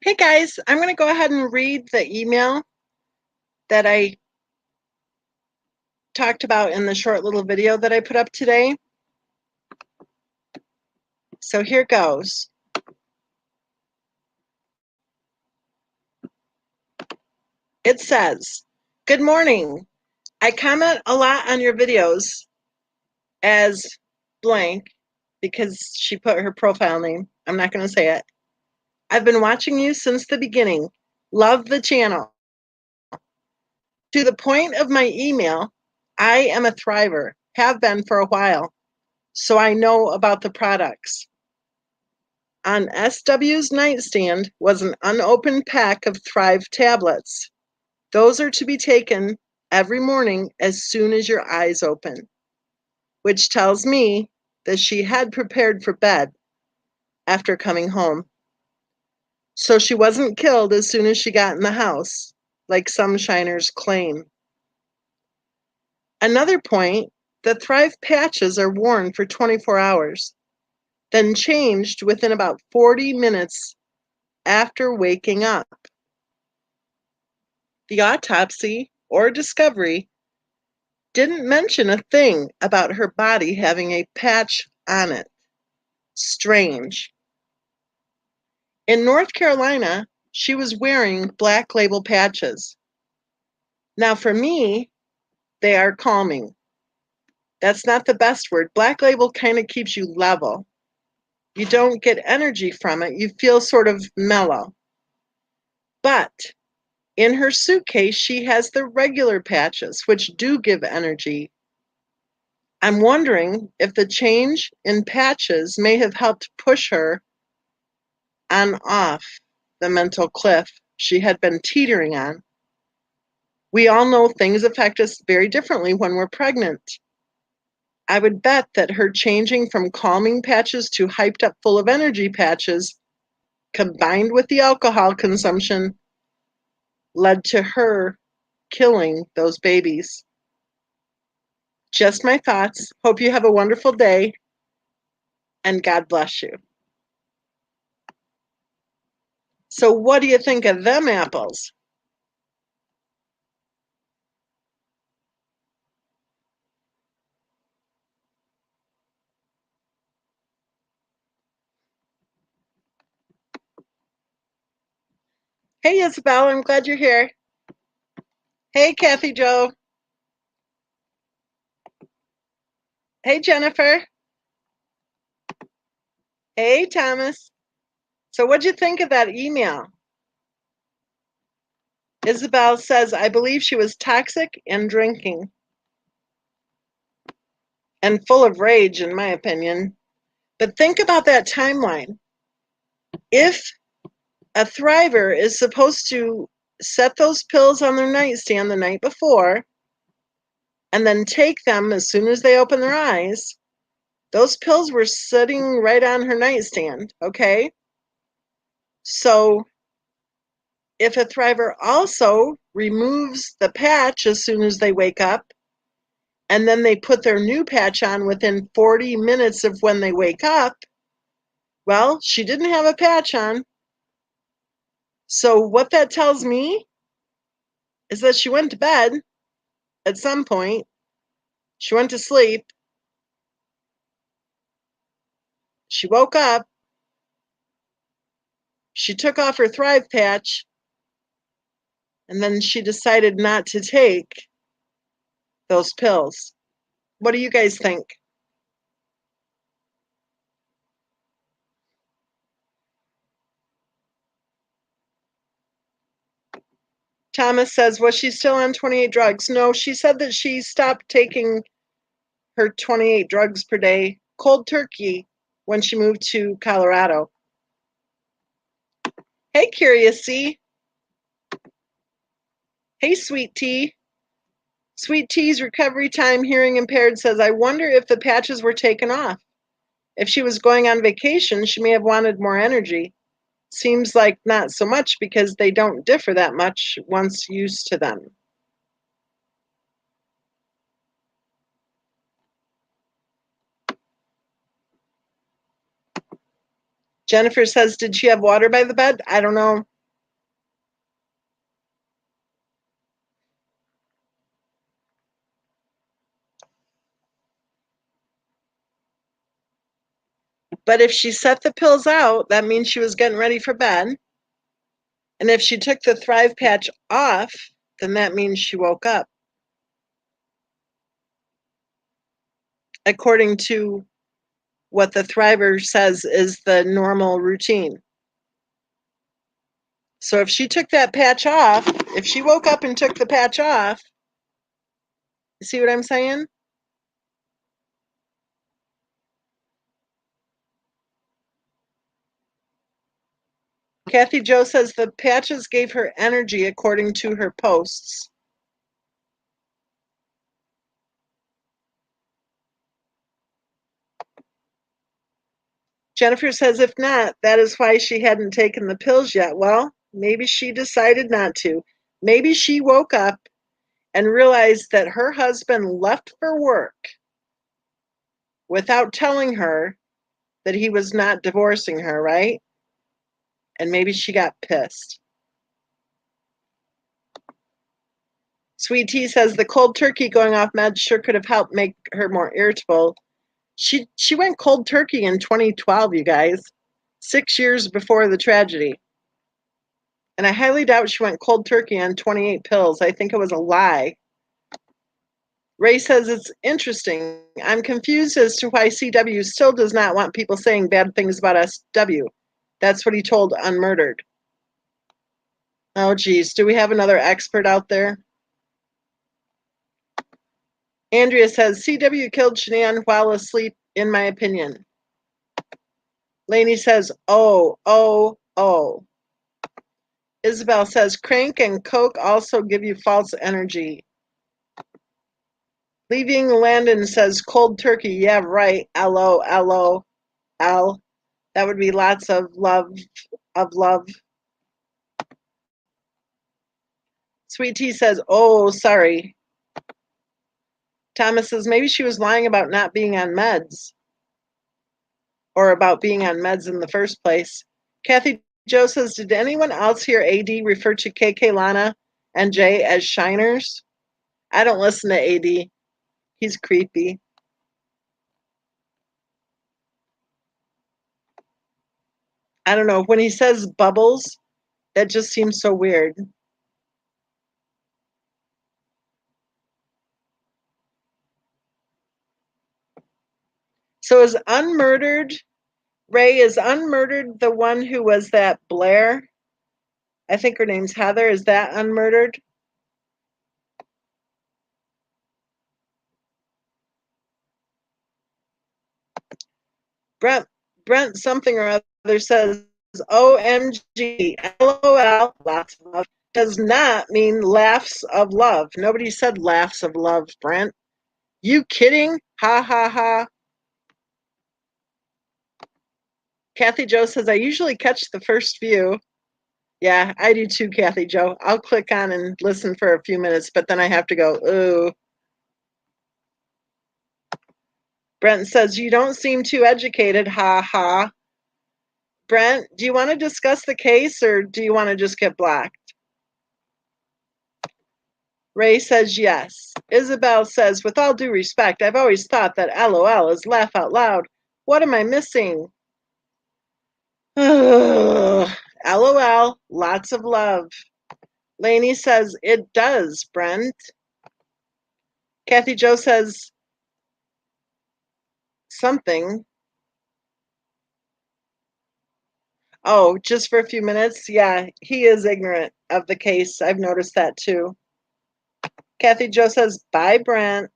Hey guys, I'm going to go ahead and read the email that I talked about in the short little video that I put up today. So here goes. It says, "Good morning. I comment a lot on your videos as blank," because she put her profile name. I'm not going to say it. "I've been watching you since the beginning. Love the channel. To the point of my email, I am a thriver, have been for a while, so I know about the products. On SW's nightstand was an unopened pack of Thrive tablets. Those are to be taken every morning as soon as your eyes open," which tells me that she had prepared for bed after coming home. So she wasn't killed as soon as she got in the house, like some shiners claim. Another point, the Thrive patches are worn for 24 hours, then changed within about 40 minutes after waking up. The autopsy or discovery didn't mention a thing about her body having a patch on it. Strange. In North Carolina, she was wearing Black Label patches. Now, for me, they are calming. That's not the best word. Black Label kind of keeps you level. You don't get energy from it. You feel sort of mellow. But in her suitcase, she has the regular patches, which do give energy. I'm wondering if the change in patches may have helped push her on off the mental cliff she had been teetering on. We all know things affect us very differently when we're pregnant. I would bet that her changing from calming patches to hyped up full of energy patches, combined with the alcohol consumption, led to her killing those babies. Just my thoughts. Hope you have a wonderful day, and God bless you." So what do you think of them apples? Hey, Isabel, I'm glad you're here. Hey, Kathy Joe. Hey, Jennifer. Hey, Thomas. So what'd you think of that email? Isabel says, "I believe she was toxic and drinking and full of rage, in my opinion." But think about that timeline. If a thriver is supposed to set those pills on their nightstand the night before and then take them as soon as they open their eyes, those pills were sitting right on her nightstand, okay? So if a thriver also removes the patch as soon as they wake up, and then they put their new patch on within 40 minutes of when they wake up, well, she didn't have a patch on. So what that tells me is that she went to bed at some point. She went to sleep. She woke up. She took off her Thrive patch, and then she decided not to take those pills. What do you guys think? Thomas says, "Was she still on 28 drugs?" No, she said that she stopped taking her 28 drugs per day cold turkey when she moved to Colorado. Hey, Curious C. Hey, Sweet Tea. Sweet Tea's recovery time hearing impaired says, "I wonder if the patches were taken off. If she was going on vacation, she may have wanted more energy. Seems like not so much because they don't differ that much once used to them." Jennifer says, "Did she have water by the bed?" I don't know. But if she set the pills out, that means she was getting ready for bed. And if she took the Thrive patch off, then that means she woke up. According to what the Thriver says is the normal routine. So if she took that patch off, if she woke up and took the patch off, you see what I'm saying? Kathy Jo says the patches gave her energy according to her posts. Jennifer says if not, that is why she hadn't taken the pills yet. Well, maybe she decided not to. Maybe she woke up and realized that her husband left for work without telling her that he was not divorcing her, right? And maybe she got pissed. Sweet Tea says the cold turkey going off meds sure could have helped make her more irritable. She went cold turkey in 2012, you guys, 6 years before the tragedy. And I highly doubt she went cold turkey on 28 pills. I think it was a lie. Ray says it's interesting. I'm confused as to why CW still does not want people saying bad things about SW. That's what he told Unmurdered. Oh, geez. Do we have another expert out there? Andrea says CW killed Shanann while asleep, in my opinion. Lainey says, oh. Isabel says crank and coke also give you false energy. Leaving Landon says cold turkey. Yeah, right. L. That would be lots of love. Sweet Tea says, oh, sorry. Thomas says maybe she was lying about not being on meds or about being on meds in the first place. Kathy Jo says, did anyone else hear AD refer to KK, Lana, and Jay as shiners? I don't listen to AD. He's creepy. I don't know. When he says bubbles, that just seems so weird. So is Unmurdered, Ray, is Unmurdered the one who was that Blair? I think her name's Heather. Is that Unmurdered? Brent something or other says, OMG, LOL, lots of love, does not mean laughs of love. Nobody said laughs of love, Brent. You kidding? Ha ha ha. Kathy Jo says, I usually catch the first few. Yeah, I do too, Kathy Jo. I'll click on and listen for a few minutes, but then I have to go, ooh. Brent says, you don't seem too educated, ha ha. Brent, do you want to discuss the case or do you want to just get blocked? Ray says yes. Isabel says, with all due respect, I've always thought that LOL is laugh out loud. What am I missing? LOL, lots of love. Lainey says, it does, Brent. Kathy Jo says something. Oh, just for a few minutes? Yeah, he is ignorant of the case. I've noticed that too. Kathy Jo says, bye, Brent.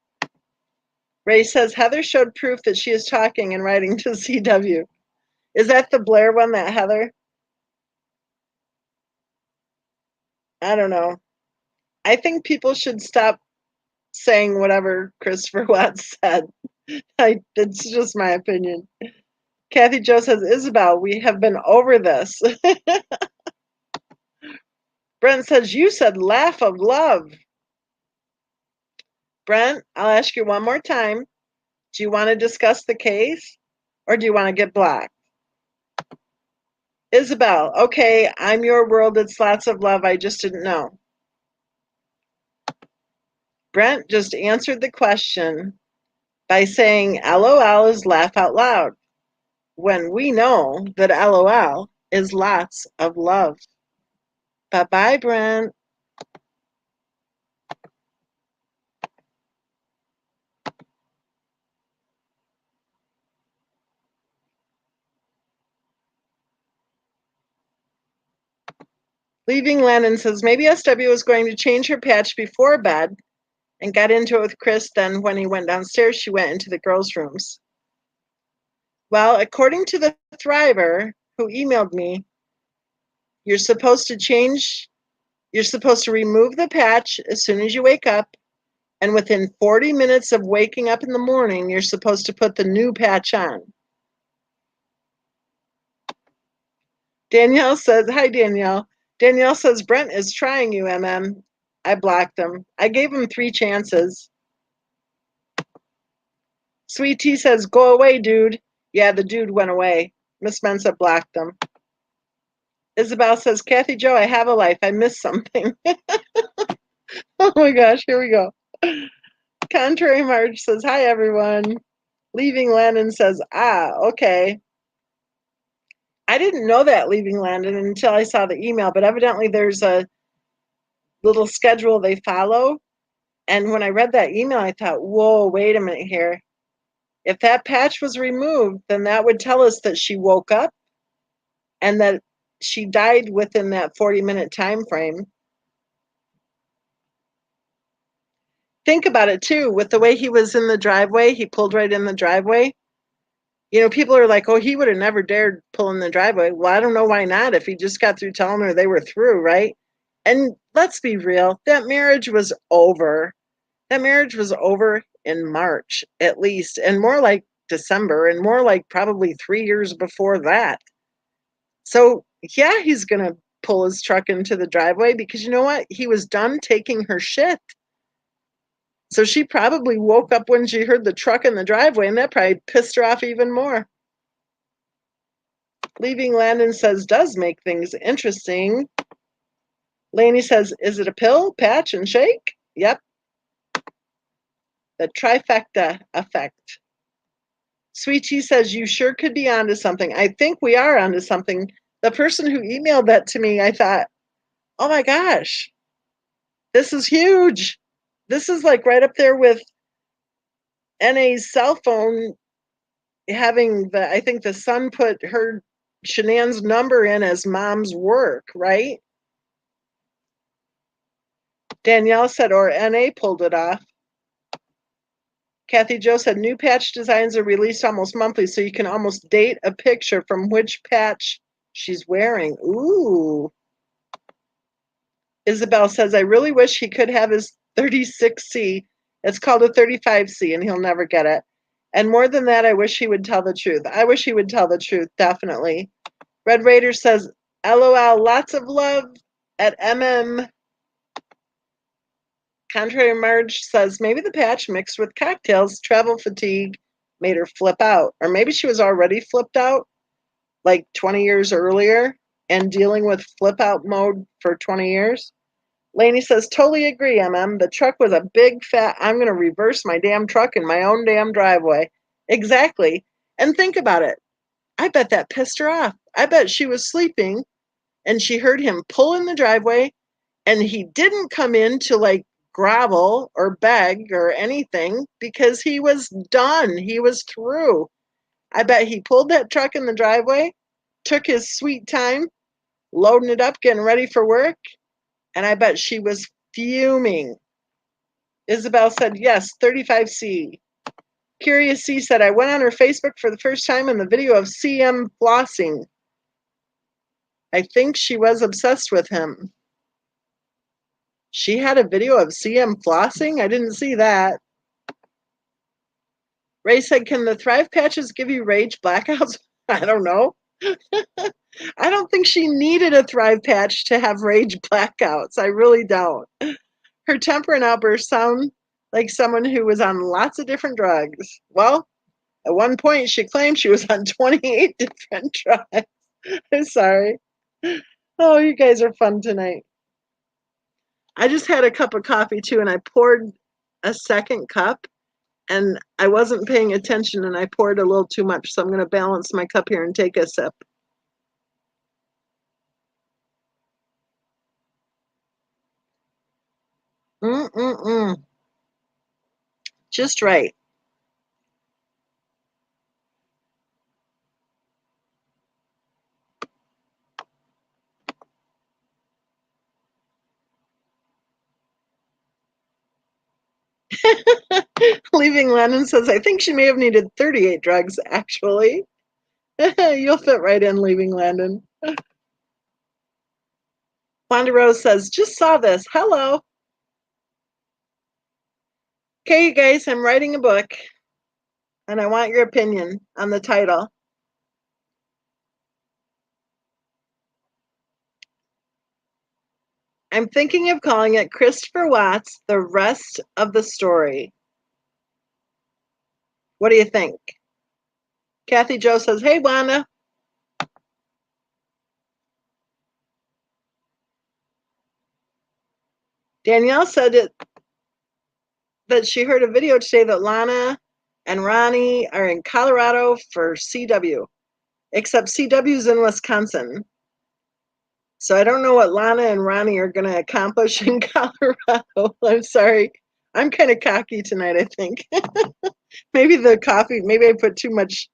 Ray says, Heather showed proof that she is talking and writing to CW. Is that the Blair one, that Heather? I don't know. I think people should stop saying whatever Christopher Watts said. It's just my opinion. Kathy Jo says, Isabel, we have been over this. Brent says, you said laugh of love. Brent, I'll ask you one more time. Do you want to discuss the case or do you want to get blocked? Isabel, okay, I'm your world. It's lots of love. I just didn't know. Brent just answered the question by saying LOL is laugh out loud. when we know that LOL is lots of love. Bye-bye, Brent. Leaving Lennon says, maybe SW was going to change her patch before bed and got into it with Chris. Then when he went downstairs, she went into the girls' rooms. Well, according to the Thriver who emailed me, you're supposed to remove the patch as soon as you wake up. And within 40 minutes of waking up in the morning, you're supposed to put the new patch on. Danielle says, hi, Danielle. Danielle says, Brent is trying you, MM. I blocked him. I gave him 3 chances. Sweet Tea says, go away, dude. Yeah, the dude went away. Miss Mensa blocked him. Isabel says, Kathy Joe, I have a life. I missed something. Oh my gosh, here we go. Contrary Marge says, hi, everyone. Leaving Landon says, okay. I didn't know that, Leaving Landon, until I saw the email, but evidently there's a little schedule they follow. And when I read that email, I thought, whoa, wait a minute here. If that patch was removed, then that would tell us that she woke up and that she died within that 40-minute time frame. Think about it, too, with the way he was in the driveway. He pulled right in the driveway. You know, people are like, oh, he would have never dared pull in the driveway. Well, I don't know why not if he just got through telling her they were through, right? And let's be real, that marriage was over. That marriage was over in March, at least, and more like December, and more like probably 3 years before that. So, yeah, he's going to pull his truck into the driveway because you know what? He was done taking her shit. So she probably woke up when she heard the truck in the driveway, and that probably pissed her off even more. Leaving Landon says, does make things interesting. Lainey says, is it a pill, patch, and shake? Yep. The trifecta effect. Sweet Tea says, you sure could be onto something. I think we are onto something. The person who emailed that to me, I thought, oh my gosh, this is huge. This is like right up there with NA's cell phone having I think the son put her Shanann's number in as mom's work, right? Danielle said, or NA pulled it off. Kathy Jo said, new patch designs are released almost monthly, so you can almost date a picture from which patch she's wearing. Ooh. Isabel says, I really wish he could have his 36C. It's called a 35C, and he'll never get it. And more than that, I wish he would tell the truth. I wish he would tell the truth, definitely. Red Raider says, LOL, lots of love at MM. Contrary Marge says, maybe the patch mixed with cocktails, travel fatigue, made her flip out. Or maybe she was already flipped out, like 20 years earlier, and dealing with flip out mode for 20 years. Lainey says, totally agree, MM. The truck was a big fat, I'm going to reverse my damn truck in my own damn driveway. Exactly. And think about it. I bet that pissed her off. I bet she was sleeping and she heard him pull in the driveway and he didn't come in to like grovel or beg or anything because he was done. He was through. I bet he pulled that truck in the driveway, took his sweet time, loading it up, getting ready for work, and I bet she was fuming. Isabel said, yes, 35C. Curious C said, I went on her Facebook for the first time in the video of CM flossing. I think she was obsessed with him. She had a video of CM flossing? I didn't see that. Ray said, can the Thrive patches give you rage blackouts? I don't know. I don't think she needed a Thrive patch to have rage blackouts. I really don't. Her temper and outbursts sound like someone who was on lots of different drugs. Well, at one point she claimed she was on 28 different drugs. I'm sorry. Oh, you guys are fun tonight. I just had a cup of coffee too, and I poured a second cup, and I wasn't paying attention and I poured a little too much, so I'm going to balance my cup here and take a sip. Mm-mm-mm. Just right. Leaving Lennon says, I think she may have needed 38 drugs, actually. You'll fit right in, Leaving Landon. Wanda Rose says, just saw this. Hello. Okay, you guys, I'm writing a book, and I want your opinion on the title. I'm thinking of calling it Christopher Watts, The Rest of the Story. What do you think? Kathy Jo says, hey, Wanda. Danielle said that she heard a video today that Lana and Ronnie are in Colorado for CW, except CW's in Wisconsin. So I don't know what Lana and Ronnie are going to accomplish in Colorado. I'm sorry. I'm kind of cocky tonight, I think. Maybe the coffee, maybe I put too much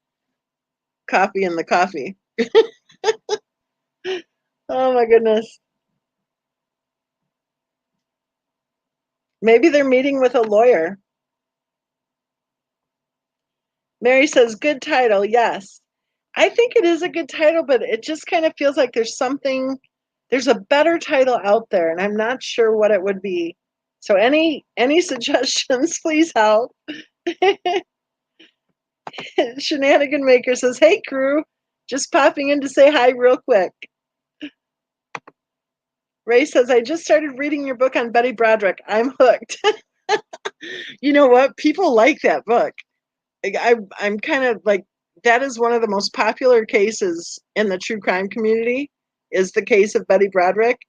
coffee in the coffee. Oh my goodness. Maybe they're meeting with a lawyer. Mary says, good title, yes. I think it is a good title, but it just kind of feels like there's a better title out there, and I'm not sure what it would be. So any suggestions, please help. Shenanigan Maker says, hey crew, just popping in to say hi real quick. Ray says, I just started reading your book on Betty Broderick. I'm hooked. You know what? People like that book. I'm kind of like, that is one of the most popular cases in the true crime community, is the case of Betty Broderick.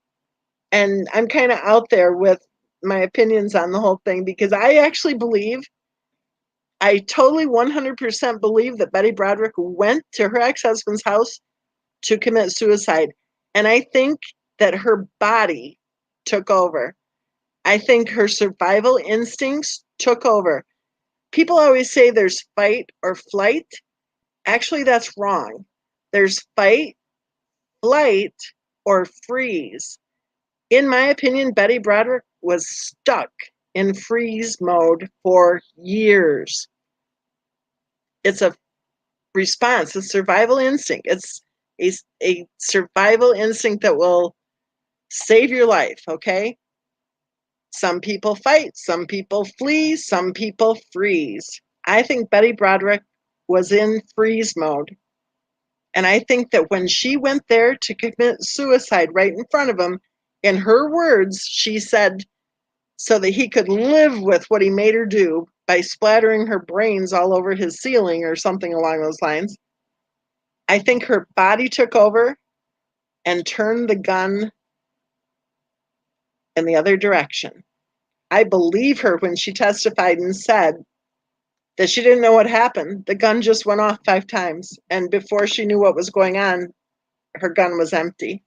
And I'm kind of out there with my opinions on the whole thing because I totally 100% believe that Betty Broderick went to her ex-husband's house to commit suicide. And I think that her body took over. I think her survival instincts took over. People always say there's fight or flight. Actually, that's wrong. There's fight, flight, or freeze. In my opinion, Betty Broderick was stuck in freeze mode for years. It's a response, a survival instinct. It's a survival instinct that will save your life, okay? Some people fight, some people flee, some people freeze. I think Betty Broderick was in freeze mode. And I think that when she went there to commit suicide right in front of him, in her words, she said, so that he could live with what he made her do by splattering her brains all over his ceiling or something along those lines. I think her body took over and turned the gun in the other direction. I believe her when she testified and said that she didn't know what happened. The gun just went off 5 times. And before she knew what was going on, her gun was empty.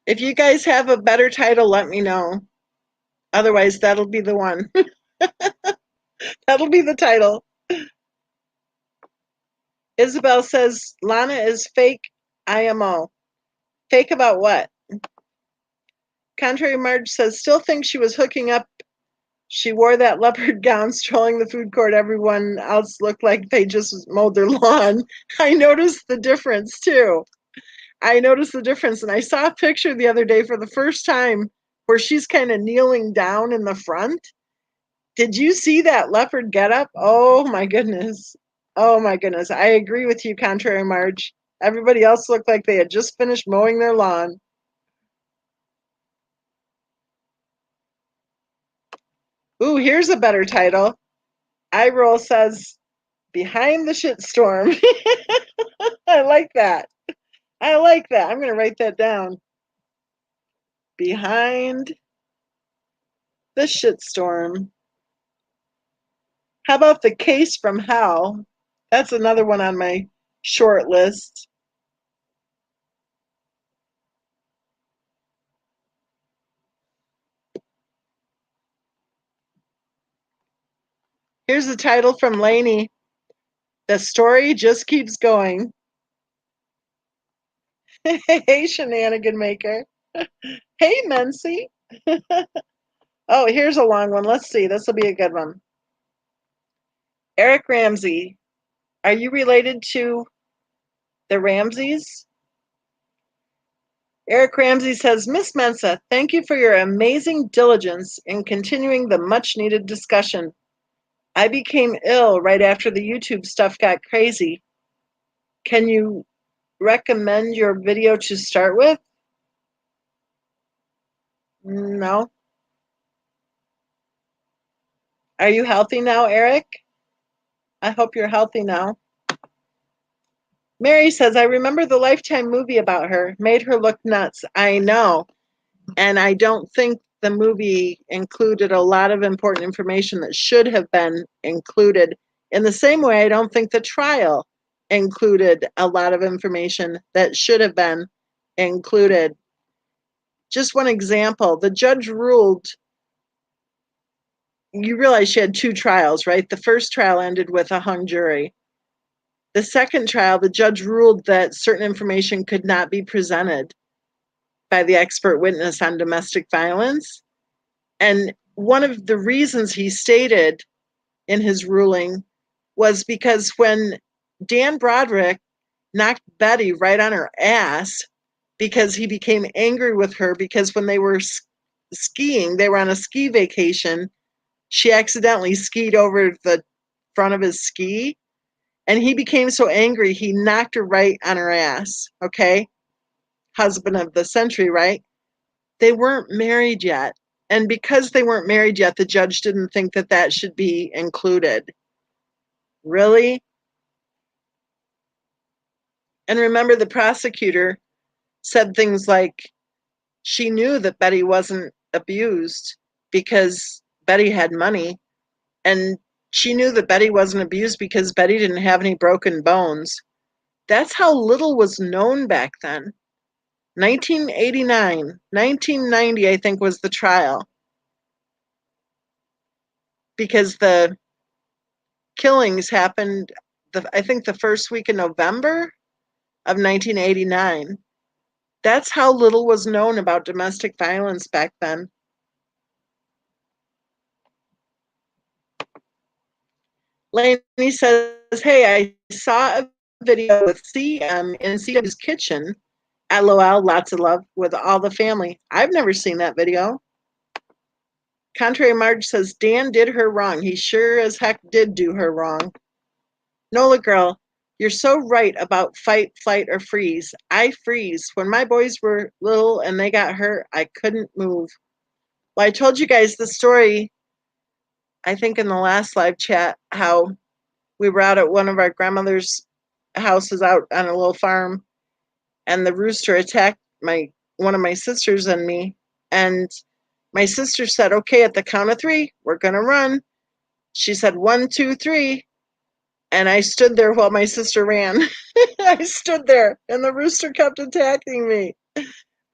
If you guys have a better title, let me know. Otherwise, that'll be the one. That'll be the title. Isabel says, Lana is fake IMO. Fake about what? Contrary Marge says, still think she was hooking up. She wore that leopard gown strolling the food court. Everyone else looked like they just mowed their lawn. I noticed the difference too. I noticed the difference. And I saw a picture the other day for the first time where she's kind of kneeling down in the front. Did you see that leopard getup? Oh my goodness. Oh my goodness. I agree with you, Contrary Marge. Everybody else looked like they had just finished mowing their lawn. Ooh, here's a better title. Roll says, Behind the Shitstorm. I like that. I like that. I'm going to write that down. behind the shitstorm. How about the case from hell? That's another one on my short list. Here's the title from Lainey. The story just keeps going. Hey, shenanigan maker. Hey, Mensa. Oh, here's a long one. Let's see. This will be a good one. Eric Ramsey. Are you related to the Ramseys? Eric Ramsey says, Miss Mensa, thank you for your amazing diligence in continuing the much needed discussion. I became ill right after the YouTube stuff got crazy. Can you recommend your video to start with? No. Are you healthy now, Eric? I hope you're healthy now. Mary says, I remember the Lifetime movie about her. Made her look nuts. I know. And I don't think the movie included a lot of important information that should have been included. In the same way, I don't think the trial included a lot of information that should have been included. Just one example, the judge ruled, you realize she had two trials, right? The first trial ended with a hung jury. The second trial, the judge ruled that certain information could not be presented by the expert witness on domestic violence. And one of the reasons he stated in his ruling was because when Dan Broderick knocked Betty right on her ass because he became angry with her because when they were skiing, they were on a ski vacation, she accidentally skied over the front of his ski, and he became so angry he knocked her right on her ass. Okay, husband of the century, right? They weren't married yet, and because they weren't married yet, the judge didn't think that that should be included. Really? And remember, the prosecutor said things like she knew that Betty wasn't abused because Betty had money, and she knew that Betty wasn't abused because Betty didn't have any broken bones. That's how little was known back then. 1989, 1990, I think, was the trial, because the killings happened, I think, the first week in November of 1989. That's how little was known about domestic violence back then. Lainey says, hey, I saw a video with CM in CW's kitchen. LOL, lots of love, with all the family. I've never seen that video. Contrary Marge says, Dan did her wrong. He sure as heck did do her wrong. Nola girl, you're so right about fight, flight, or freeze. I freeze. When my boys were little and they got hurt, I couldn't move. Well, I told you guys the story, I think in the last live chat, how we were out at one of our grandmother's houses out on a little farm, and the rooster attacked one of my sisters and me. And my sister said, okay, at the count of three, we're going to run. She said, 1, 2, 3. And I stood there while my sister ran. I stood there and the rooster kept attacking me.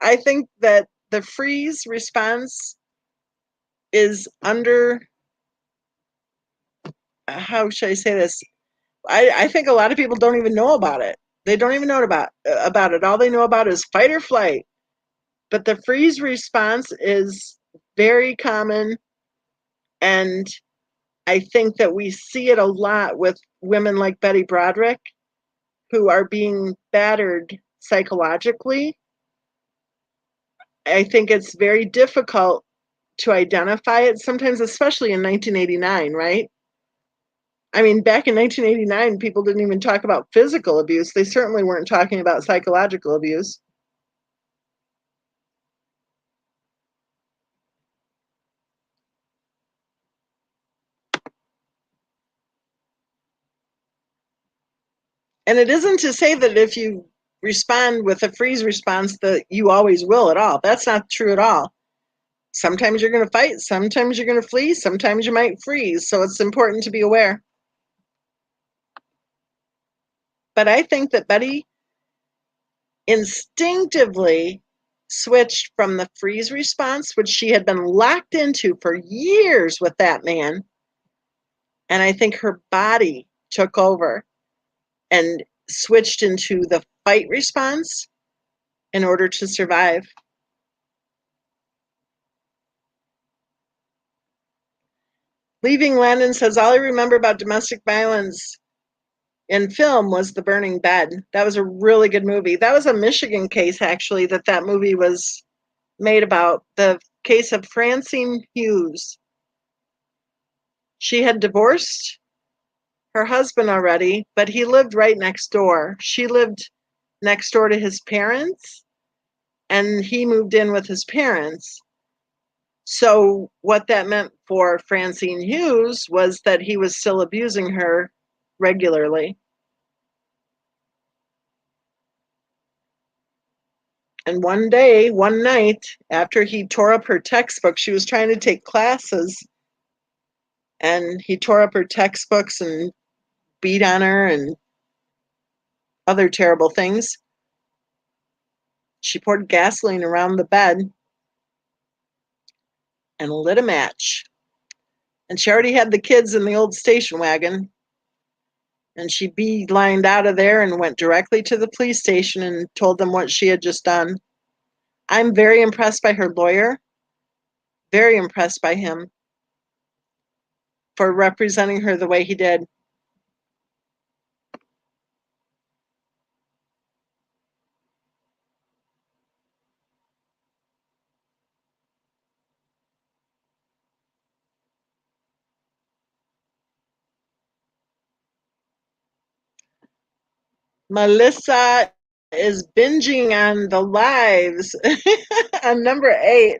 I think that the freeze response is under, how should I say this? I think a lot of people don't even know about it. They don't even know about it. All they know about is fight or flight. But the freeze response is very common, and I think that we see it a lot with women like Betty Broderick, who are being battered psychologically. I think it's very difficult to identify it sometimes, especially in 1989, right? I mean, back in 1989, people didn't even talk about physical abuse. They certainly weren't talking about psychological abuse. And it isn't to say that if you respond with a freeze response that you always will at all. That's not true at all. Sometimes you're going to fight, sometimes you're going to flee, sometimes you might freeze. So it's important to be aware. But I think that Betty instinctively switched from the freeze response, which she had been locked into for years with that man. And I think her body took over and switched into the fight response in order to survive. Leaving Landon says, all I remember about domestic violence in film was The Burning Bed. That was a really good movie. That was a Michigan case, actually, that movie was made about. The case of Francine Hughes. She had divorced her husband already, but he lived right next door. She lived next door to his parents, and he moved in with his parents. So what that meant for Francine Hughes was that he was still abusing her regularly. And one night, after he tore up her textbook, she was trying to take classes, and he tore up her textbooks and beat on her and other terrible things. She poured gasoline around the bed and lit a match. And she already had the kids in the old station wagon. And she beelined out of there and went directly to the police station and told them what she had just done. I'm very impressed by her lawyer, very impressed by him for representing her the way he did. Melissa is binging on the lives on number 8.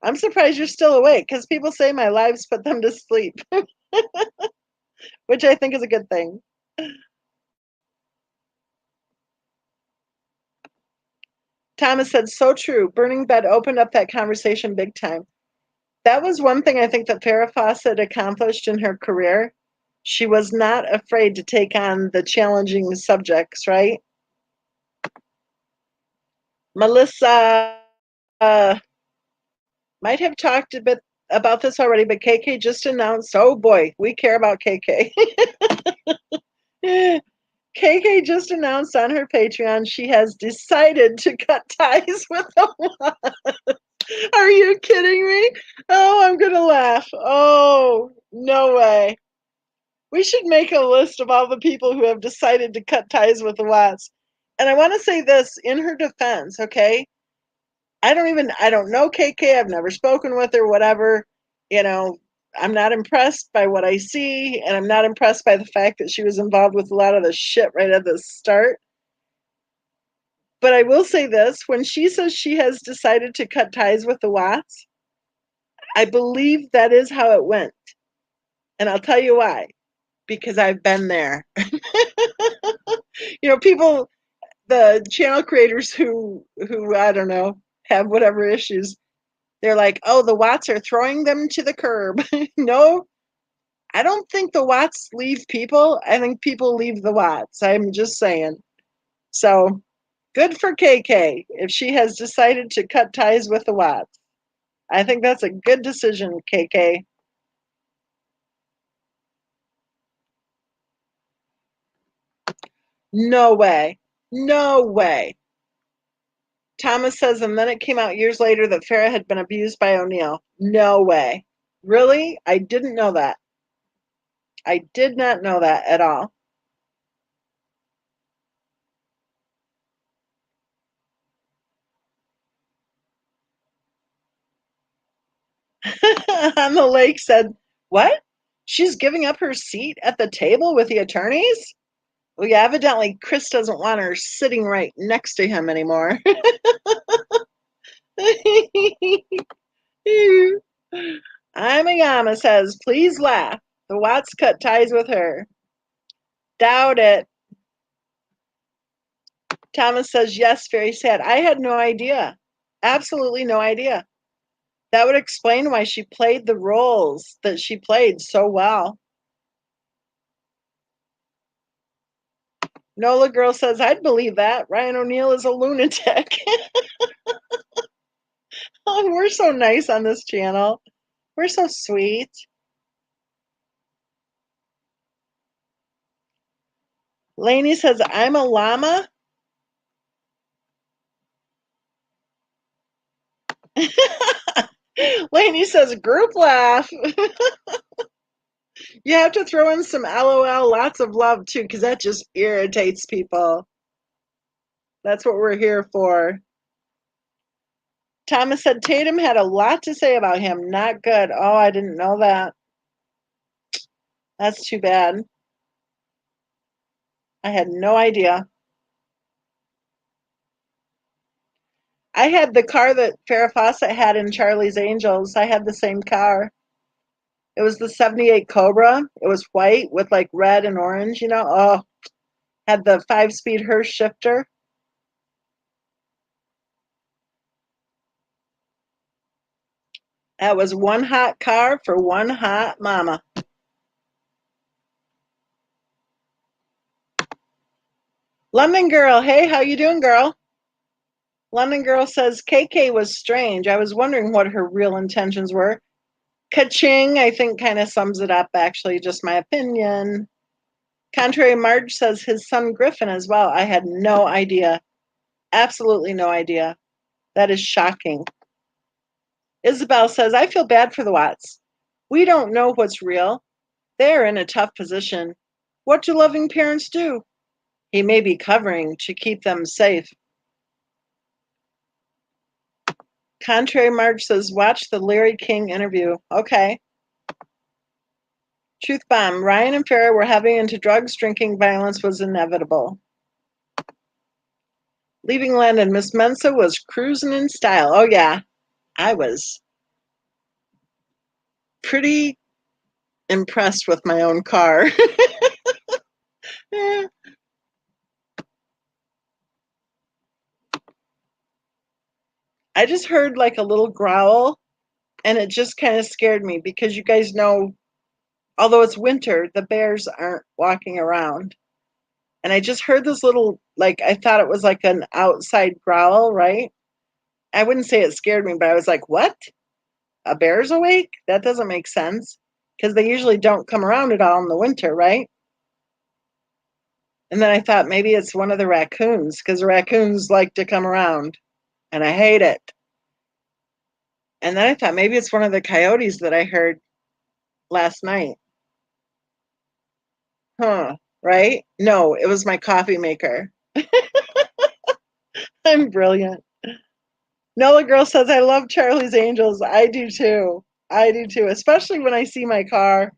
I'm surprised you're still awake because people say my lives put them to sleep, which I think is a good thing. Thomas said, so true. Burning Bed opened up that conversation big time. That was one thing I think that Farrah Fawcett accomplished in her career. She was not afraid to take on the challenging subjects, right? Melissa might have talked a bit about this already, but KK just announced, oh boy, we care about KK. KK just announced on her Patreon she has decided to cut ties with the one. Are you kidding me? Oh, I'm going to laugh. Oh, no way. We should make a list of all the people who have decided to cut ties with the Watts. And I want to say this in her defense, okay? I don't know KK. I've never spoken with her, whatever. You know, I'm not impressed by what I see, and I'm not impressed by the fact that she was involved with a lot of the shit right at the start. But I will say this, when she says she has decided to cut ties with the Watts, I believe that is how it went. And I'll tell you why. Because I've been there. People, the channel creators who I don't know, have whatever issues, they're like, oh, the Watts are throwing them to the curb. No, I don't think the Watts leave people. I think people leave the Watts. I'm just saying. So good for KK if she has decided to cut ties with the Watts. I think that's a good decision, KK. No way. No way. Thomas says, and then it came out years later that Farrah had been abused by O'Neill. No way. Really? I didn't know that. I did not know that at all. On the lake said, what? She's giving up her seat at the table with the attorneys? Well, yeah, evidently Chris doesn't want her sitting right next to him anymore. Amagama says, please laugh. The Watts cut ties with her. Doubt it. Thomas says, yes, very sad. I had no idea. Absolutely no idea. That would explain why she played the roles that she played so well. Nola Girl says, I'd believe that. Ryan O'Neal is a lunatic. Oh, we're so nice on this channel. We're so sweet. Lainey says, I'm a llama. Lainey says, group laugh. You have to throw in some LOL, lots of love too, because that just irritates people. That's what we're here for. Thomas said Tatum had a lot to say about him. Not good. Oh, I didn't know that. That's too bad. I had no idea. I had the car that Farrah Fawcett had in Charlie's Angels. I had the same car. It was the 78 Cobra. It was white with like red and orange, you know. Oh, had the 5-speed Hurst shifter. That was one hot car for one hot mama. London Girl, hey, how you doing, girl? London Girl says KK was strange. I was wondering what her real intentions were. Ka-ching, I think kind of sums it up, actually, just my opinion. Contrary Marge says his son Griffin as well. I had no idea. Absolutely no idea. That is shocking. Isabel says, I feel bad for the Watts. We don't know what's real. They're in a tough position. What do loving parents do? He may be covering to keep them safe. Contrary Marge says, watch the Larry King interview. Okay. Truth Bomb, Ryan and Farrah were heavy into drugs, drinking, violence was inevitable. Leaving London, Miss Mensa was cruising in style. Oh, yeah. I was pretty impressed with my own car. I just heard like a little growl, and it just kind of scared me because you guys know, although it's winter, the bears aren't walking around. And I just heard this little, like, I thought it was like an outside growl, right? I wouldn't say it scared me, but I was like, what? A bear's awake? That doesn't make sense because they usually don't come around at all in the winter, right? And then I thought maybe it's one of the raccoons because the raccoons like to come around and I hate it. And then I thought maybe it's one of the coyotes that I heard last night. Huh, right? No, it was my coffee maker. I'm brilliant. Nola Girl says, I love Charlie's Angels. I do too. I do too, especially when I see my car.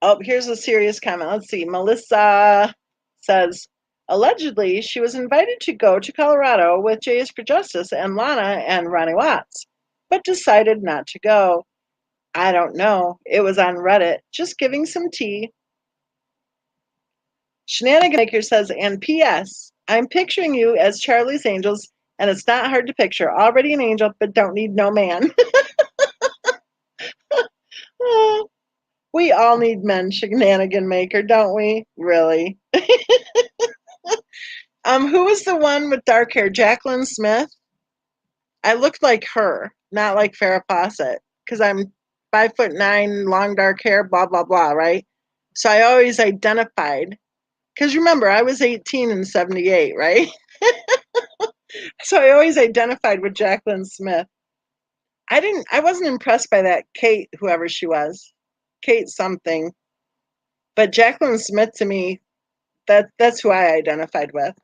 Oh, here's a serious comment. Let's see. Melissa says, allegedly, she was invited to go to Colorado with Jays for Justice and Lana and Ronnie Watts, but decided not to go. I don't know. It was on Reddit. Just giving some tea. Shenanigan Maker says, and P.S. I'm picturing you as Charlie's Angels, and it's not hard to picture. Already an angel, but don't need no man. Oh, we all need men, Shenanigan Maker, don't we? Really? Who was the one with dark hair? Jacqueline Smith? I looked like her, not like Farrah Fawcett, because I'm 5'9", long dark hair, blah blah blah, right? So I always identified, because remember I was 18 in '78, right? So I always identified with Jacqueline Smith. I wasn't impressed by that Kate, whoever she was, Kate something, but Jacqueline Smith to me, that's who I identified with.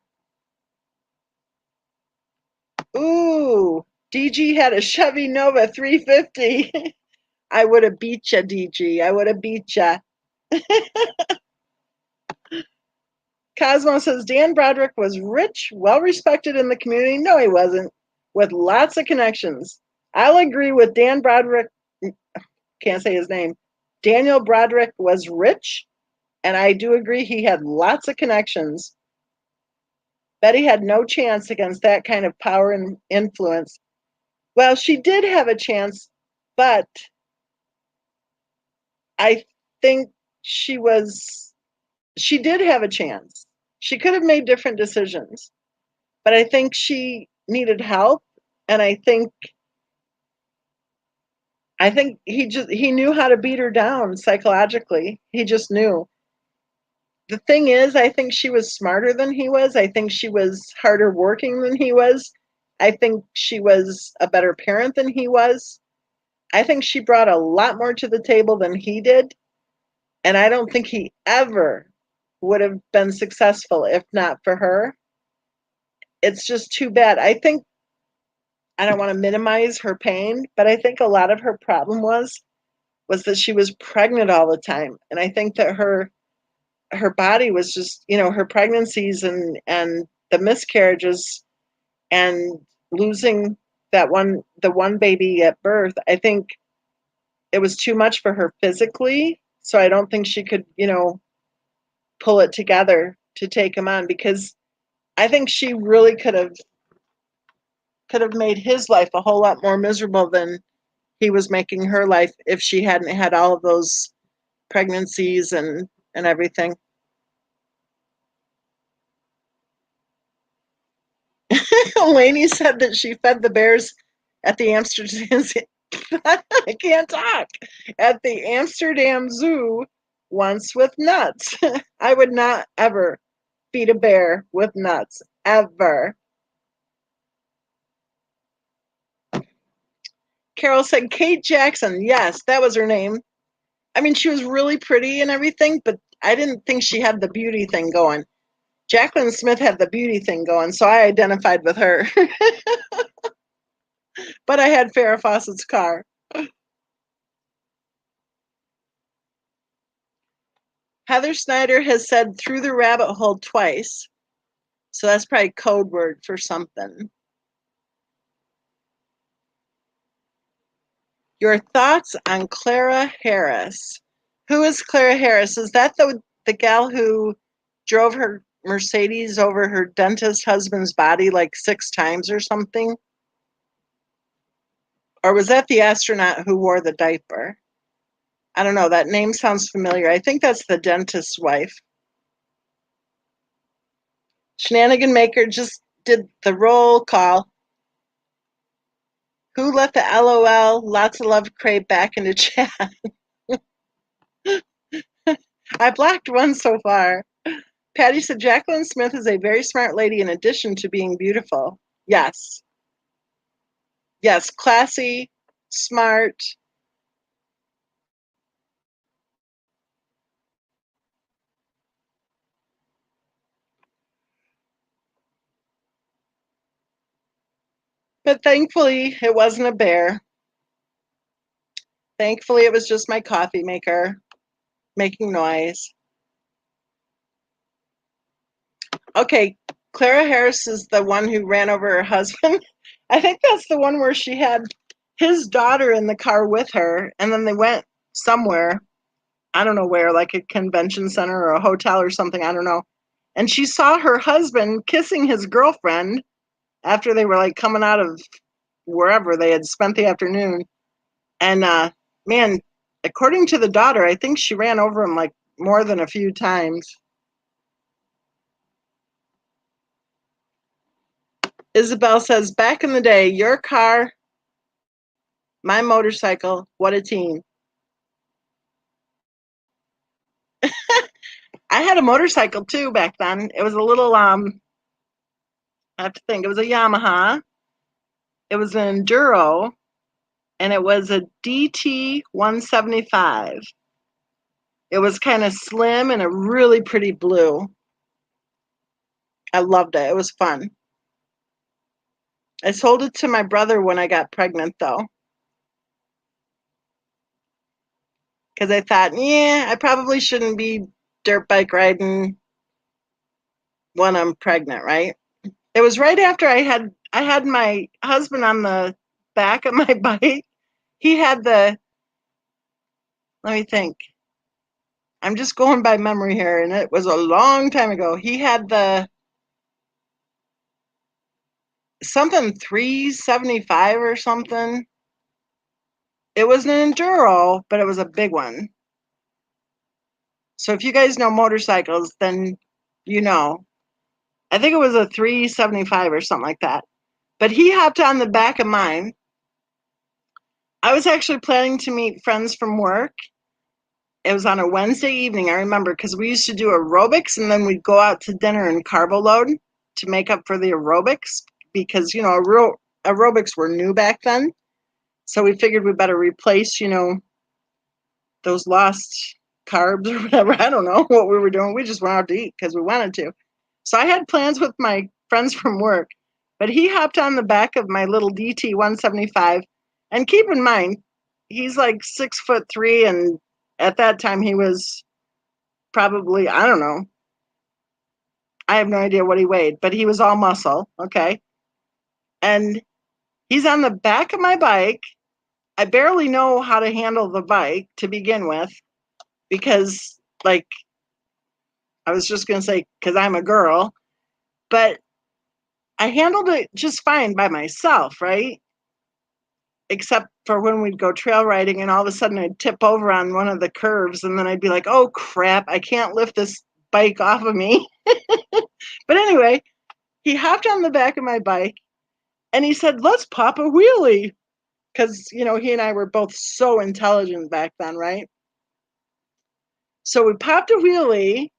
Ooh, DG had a Chevy Nova 350. I would have beat ya, DG. I would have beat ya. Cosmo says Dan Broderick was rich, well respected in the community. No, he wasn't. With lots of connections. I'll agree with Dan Broderick. Can't say his name. Daniel Broderick was rich, and I do agree he had lots of connections. Betty had no chance against that kind of power and influence. Well, she did have a chance, but I think she was she did have a chance. She could have made different decisions, but I think she needed help, and I think he knew how to beat her down psychologically. He just knew. The thing is, I think she was smarter than he was. I think she was harder working than he was. I think she was a better parent than he was. I think she brought a lot more to the table than he did. And I don't think he ever would have been successful if not for her. It's just too bad. I don't want to minimize her pain, but I think a lot of her problem was that she was pregnant all the time. And I think that her body was just, her pregnancies and the miscarriages and losing the one baby at birth, I think it was too much for her physically. So I don't think she could, pull it together to take him on, because I think she really could have made his life a whole lot more miserable than he was making her life if she hadn't had all of those pregnancies and everything. Lainey said that she fed the bears at the Amsterdam. I can't talk. At the Amsterdam Zoo once with nuts. I would not ever feed a bear with nuts ever. Carol said Kate Jackson. Yes, that was her name. I mean, she was really pretty and everything, but I didn't think she had the beauty thing going. Jacqueline Smith had the beauty thing going, so I identified with her. But I had Farrah Fawcett's car. Heather Snyder has said through the rabbit hole twice, so that's probably code word for something. Your thoughts on Clara Harris? Who is Clara Harris? Is that the gal who drove her Mercedes over her dentist husband's body like 6 times or something? Or was that the astronaut who wore the diaper? I don't know. That name sounds familiar. I think that's the dentist's wife. Shenanigan Maker just did the roll call. Who let the LOL lots of love crave back into chat? I blocked one so far. Patty said Jacqueline Smith is a very smart lady in addition to being beautiful. Yes. Yes, classy, smart. But thankfully, it wasn't a bear. Thankfully, it was just my coffee maker making noise. Okay, Clara Harris is the one who ran over her husband. I think that's the one where she had his daughter in the car with her, and then they went somewhere. I don't know where, like a convention center or a hotel or something. I don't know. And she saw her husband kissing his girlfriend after they were like coming out of wherever they had spent the afternoon. And man, according to the daughter, I think she ran over him like more than a few times. Isabel says, back in the day, your car, my motorcycle, what a team. I had a motorcycle too back then. It was a little I have to think, it was a Yamaha. It was an Enduro, and it was a DT 175. It was kind of slim and a really pretty blue. I loved it. It was fun. I sold it to my brother when I got pregnant, though, because I thought, yeah, I probably shouldn't be dirt bike riding when I'm pregnant, right? It was right after I had my husband on the back of my bike. He had the let me think. I'm just going by memory here, and it was a long time ago. He had something 375 or something. It was an enduro, but it was a big one. So if you guys know motorcycles, then you know. I think it was a 375 or something like that. But he hopped on the back of mine. I was actually planning to meet friends from work. It was on a Wednesday evening, I remember, because we used to do aerobics and then we'd go out to dinner and carbo load to make up for the aerobics because, aerobics were new back then. So we figured we better replace, those lost carbs or whatever. I don't know what we were doing. We just went out to eat because we wanted to. So I had plans with my friends from work, but he hopped on the back of my little DT 175. And keep in mind, he's like 6'3", and at that time he was probably, I don't know, I have no idea what he weighed, but he was all muscle, okay? And he's on the back of my bike. I barely know how to handle the bike to begin with because, like, I was just going to say, because I'm a girl, but I handled it just fine by myself, right? Except for when we'd go trail riding and all of a sudden I'd tip over on one of the curves and then I'd be like, oh crap, I can't lift this bike off of me. But anyway, he hopped on the back of my bike and he said, let's pop a wheelie. Because, he and I were both so intelligent back then, right? So we popped a wheelie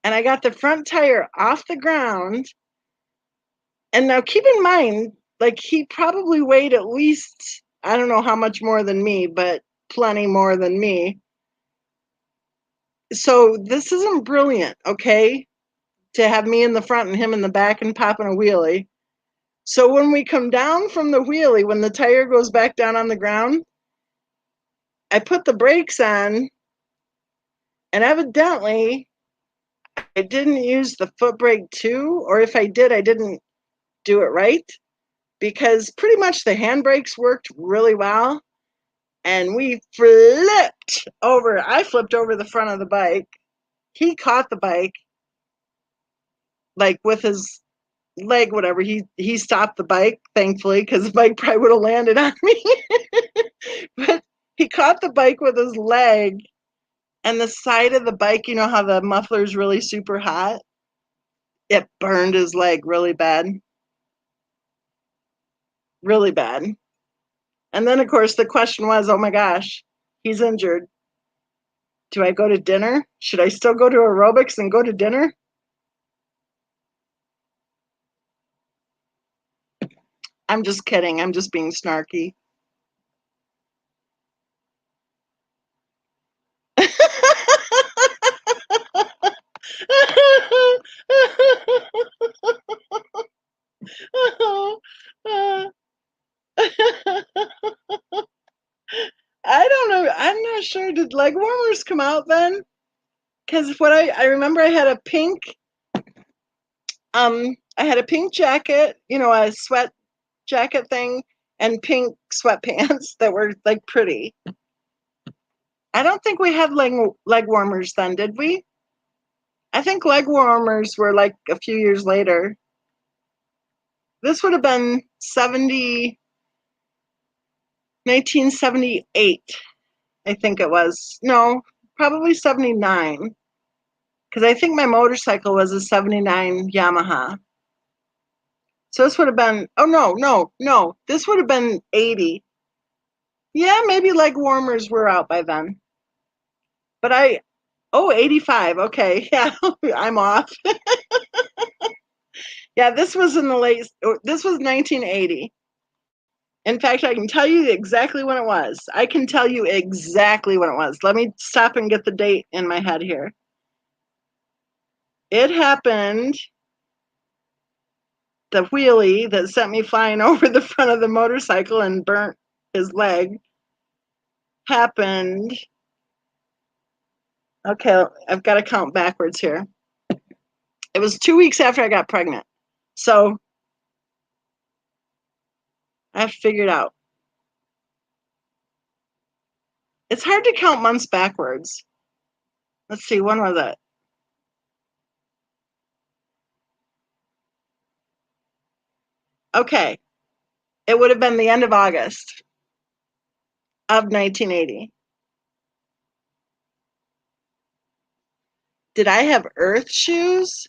and I got the front tire off the ground. And now keep in mind, like he probably weighed at least, I don't know how much more than me, but plenty more than me. So this isn't brilliant, okay? To have me in the front and him in the back and popping a wheelie. So when we come down from the wheelie, when the tire goes back down on the ground, I put the brakes on, and evidently I didn't use the foot brake too, or if I did, I didn't do it right because pretty much the hand brakes worked really well. And we flipped over. I flipped over the front of the bike. He caught the bike, like with his leg, whatever. He stopped the bike, thankfully, because the bike probably would have landed on me. But he caught the bike with his leg, and the side of the bike, you know how the muffler's really super hot? It burned his leg really bad. Really bad. And then, of course, the question was, oh my gosh, he's injured. Do I go to dinner? Should I still go to aerobics and go to dinner? I'm just kidding. I'm just being snarky. I don't know. I'm not sure. Did leg warmers come out then? Because what I remember, I had a pink jacket, a sweat jacket thing, and pink sweatpants that were like pretty. I don't think we had leg warmers then, did we? I think leg warmers were like a few years later. This would have been 1978, I think it was. No, probably 79. Because I think my motorcycle was a 79 Yamaha. So this would have been, oh no. This would have been 80. Yeah, maybe leg warmers were out by then. But 85. Okay. Yeah, I'm off. Yeah, this was 1980. In fact, I can tell you exactly when it was. I can tell you exactly when it was. Let me stop and get the date in my head here. It happened, the wheelie that sent me flying over the front of the motorcycle and burnt his leg happened. Okay, I've got to count backwards here. It was 2 weeks after I got pregnant. So I figured out. It's hard to count months backwards. Let's see, when was it? Okay. It would have been the end of August of 1980. Did I have Earth shoes?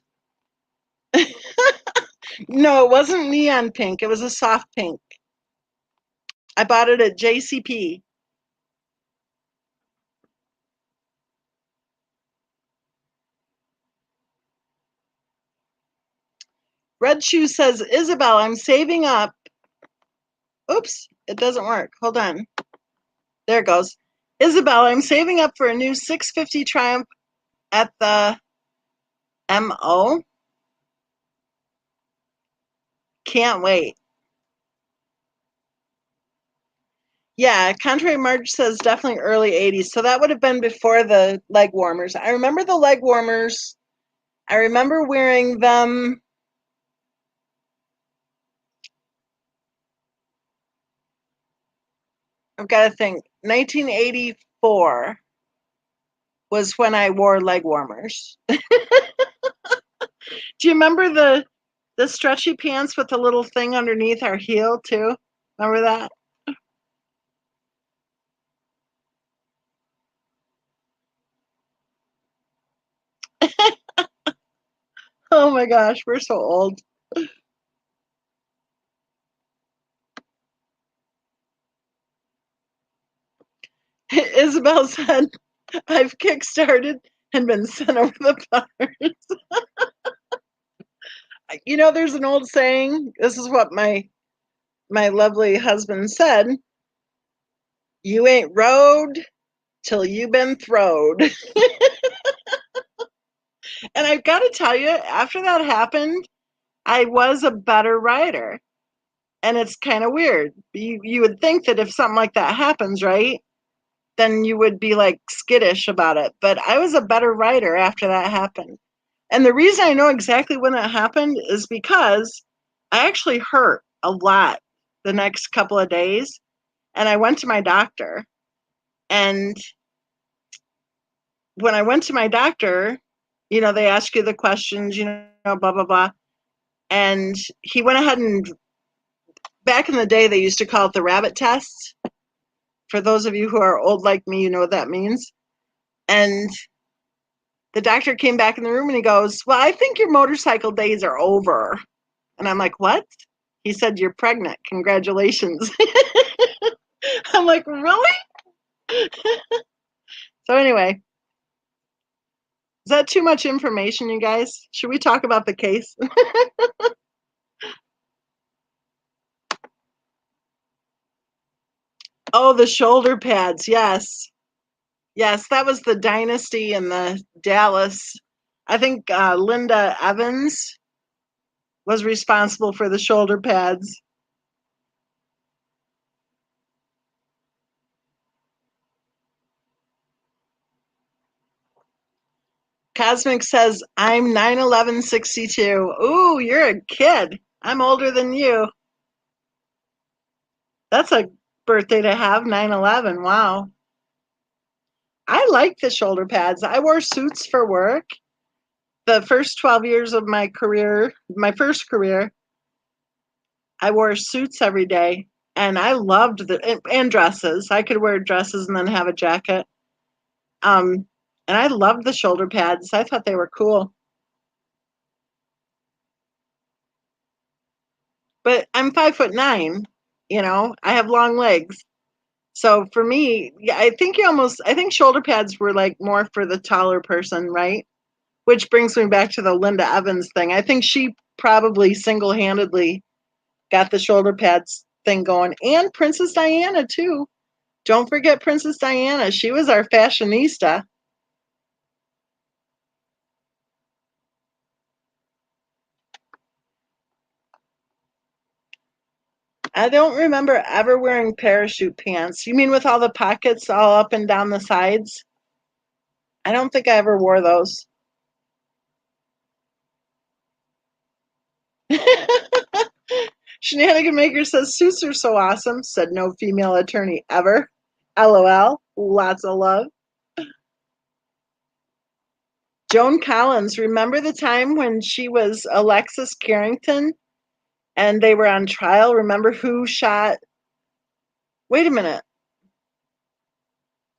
No, it wasn't neon pink. It was a soft pink. I bought it at JCP. Red Shoe says, Isabel, I'm saving up. Oops, it doesn't work. Hold on. There it goes. Isabel, I'm saving up for a new 650 Triumph at the MO. Can't wait. Yeah, Contrary Marge says definitely early 80s. So that would have been before the leg warmers. I remember the leg warmers. I remember wearing them. I've got to think. 1984 was when I wore leg warmers. Do you remember the stretchy pants with the little thing underneath our heel too? Remember that? Oh my gosh, we're so old. Isabel said, I've kickstarted and been sent over the parts. You know, there's an old saying. This is what my lovely husband said. You ain't rode till you been throwed. And I've got to tell you, after that happened, I was a better rider. And it's kind of weird. You would think that if something like that happens, right, then you would be like skittish about it. But I was a better rider after that happened. And the reason I know exactly when it happened is because I actually hurt a lot the next couple of days. And I went to my doctor. And when I went to my doctor, you know, they ask you the questions, you know, blah, blah, blah. And he went ahead and back in the day, they used to call it the rabbit test. For those of you who are old like me, you know what that means. And the doctor came back in the room and he goes, well, I think your motorcycle days are over. And I'm like, what? He said, you're pregnant. Congratulations. I'm like, really? So, anyway, is that too much information, you guys? Should we talk about the case? Oh, the shoulder pads. Yes. Yes, that was the dynasty in the Dallas. I think Linda Evans was responsible for the shoulder pads. Cosmic says, I'm 9/11/62. Ooh, you're a kid. I'm older than you. That's a birthday to have, 9/11. Wow. I like the shoulder pads. I wore suits for work. The first 12 years of my career, my first career, I wore suits every day. And I loved and dresses. I could wear dresses and then have a jacket. Um, and I loved the shoulder pads. I thought they were cool. But I'm 5'9", you know, I have long legs. So for me, yeah, I think shoulder pads were like more for the taller person, right? Which brings me back to the Linda Evans thing. I think she probably single-handedly got the shoulder pads thing going. And Princess Diana too. Don't forget Princess Diana. She was our fashionista. I don't remember ever wearing parachute pants. You mean with all the pockets all up and down the sides? I don't think I ever wore those. Shenanigan Maker says suits are so awesome, said no female attorney ever. LOL. Lots of love. Joan Collins, remember the time when she was Alexis Carrington and they were on trial. Remember who shot? Wait a minute.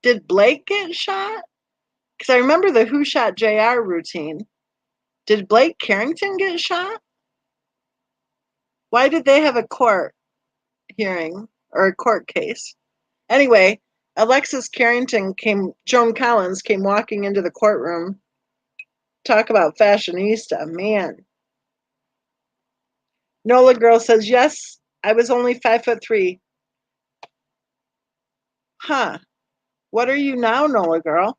Did Blake get shot? Because I remember the who shot JR routine. Did Blake Carrington get shot? Why did they have a court hearing or a court case? Anyway, Alexis Carrington Joan Collins came walking into the courtroom. Talk about fashionista, man. Nola girl says, yes, I was only 5'3". Huh. What are you now, Nola girl?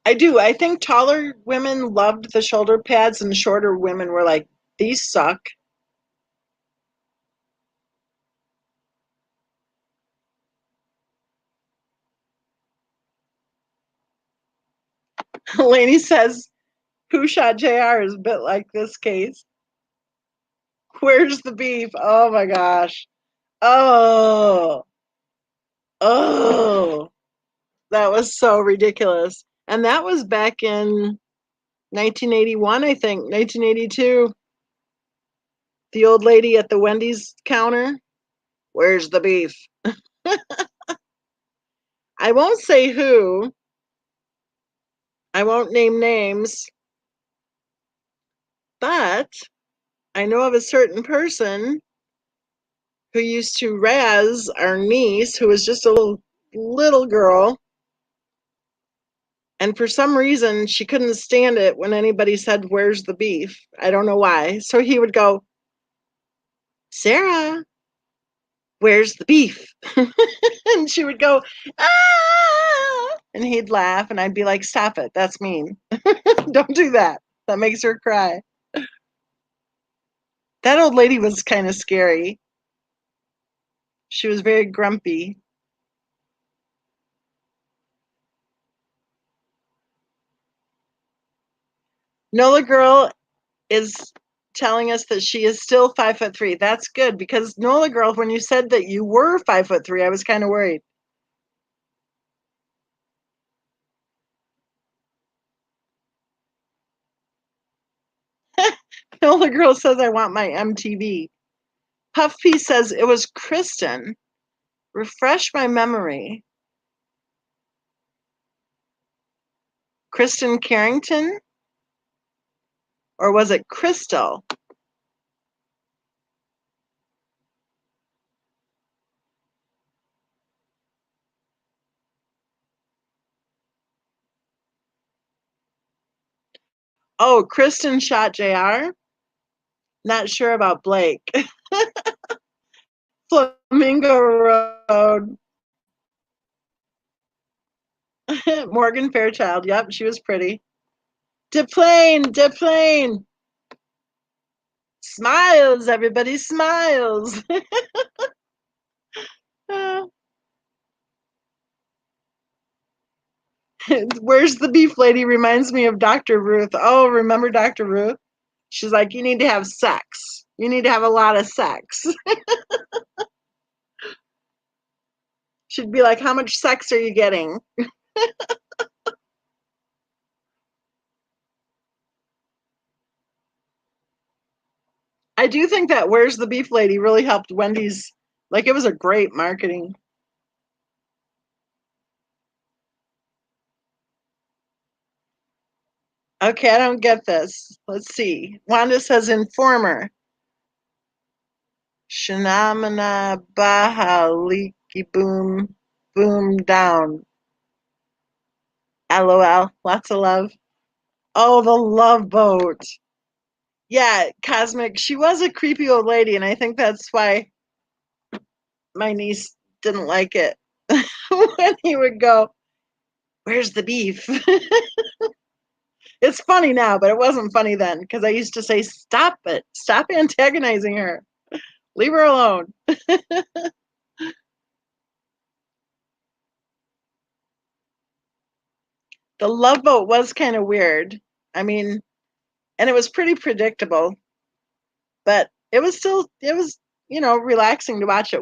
I do. I think taller women loved the shoulder pads and shorter women were like, these suck. Lainey says, who shot JR is a bit like this case. Where's the beef? Oh my gosh. Oh, oh, that was so ridiculous. And that was back in 1981, I think, 1982. The old lady at the Wendy's counter. Where's the beef? I won't say who. I won't name names. But I know of a certain person who used to razz our niece, who was just a little girl. And for some reason, she couldn't stand it when anybody said, where's the beef? I don't know why. So he would go, Sarah, where's the beef? And she would go, ah! And he'd laugh, and I'd be like, stop it. That's mean. Don't do that. That makes her cry. That old lady was kind of scary. She was very grumpy. Nola girl is telling us that she is still 5'3". That's good because Nola girl, when you said that you were 5'3", I was kind of worried. Nola girl says I want my MTV. Puff P says it was Kristen. Refresh my memory. Kristen Carrington? Or was it Crystal? Oh, Kristen shot JR? Not sure about Blake. Flamingo Road. Morgan Fairchild. Yep, she was pretty. Deplane. Smiles, everybody smiles. Where's the beef lady reminds me of Dr. Ruth. Oh, remember Dr. Ruth? She's like, you need to have sex. You need to have a lot of sex. She'd be like, how much sex are you getting? I do think that Where's the Beef Lady really helped Wendy's. Like, it was a great marketing. Okay, I don't get this. Let's see. Wanda says informer. Shanamana Baha Leaky Boom Boom Down. LOL. Lots of love. Oh, the love boat. Yeah, Cosmic. She was a creepy old lady, and I think that's why my niece didn't like it. When he would go, where's the beef? It's funny now, but it wasn't funny then because I used to say, stop it. Stop antagonizing her. Leave her alone. The Love Boat was kind of weird. I mean, and it was pretty predictable, but it was relaxing to watch it.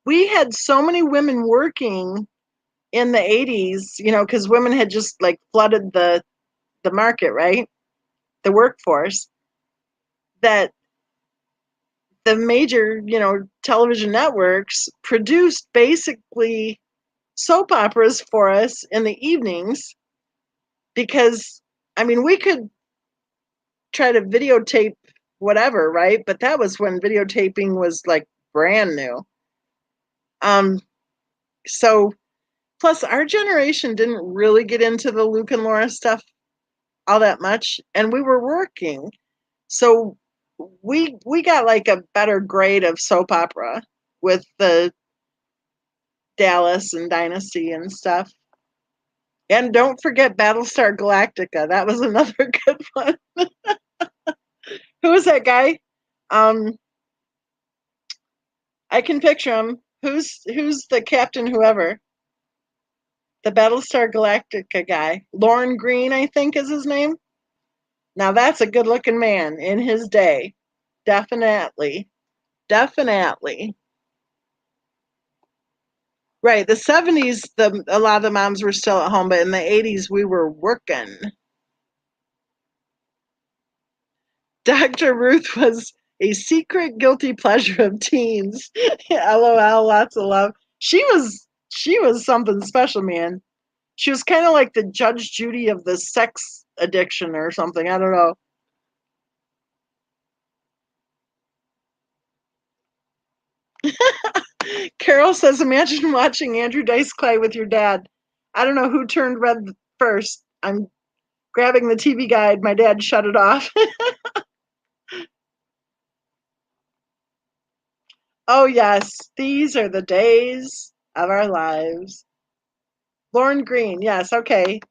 We had so many women working in the 80s, because women had just like flooded the the market, right? The workforce, that the major, television networks produced basically soap operas for us in the evenings because, I mean, we could try to videotape whatever, right? But that was when videotaping was like brand new. Um, so plus our generation didn't really get into the Luke and Laura stuff all that much, and we were working. So we got like a better grade of soap opera with the Dallas and Dynasty and stuff. And don't forget Battlestar Galactica. That was another good one. Who was that guy? Um, I can picture him. Who's the captain? Whoever the Battlestar Galactica guy, Lorne Green, I think is his name. Now that's a good-looking man in his day. Definitely, definitely. Right. The 70s, a lot of the moms were still at home, but in the 80s, we were working. Dr. Ruth was a secret guilty pleasure of teens. LOL, lots of love. She was something special, man. She was kind of like the Judge Judy of the sex addiction or something. I don't know. Carol says, imagine watching Andrew Dice Clay with your dad. I don't know who turned red first. I'm grabbing the TV guide. My dad shut it off. Oh, yes. These are the days of our lives. Lorne Green. Yes. Okay.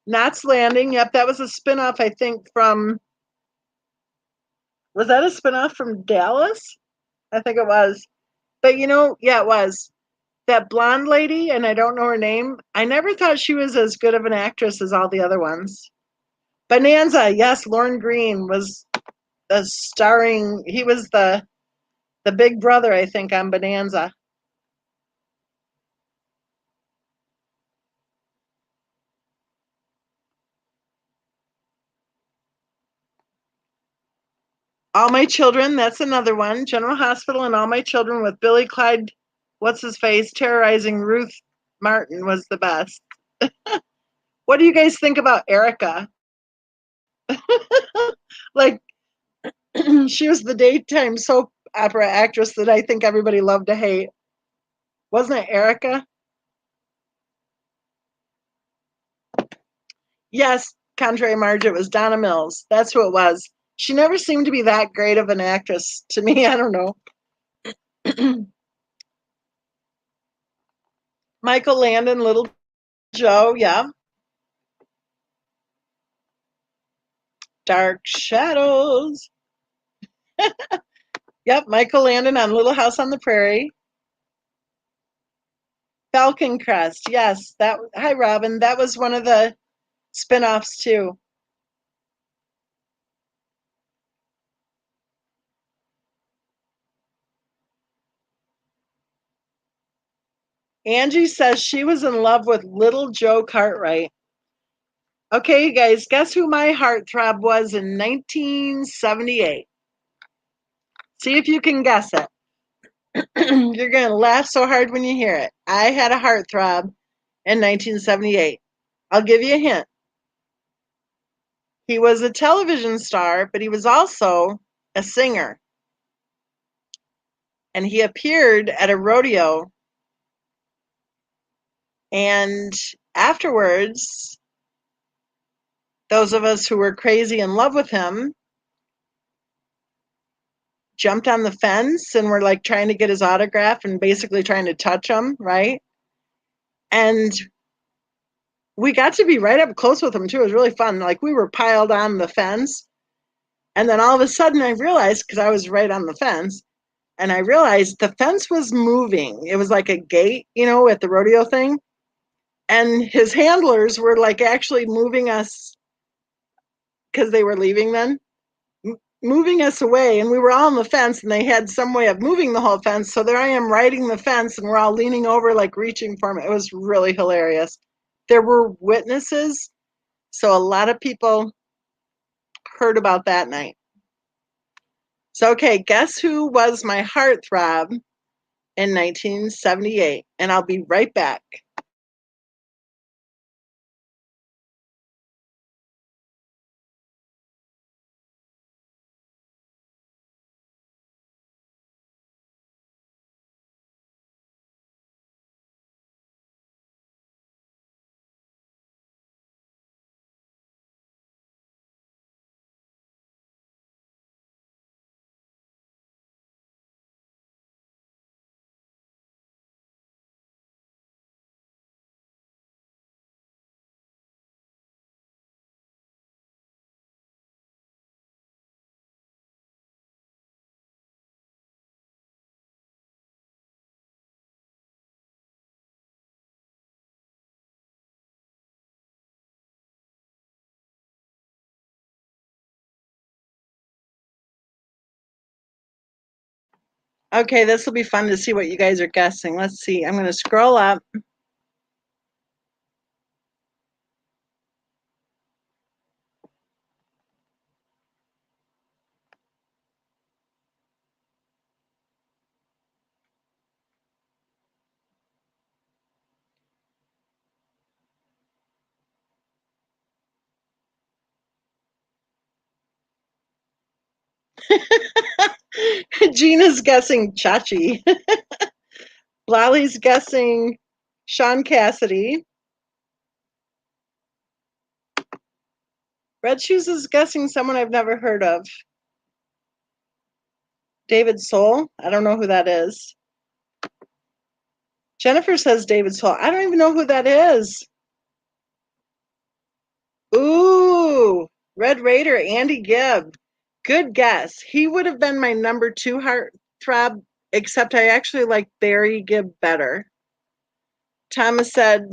Knots Landing. Yep. That was a spinoff, I think, from. Was that a spinoff from Dallas? I think it was. But yeah, it was. That blonde lady, and I don't know her name. I never thought she was as good of an actress as all the other ones. Bonanza. Yes. Lorne Green was starring. He was the big brother, I think, on Bonanza. All My Children, that's another one. General Hospital and All My Children with Billy Clyde, what's his face, terrorizing Ruth Martin was the best. What do you guys think about Erica? Like, she was the daytime soap opera actress that I think everybody loved to hate. Wasn't it Erica? Yes, contrary Marge, it was Donna Mills. That's who it was. She never seemed to be that great of an actress to me. I don't know. Michael Landon, Little Joe, yeah. Dark Shadows. Yep, Michael Landon on Little House on the Prairie. Falcon Crest. Yes, that. Hi, Robin. That was one of the spin-offs too. Angie says she was in love with Little Joe Cartwright. Okay, you guys, guess who my heartthrob was in 1978? See if you can guess it. You're going to laugh so hard when you hear it. I had a heartthrob in 1978. I'll give you a hint. He was a television star, but he was also a singer. And he appeared at a rodeo. And afterwards, those of us who were crazy in love with him jumped on the fence and were like trying to get his autograph and basically trying to touch him, right? And we got to be right up close with him too. It was really fun. Like we were piled on the fence. And then all of a sudden I realized, because I was right on the fence, and I realized the fence was moving. It was like a gate, at the rodeo thing. And his handlers were like actually moving us because they were leaving then, moving us away. And we were all on the fence and they had some way of moving the whole fence. So there I am riding the fence and we're all leaning over, like reaching for me. It was really hilarious. There were witnesses, so a lot of people heard about that night. So, okay, guess who was my heartthrob in 1978? And I'll be right back. Okay, this will be fun to see what you guys are guessing. Let's see. I'm going to scroll up. Gina's guessing Chachi. Lolly's guessing Sean Cassidy. Red Shoes is guessing someone I've never heard of. David Soul. I don't know who that is. Jennifer says David Soul. I don't even know who that is. Ooh, Red Raider, Andy Gibb. Good guess. He would have been my number 2 heartthrob, except I actually like Barry Gibb better. Thomas said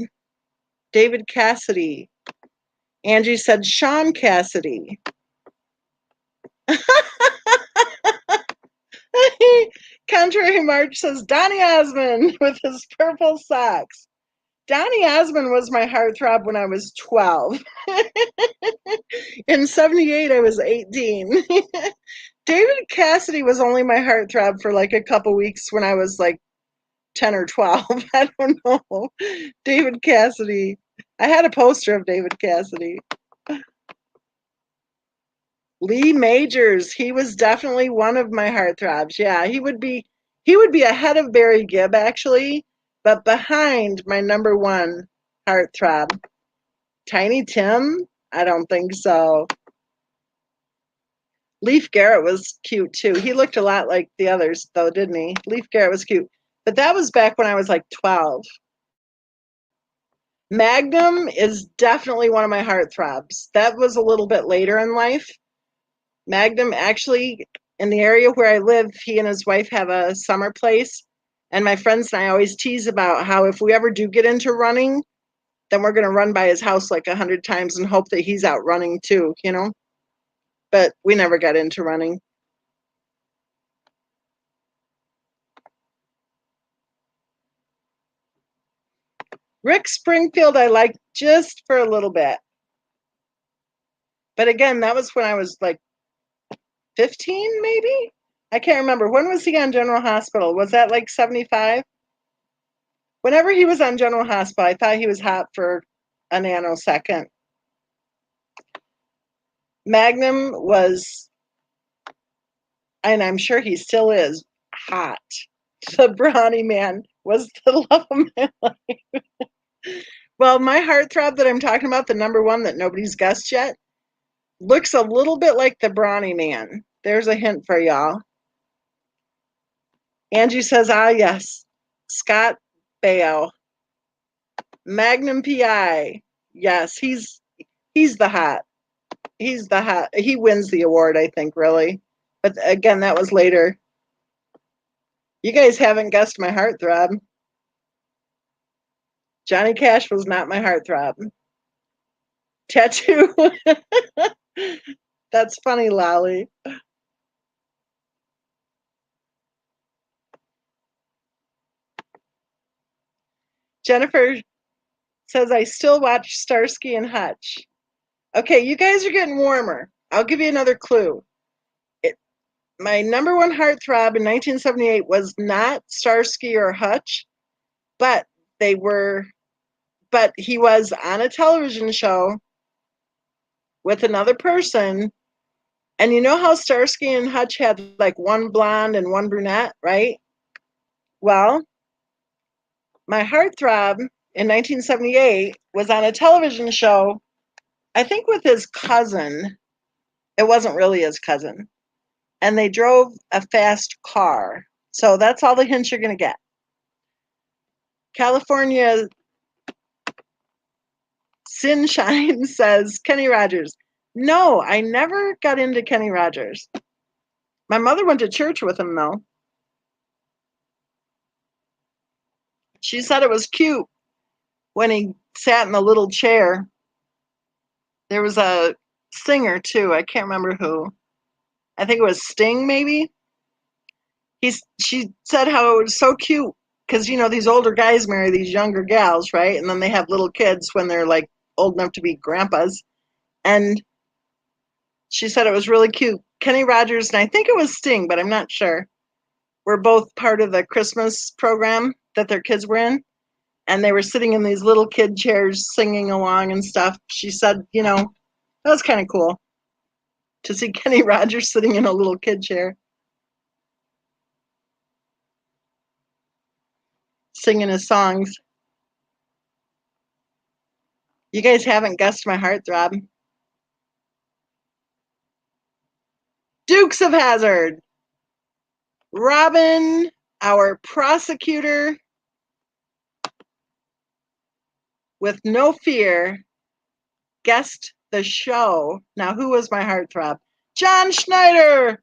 David Cassidy. Angie said Sean Cassidy. Contrary March says Donny Osmond with his purple socks. Donny Osmond was my heartthrob when I was 12. In 78, I was 18. David Cassidy was only my heartthrob for like a couple weeks when I was like 10 or 12. I don't know. David Cassidy. I had a poster of David Cassidy. Lee Majors. He was definitely one of my heartthrobs. Yeah, he would be ahead of Barry Gibb actually, but behind my number 1 heartthrob. Tiny Tim? I don't think so. Leif Garrett was cute too. He looked a lot like the others though, didn't he? Leif Garrett was cute. But that was back when I was like 12. Magnum is definitely one of my heartthrobs. That was a little bit later in life. Magnum actually, in the area where I live, he and his wife have a summer place. And my friends and I always tease about how if we ever do get into running, then we're going to run by his house like 100 times and hope that he's out running too, you know? But we never got into running. Rick Springfield, I liked just for a little bit. But again, that was when I was like 15, maybe? I can't remember. When was he on General Hospital? Was that like 75? Whenever he was on General Hospital, I thought he was hot for a nanosecond. Magnum was, and I'm sure he still is, hot. The brawny man was the love of my life. Well, my heartthrob that I'm talking about, the number 1 that nobody's guessed yet, looks a little bit like the brawny man. There's a hint for y'all. Angie says, ah, yes, Scott Baio. Magnum PI. Yes, he's the hot. He's the hot. He wins the award, I think, really. But again, that was later. You guys haven't guessed my heartthrob. Johnny Cash was not my heartthrob. Tattoo. That's funny, Lolly. Jennifer says, I still watch Starsky and Hutch. Okay, you guys are getting warmer. I'll give you another clue. It, my number one heartthrob in 1978 was not Starsky or Hutch, but they were, but he was on a television show with another person. And you know how Starsky and Hutch had like one blonde and one brunette, right? Well, my heartthrob in 1978 was on a television show, I think with his cousin. It wasn't really his cousin. And they drove a fast car. So that's all the hints you're going to get. California Sunshine says Kenny Rogers. No, I never got into Kenny Rogers. My mother went to church with him, though. She said it was cute when he sat in the little chair. There was a singer, too. I can't remember who. I think it was Sting, maybe. She said how it was so cute because, you know, these older guys marry these younger gals, right? And then they have little kids when they're like old enough to be grandpas. And she said it was really cute. Kenny Rogers, and I think it was Sting, but I'm not sure, were both part of the Christmas program that their kids were in. And they were sitting in these little kid chairs singing along and stuff. She said, you know, that was kind of cool to see Kenny Rogers sitting in a little kid chair singing his songs. You guys haven't guessed my heartthrob. Dukes of Hazzard. Robin, our prosecutor, with no fear, guessed the show. Now, who was my heartthrob? John Schneider.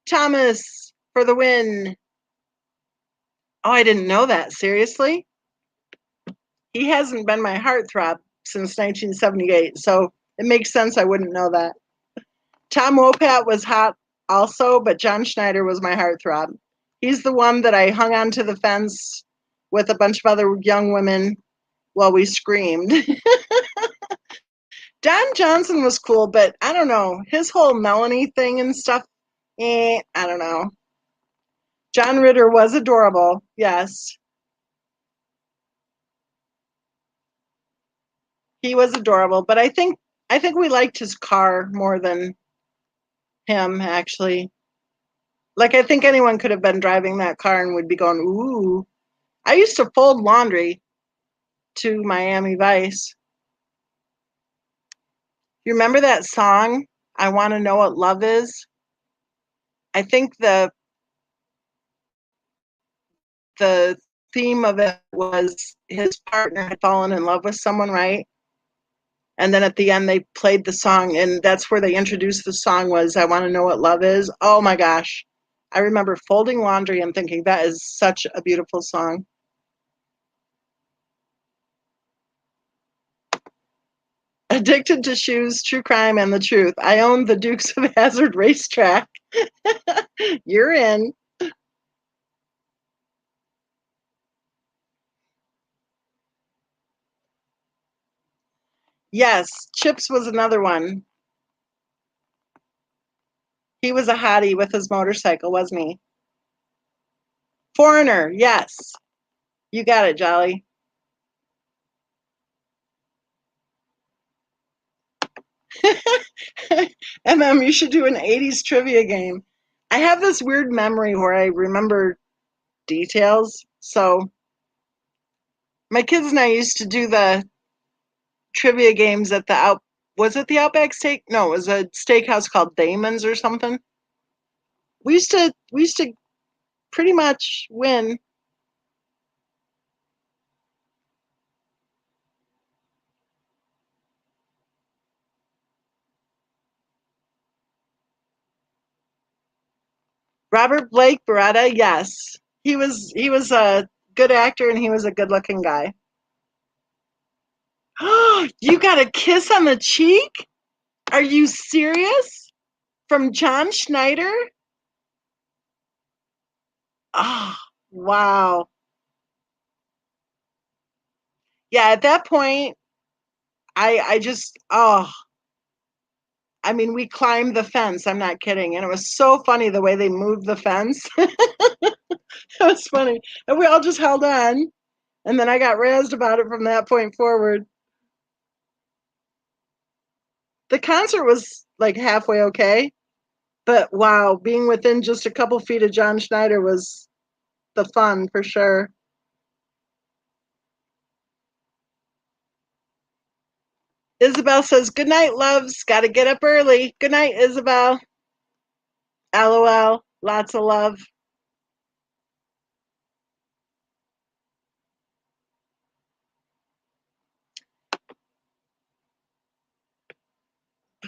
Thomas for the win. Oh, I didn't know that. Seriously? He hasn't been my heartthrob since 1978, so it makes sense I wouldn't know that. Tom Wopat was hot also, but John Schneider was my heartthrob. He's the one that I hung onto the fence with a bunch of other young women while we screamed. Don Johnson was cool, but I don't know. His whole Melanie thing and stuff, I don't know. John Ritter was adorable, yes. He was adorable, but I think we liked his car more than him, actually. Like, I think anyone could have been driving that car and would be going, ooh. I used to fold laundry to Miami Vice. You remember that song, I Want to Know What Love Is? I think the theme of it was his partner had fallen in love with someone, right? And then at the end they played the song, and that's where they introduced the song was I Want to Know What Love Is. Oh my gosh. I remember folding laundry and thinking that is such a beautiful song. Addicted to Shoes, True Crime, and the Truth. I owned the Dukes of Hazzard racetrack. You're in. Yes, Chips was another one. He was a hottie with his motorcycle, wasn't he? Foreigner, yes. You got it, Jolly. You should do an 80s trivia game. I have this weird memory where I remember details. So my kids and I used to do the trivia games at the was it the Outback Steak? No, it was a steakhouse called Damon's or something. We used to pretty much win. Robert Blake Beretta, yes. He was a good actor and he was a good looking guy. You got a kiss on the cheek? Are you serious? From John Schneider? Oh, wow. Yeah, at that point, I just, oh, I mean, we climbed the fence. I'm not kidding. And it was so funny the way they moved the fence. It was funny. And we all just held on. And then I got razzed about it from that point forward. The concert was like halfway okay. But wow, being within just a couple feet of John Schneider was the fun for sure. Isabel says, "Good night, loves. Gotta get up early. Good night, Isabel. LOL. Lots of love."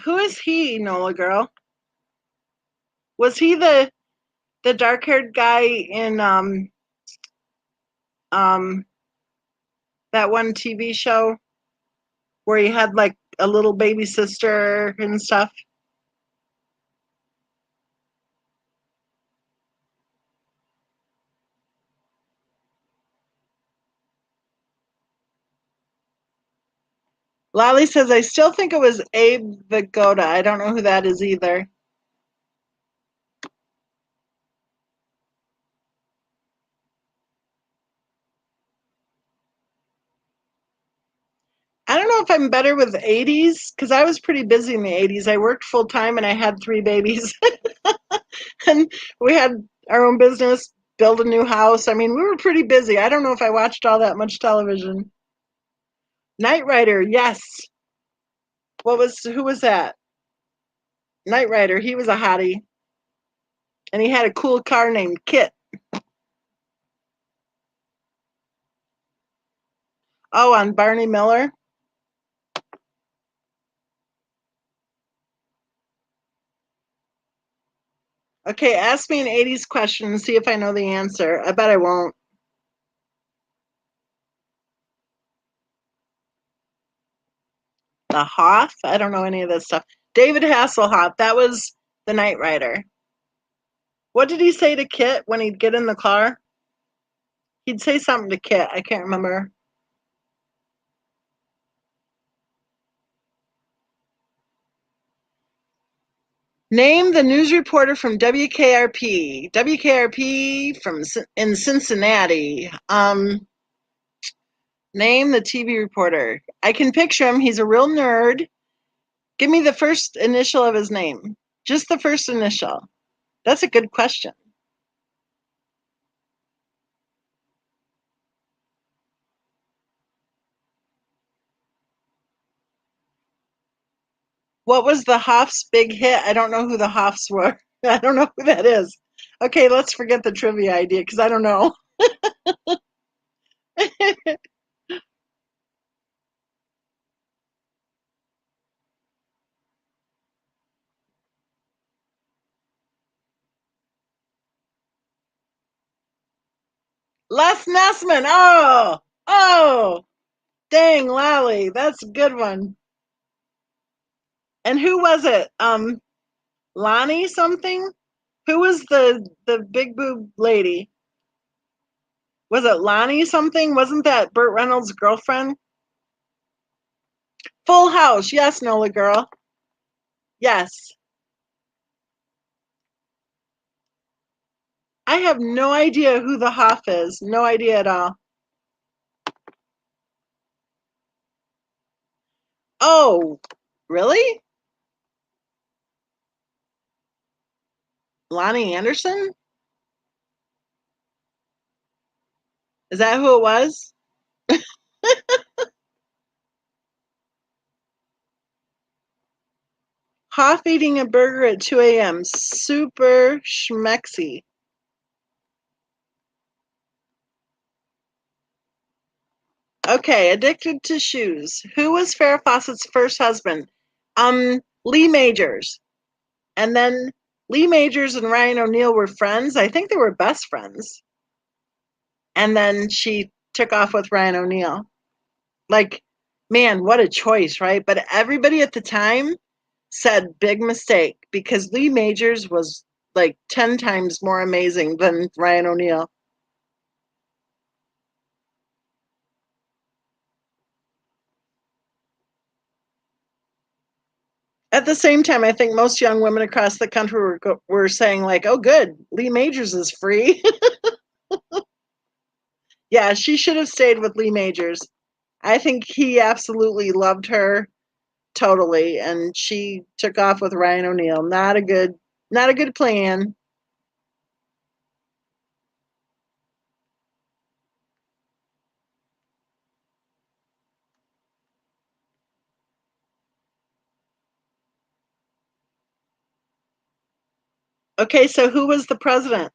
Who is he, Nola girl? Was he the dark haired guy in um that one TV show where he had like a little baby sister and stuff? Lolly says, "I still think it was Abe Vigoda. I don't know who that is either." I don't know if I'm better with 80s because I was pretty busy in the 80s. I worked full time and I had three babies. And we had our own business, build a new house. I mean, we were pretty busy. I don't know if I watched all that much television. Knight Rider, yes. Who was that? Knight Rider, he was a hottie. And he had a cool car named Kit. Oh, on Barney Miller. Okay, ask me an 80s question and see if I know the answer. I bet I won't. The Hoff? I don't know any of this stuff. David Hasselhoff, that was the Knight Rider. What did he say to Kit when he'd get in the car? He'd say something to Kit. I can't remember. Name the news reporter from WKRP. WKRP from in Cincinnati. Name the TV reporter. I can picture him. He's a real nerd. Give me the first initial of his name. Just the first initial. That's a good question. What was the Hoff's big hit? I don't know who the Hoffs were. I don't know who that is. Okay, let's forget the trivia idea because I don't know. Les Nessman. Oh, dang, Lally. That's a good one. And who was it? Lonnie something? Who was the big boob lady? Was it Lonnie something? Wasn't that Burt Reynolds' girlfriend? Full House. Yes, Nola girl. Yes. I have no idea who the Hoff is. No idea at all. Oh, really? Lonnie Anderson? Is that who it was? Hoff eating a burger at 2 a.m. Super schmexy. Okay, addicted to shoes. Who was Farrah Fawcett's first husband? Lee Majors. And then Lee Majors and Ryan O'Neal were friends. I think they were best friends. And then she took off with Ryan O'Neal. Like, man, what a choice, right? But everybody at the time said big mistake because Lee Majors was like 10 times more amazing than Ryan O'Neal. At the same time, I think most young women across the country were saying like, "Oh, good, Lee Majors is free." Yeah, she should have stayed with Lee Majors. I think he absolutely loved her totally, and she took off with Ryan O'Neal. Not a good plan. Okay, so who was the president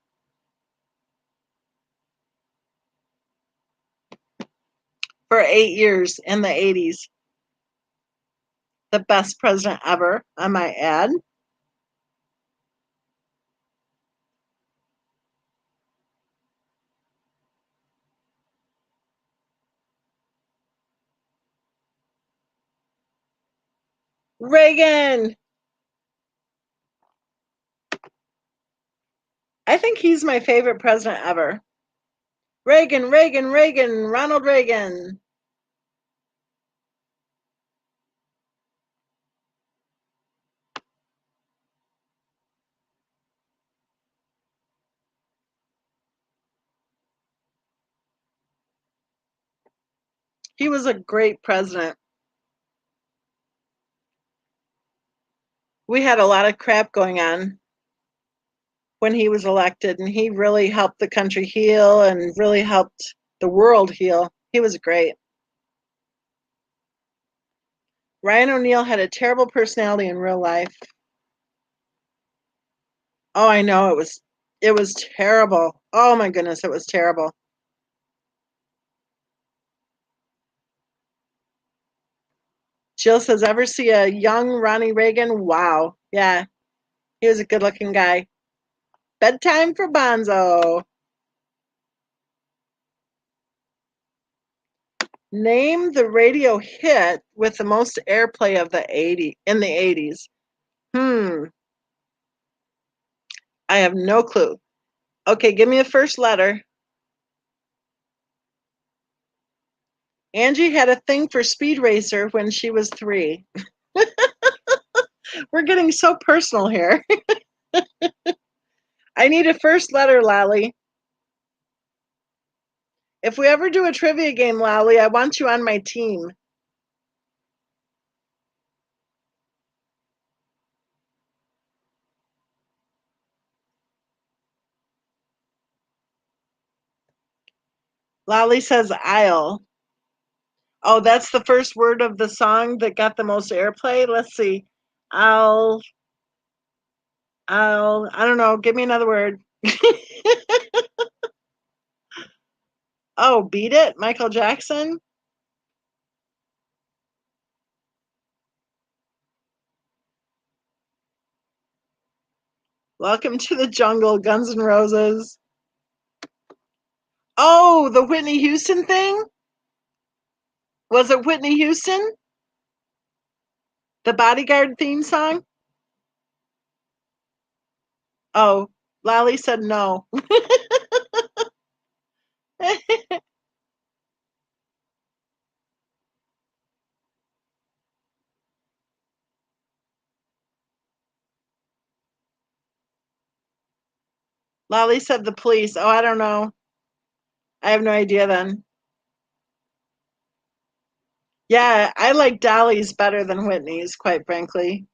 for 8 years in the 80s? The best president ever, I might add. Reagan. I think he's my favorite president ever. Reagan, Reagan, Reagan, Ronald Reagan. He was a great president. We had a lot of crap going on when he was elected, and he really helped the country heal and really helped the world heal. He was great. Ryan O'Neal had a terrible personality in real life. Oh, I know it was terrible. Oh my goodness, it was terrible. Jill says, ever see a young Ronnie Reagan? Wow. Yeah, he was a good looking guy. Bedtime for Bonzo. Name the radio hit with the most airplay of the 80 in the 80s. Hmm, I have no clue. Okay, give me a first letter. Angie had a thing for Speed Racer when she was 3. We're getting so personal here. I need a first letter, Lally. If we ever do a trivia game, Lally, I want you on my team. Lally says aisle. Oh, that's the first word of the song that got the most airplay. Let's see. I'll, I don't know. Give me another word. Oh, beat it, Michael Jackson. Welcome to the Jungle, Guns N' Roses. Oh, the Whitney Houston thing? Was it Whitney Houston? The Bodyguard theme song? Oh, Lally said no. Lolly said the police. Oh, I don't know. I have no idea then. Yeah, I like Dolly's better than Whitney's, quite frankly.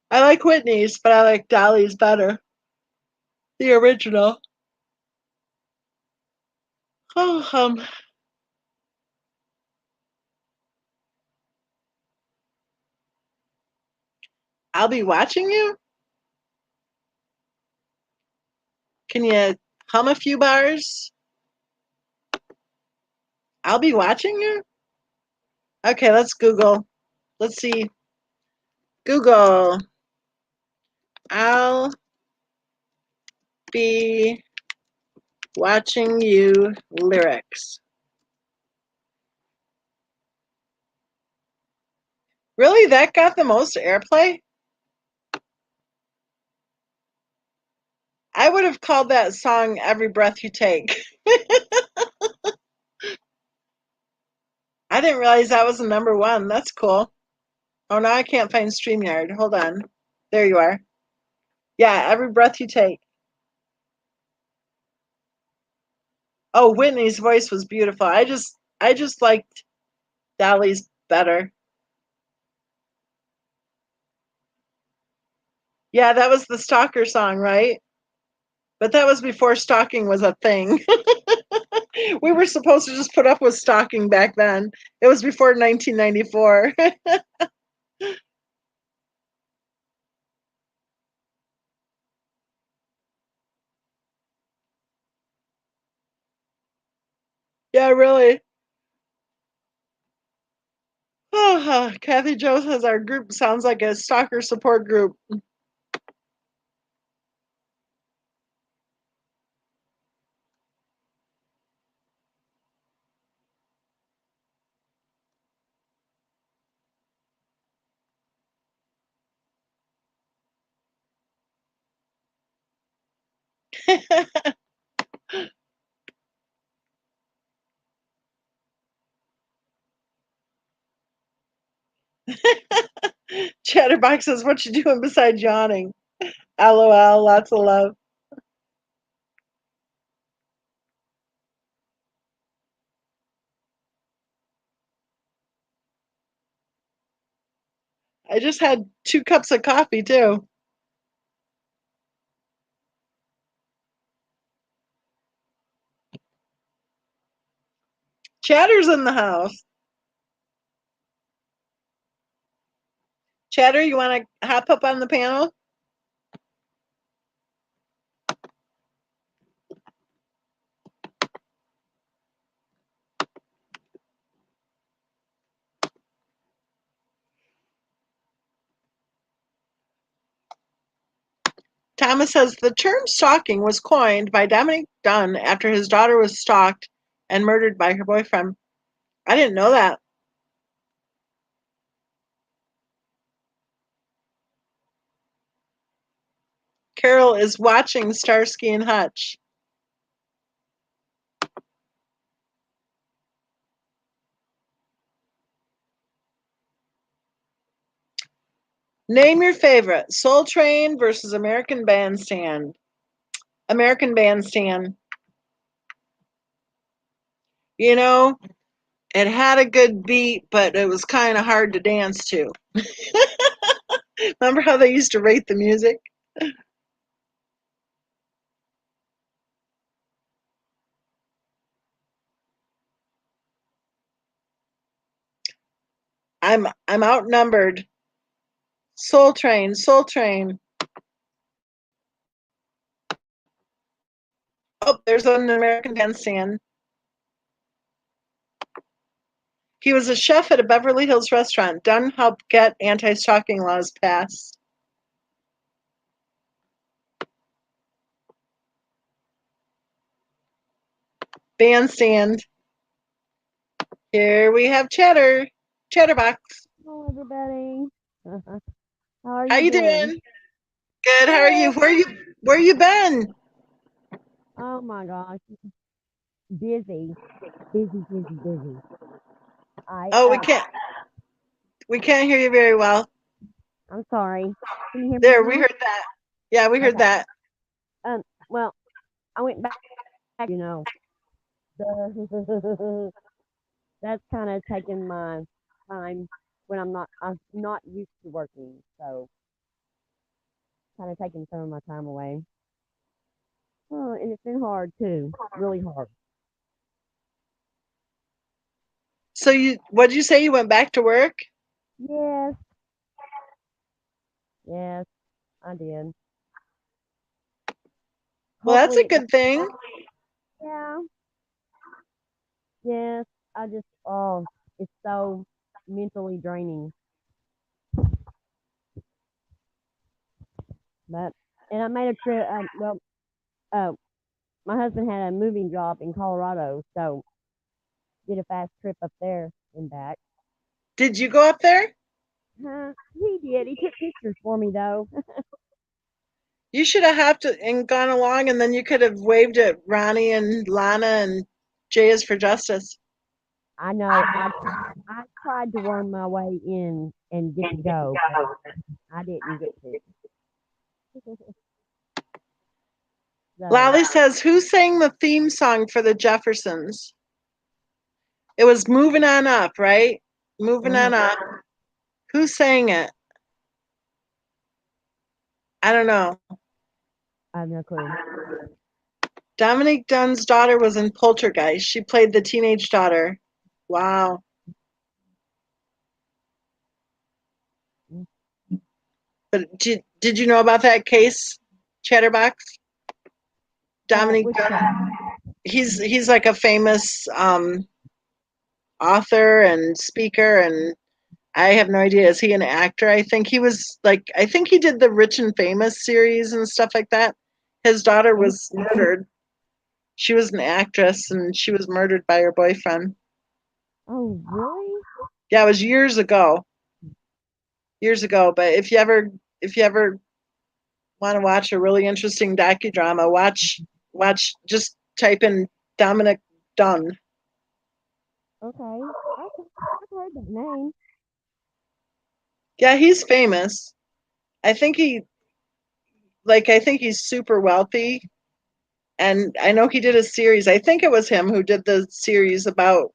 I like Whitney's, but I like Dolly's better. The original. Oh, I'll be watching you. Can you hum a few bars? I'll be watching you. Okay, let's Google. Let's see. Google. I'll be watching you lyrics. Really? That got the most airplay? I would have called that song Every Breath You Take. I I didn't realize that was the number one. That's cool. Oh, now I can't find StreamYard. Hold on. There you are. Yeah, every breath you take. Oh, Whitney's voice was beautiful. I just liked Dolly's better. Yeah, that was the stalker song, right? But that was before stalking was a thing. We were supposed to just put up with stalking back then. It was before 1994. Yeah, really. Kathy Joe says our group sounds like a stalker support group. Chatterbox says, "What you doing besides yawning?" LOL, lots of love. I just had 2 cups of coffee too. Chatter's in the house. Chatter, you want to hop up on the panel? Thomas says the term stalking was coined by Dominic Dunn after his daughter was stalked and murdered by her boyfriend. I didn't know that. Carol is watching Starsky and Hutch. Name your favorite. Soul Train versus American Bandstand. American Bandstand. You know, it had a good beat, but it was kind of hard to dance to. Remember how they used to rate the music? I'm outnumbered. Soul Train, Soul Train. Oh, there's an American Bandstand. He was a chef at a Beverly Hills restaurant. Dunn helped get anti-stalking laws passed. Bandstand. Here we have Chatter. Chatterbox. Hello, everybody. How are How you you doing? doing? Good. How are you? Good. Where you been? Oh my gosh, busy, busy, busy, busy. I Oh, we can't hear you very well. I'm sorry. Can you hear me There, we now? heard that. Yeah, we heard Okay. that. Well, I went back. You know, the that's kind of taking my time when I'm not used to working, so kind of taking some of my time away. Oh, and it's been hard too, really hard. So what'd you say? You went back to work? Yes, yes, I did. Well, that's a Hopefully, good thing. yeah. Yes, I just it's so mentally draining. But and I made a trip. Uh, my husband had a moving job in Colorado, so did a fast trip up there and back. Did you go up there? He did. He took pictures for me though. You should have hopped and gone along, and then you could have waved at Ronnie and Lana and Jay is for Justice. I know I tried to worm my way in and get to go, but I didn't get to. So, Lolly says, who sang the theme song for the Jeffersons? It was Moving On Up, right? Moving uh-huh, On Up. Who sang it? I don't know. I have no clue. Dominique Dunn's daughter was in Poltergeist. She played the teenage daughter. Wow. Mm. But did you know about that case, Chatterbox? Dominique Which case? Dunn. He's like a famous author and speaker, and I have no idea. Is he an actor? I think he was like I think he did the Rich and Famous series and stuff like that. His daughter Oh, was murdered. She was an actress and she was murdered by her boyfriend. oh, really? Yeah, it was years ago. Years ago. But if you ever want to watch a really interesting docudrama, watch just type in Dominic Dunn. Okay. I've heard that name. Yeah, he's famous. I think I think he's super wealthy. And I know he did a series. I think it was him who did the series about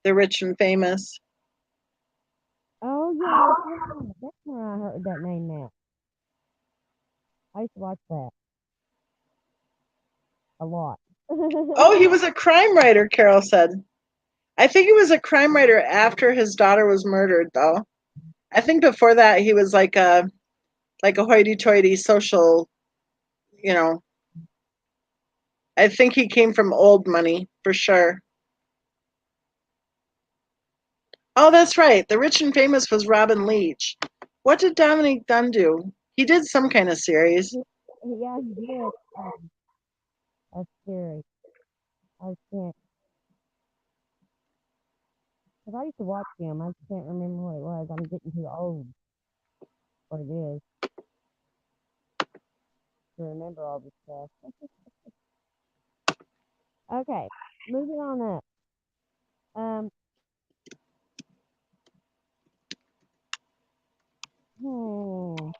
the rich and famous. Oh, yeah, that's where I heard that name at. I used to watch that a lot. Oh, he was a crime writer, Carol said. I think he was a crime writer after his daughter was murdered, though. I think before that he was like a hoity-toity social, you know. I think he came from old money for sure. Oh, that's right. The Rich and Famous was Robin Leach. What did Dominique Dunn do? He did some kind of series. Yeah, he did. That's scary. I can't, because I used to watch him. I just can't remember what it was. I'm getting too old for what it is to remember all this stuff. Okay, moving on up. Um, hmm,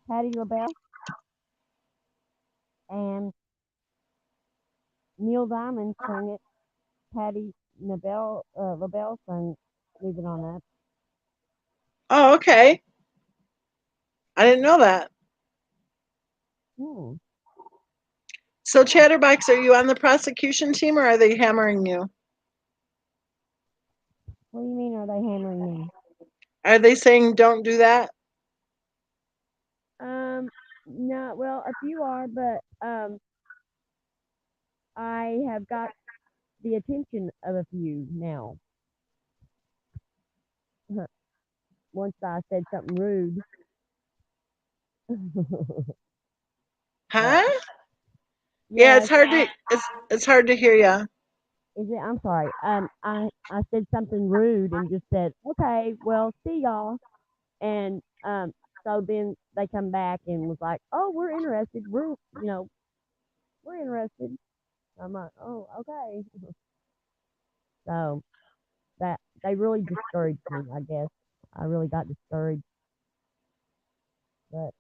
Patti LaBelle and Neil Diamond sang it. LaBelle sang "Moving On Up." Oh, okay. I didn't know that. Hmm. So, Chatterbox, are you on the prosecution team or are they hammering you? What do you mean? Are they hammering me? Are they saying don't do that? No. Well, a few are, but I have got the attention of a few now. Once I said something rude. Huh? But Yeah, yes, it's hard to hear you. is it? I'm sorry. I said something rude and just said, "Okay, well, see y'all." And so then they come back and was like, "Oh, we're interested. We're interested." I'm like, "Oh, okay." So that they really discouraged me. I guess I really got discouraged, but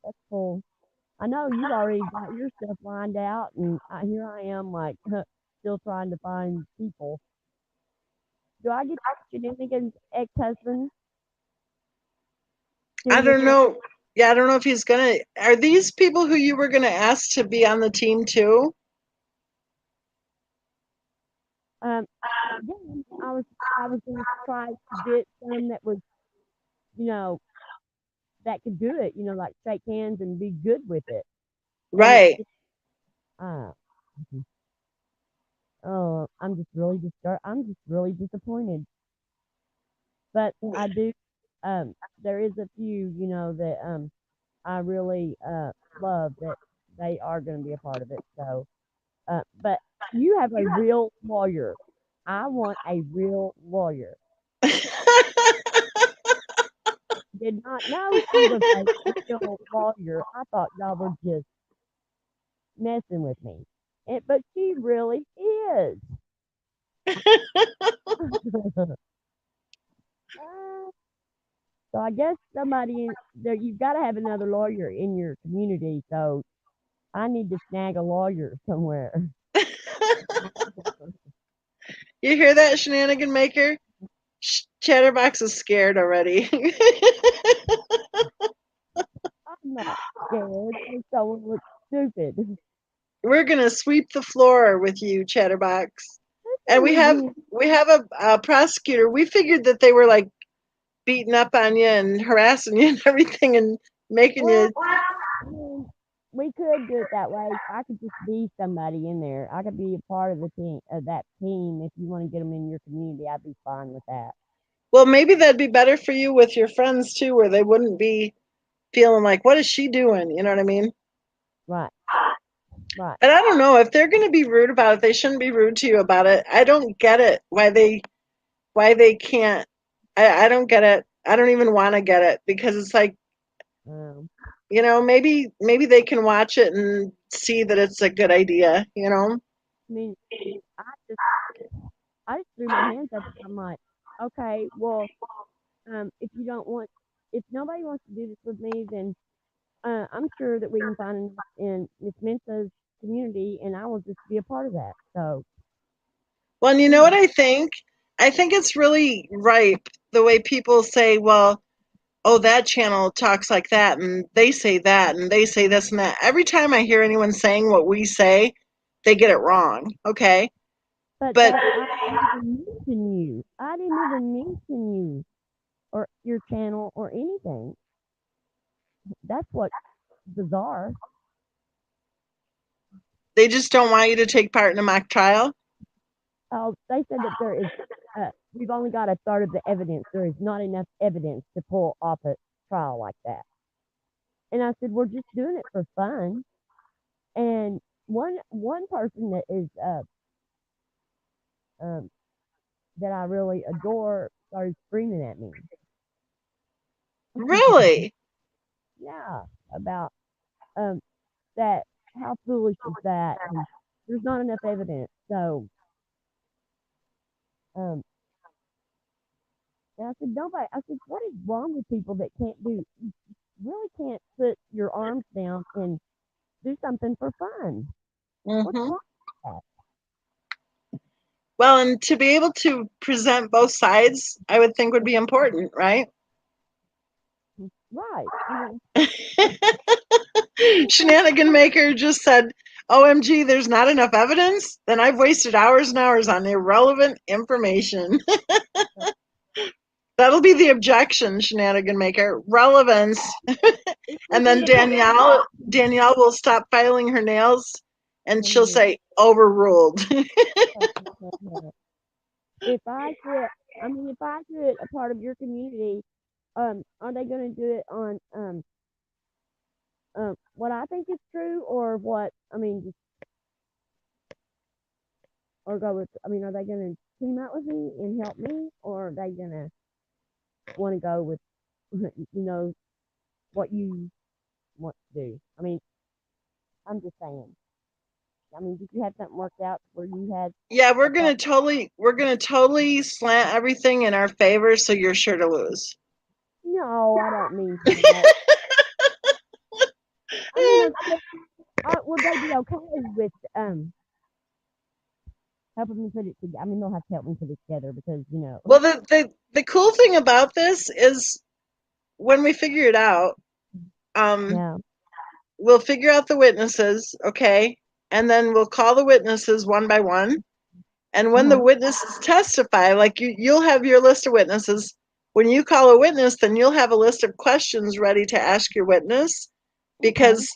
that's cool. I know you've already got your stuff lined out, and here I am, like still trying to find people. Do I get Shenanigan's ex-husband I don't seriously? know. Yeah, I don't know if he's gonna. Are these people who you were gonna ask to be on the team too? Um, yeah, I was I was gonna try to get some that was, you know, that could do it, like shake hands and be good with it. And it's Right. just, uh, oh, I'm just really disappointed. But I do, there is a few, that I really love that they are going to be a part of it. So, but you have a real lawyer. I want a real lawyer. Did not know she was a real lawyer. I thought y'all were just messing with me. But she really is. Uh, so I guess somebody there, you've got to have another lawyer in your community. So I need to snag a lawyer somewhere. You hear that, shenanigan maker? Chatterbox is scared already. I'm not scared. Just someone looks stupid. We're gonna sweep the floor with you, Chatterbox. And we Only have being, we have a prosecutor. We figured that they were like beating up on you and harassing you and everything and making well, you. I mean, we could do it that way. I could just be somebody in there. I could be a part of the team of that team. If you want to get them in your community, I'd be fine with that. Well, maybe that'd be better for you with your friends too, where they wouldn't be feeling like, "What is she doing?" You know what I mean? Right, right. But I don't know if they're going to be rude about it. They shouldn't be rude to you about it. I don't get it. Why they can't. I don't get it. I don't even want to get it because it's like, Um, maybe they can watch it and see that it's a good idea. I mean, I just I just threw my hands up. I'm like, okay, well, if you don't want, if nobody wants to do this with me, then I'm sure that we can find enough in Miss Mensa's community, and I will just be a part of that. So, Well, and you you know what know, I think? I think it's really ripe the way people say, well, oh, that channel talks like that, and they say that, and they say this and that. Every time I hear anyone saying what we say, they get it wrong. Okay. but But that I didn't even mention you. I didn't even mention you or your channel or anything. That's what's bizarre. they just don't want you to take part in a mock trial. They said that there is, we've only got a third of the evidence. There is not enough evidence to pull off a trial like that. And I said, we're just doing it for fun. And one person that is um, that I really adore started screaming at me. Really? Yeah, about um, that. How foolish is that? And there's not enough evidence. So, um, and I said, nobody. I said, what is wrong with people that can't do? Really can't put your arms down and do something for fun. What's Hmm. wrong with Well, and to be able to present both sides, I would think would be important, right? that? Right. I mean, Shenanigan Maker just said, OMG, there's not enough evidence? Then I've wasted hours and hours on irrelevant information. That'll be the objection, Shenanigan Maker. Relevance. it And would be then the problem. Danielle will stop filing her nails and she'll say, overruled. If I get, I mean, if I get a part of your community, are they going to do it on what I think is true or what? I mean, just or go with. I mean, are they going to team up with me and help me, or are they going to want to go with, what you want to do? I mean, I'm just saying. I mean, did you have something worked out where you had Yeah, a part? we're gonna totally slant everything in our favor so you're sure to lose. No, I don't mean that. I mean, would they be okay with helping me put it together? I mean, they'll have to help me put it together because Well, the cool thing about this is when we figure it out, um, yeah, we'll figure out the witnesses, okay, and then we'll call the witnesses one by one. And uh when the huh, witnesses testify, like you'll have your list of witnesses. When you call a witness, then you'll have a list of questions ready to ask your witness okay, because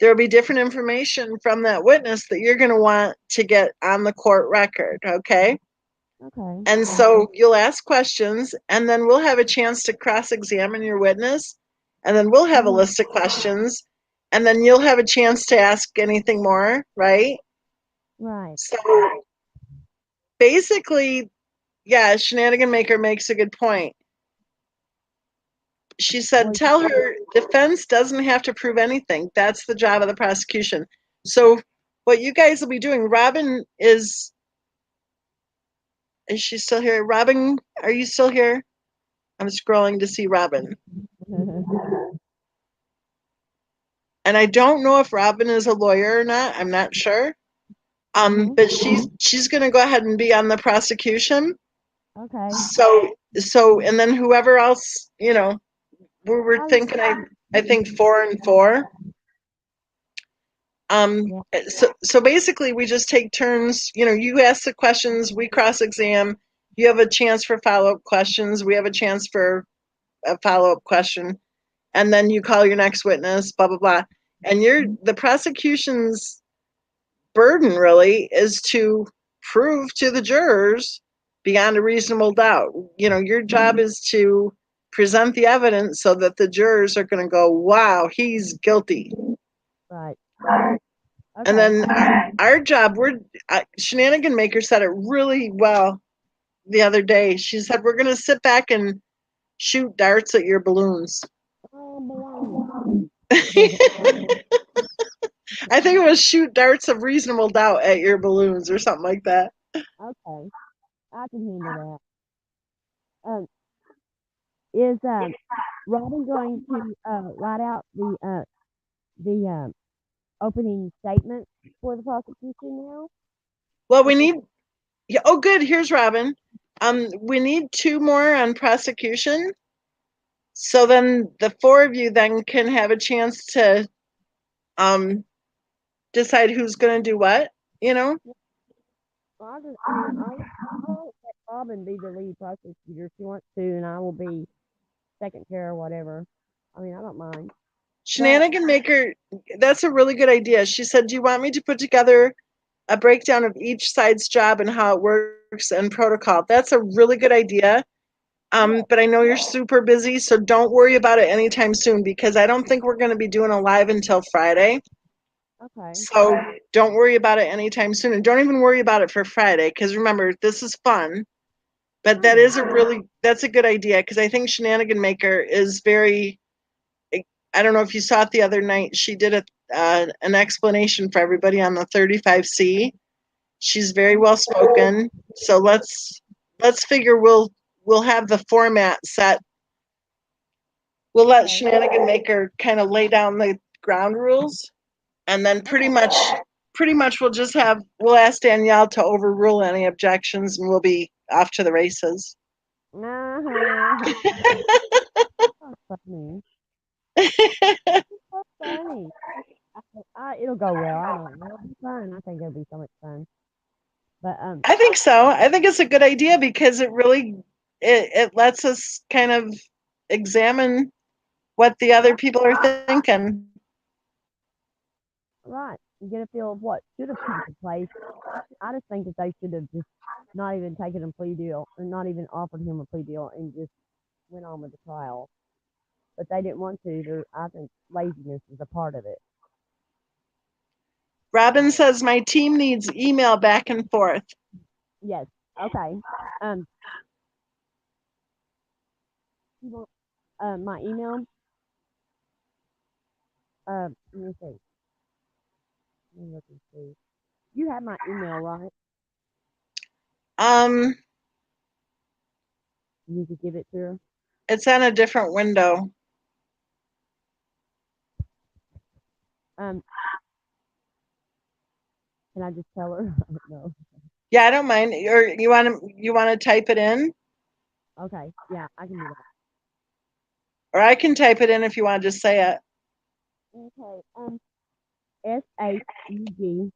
there'll be different information from that witness that you're going to want to get on the court record, okay? okay, And so you'll ask questions, and then we'll have a chance to cross examine your witness, and then we'll have a hmm, list of questions, and then you'll have a chance to ask anything more, right? right. So basically, yeah, Shenanigan Maker makes a good point. She said, Well, tell her defense doesn't have to prove anything. That's the job of the prosecution. So what you guys will be doing, Robin is she still here? Robin, are you still here? I'm scrolling to see Robin. And I don't know if Robin is a lawyer or not. I'm not sure. Mhm. But she's going to go ahead and be on the prosecution. Okay. So and then whoever else, we were I just thinking I think 4 and 4. Um, yeah. so basically we just take turns. You ask the questions, we cross exam. You have a chance for follow up questions. We have a chance for a follow up question, and then you call your next witness. Blah blah blah. And the prosecution's burden really is to prove to the jurors beyond a reasonable doubt. Your job is to present the evidence so that the jurors are going to go, wow, he's guilty. Right. And Okay. then our job, Shenanigan Maker said it really well the other day. She said, we're going to sit back and shoot darts at your balloons. Oh, baloney. I think it was shoot darts of reasonable doubt at your balloons or something like that. Okay. I can handle that. Is Robin going to write out the opening statement for the prosecution now? Well, we If need, yeah, oh, good. Here's Robin. We need 2 more on prosecution. So then the 4 of you then can have a chance to um, decide who's going to do what, you know? well, I'll let Robin be the lead prosecutor if she wants to, and I will be second chair or whatever. I mean, I don't mind. But Shenanigan Maker, that's a really good idea. She said, do you want me to put together a breakdown of each side's job and how it works and protocol? That's a really good idea. yeah, But I know you're super busy, so don't worry about it anytime soon because I don't think we're going to be doing a live until Friday. okay, So don't worry about it anytime soon. And don't even worry about it for Friday because remember, this is fun. But I know. that's a good idea because I think Shenanigan Maker is very, I don't know if you saw it the other night. She did an explanation for everybody on the 35C. She's very Oh, well spoken. So let's figure we'll have the format set. We'll let okay, Shenanigan Maker kind of lay down the ground rules, and then pretty okay. much we'll ask Danielle to overrule any objections, and we'll be off to the races. Uh-huh. That's funny. That's funny. It'll go well. I know. It'll be fun. I think it'll be so much fun. But I think so. I think it's a good idea because it lets us kind of examine what the other right, people are thinking. right. You get a feel of what should have taken place. I just think that they should have just not even taken a plea deal, or not even offered him a plea deal, and just went on with the trial. But they didn't want to. I think laziness is a part of it. Robin says my team needs email back and forth. Yes. Okay. Um. You want my email? Let me see. Let me look and see. You have my email, right? Um, You could give it to her. it's on a different window. Um. Can I just tell her? I don't know. Yeah, I don't mind. Or you want to type it in, Okay. Yeah, I can do that. or I can type it in if you want to just say it. Okay. SHUG.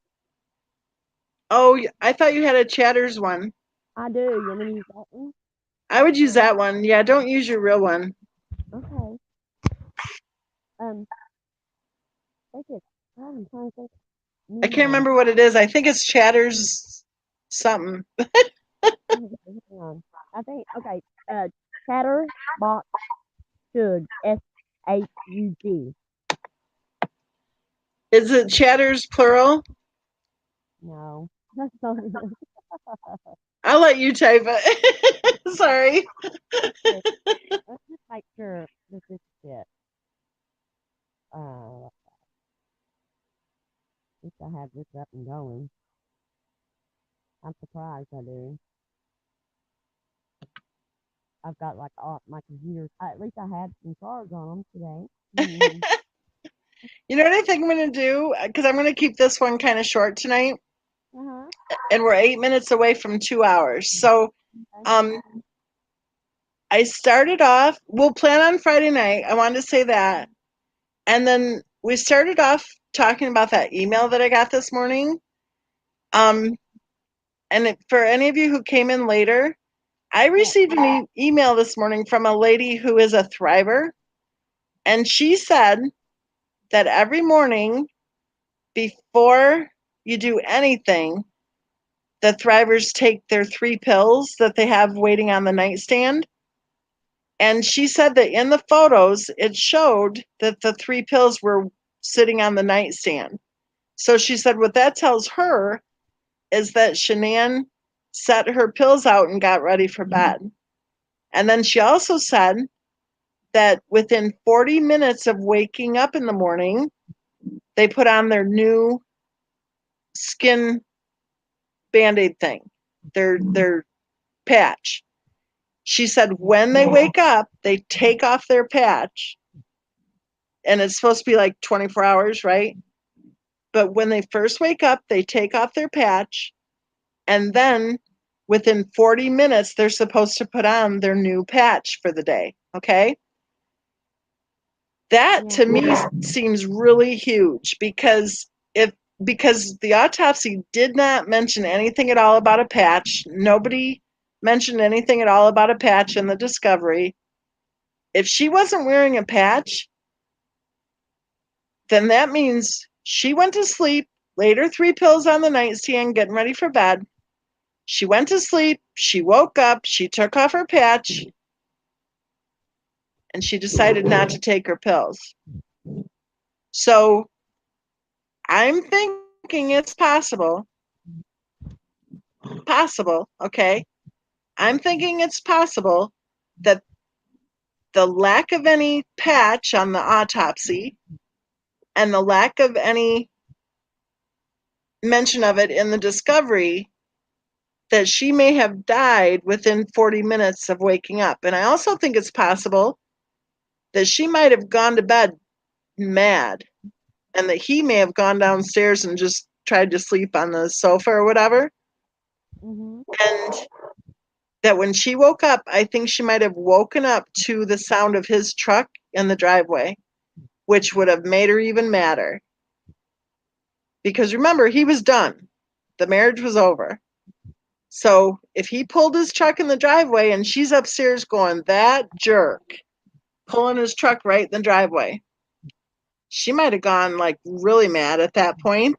Oh, I thought you had a Chatters one. I do. You want me to use that one? I would use that one. Yeah, don't use your real one. Okay. Um. Think it. I'm trying to think. I can't Email. remember what it is. I think it's Chatters something. Hang on. I think. Okay. Chatterbox Shug. SHUG. Is it Chatters plural? No. That's not. I'll let you type it. Sorry. Okay. Let's just make sure this is it. Uh, I have this up and going. I'm surprised I do. I've got like all my computers. At least I had some charge on them today. Mm-hmm. You know what I think I'm going to do? Because I'm going to keep this one kind of short tonight, Uh-huh. and we're 8 minutes away from 2 hours. So Okay. um, I started off, we'll plan on Friday night. I wanted to say that. And then we started off talking about that email that I got this morning. Um, for any of you who came in later, I Yeah. received an email this morning from a lady who is a thriver. And she said that every morning before you do anything, the thrivers take their 3 pills that they have waiting on the nightstand. And she said that in the photos, it showed that the 3 pills were sitting on the nightstand. So she said what that tells her is that Shanann set her pills out and got ready for bed. And then she also said that within 40 minutes of waking up in the morning, they put on their new skin band-aid thing, their patch. She said when they wake up, they take off their patch, and it's supposed to be like 24 hours, right? But when they first wake up, they take off their patch, and then within 40 minutes, they're supposed to put on their new patch for the day. Okay. That Yeah. to me seems really huge if because the autopsy did not mention anything at all about a patch. Nobody mentioned anything at all about a patch in the discovery. If she wasn't wearing a patch, then that means she went to sleep, laid her 3 pills on the nightstand, getting ready for bed. She went to sleep, she woke up, she took off her patch, and she decided not to take her pills. So I'm thinking it's possible, okay? I'm thinking it's possible that the lack of any patch on the autopsy and the lack of any mention of it in the discovery, that she may have died within 40 minutes of waking up. And I also think it's possible that she might have gone to bed mad and that he may have gone downstairs and just tried to sleep on the sofa or whatever. Mhm. And that when she woke up, I think she might have woken up to the sound of his truck in the driveway, which would have made her even madder. Because remember, he was done. The marriage was over. So if he pulled his truck in the driveway and she's upstairs going, that jerk, pulling his truck right in the driveway, she might have gone like really mad at that point.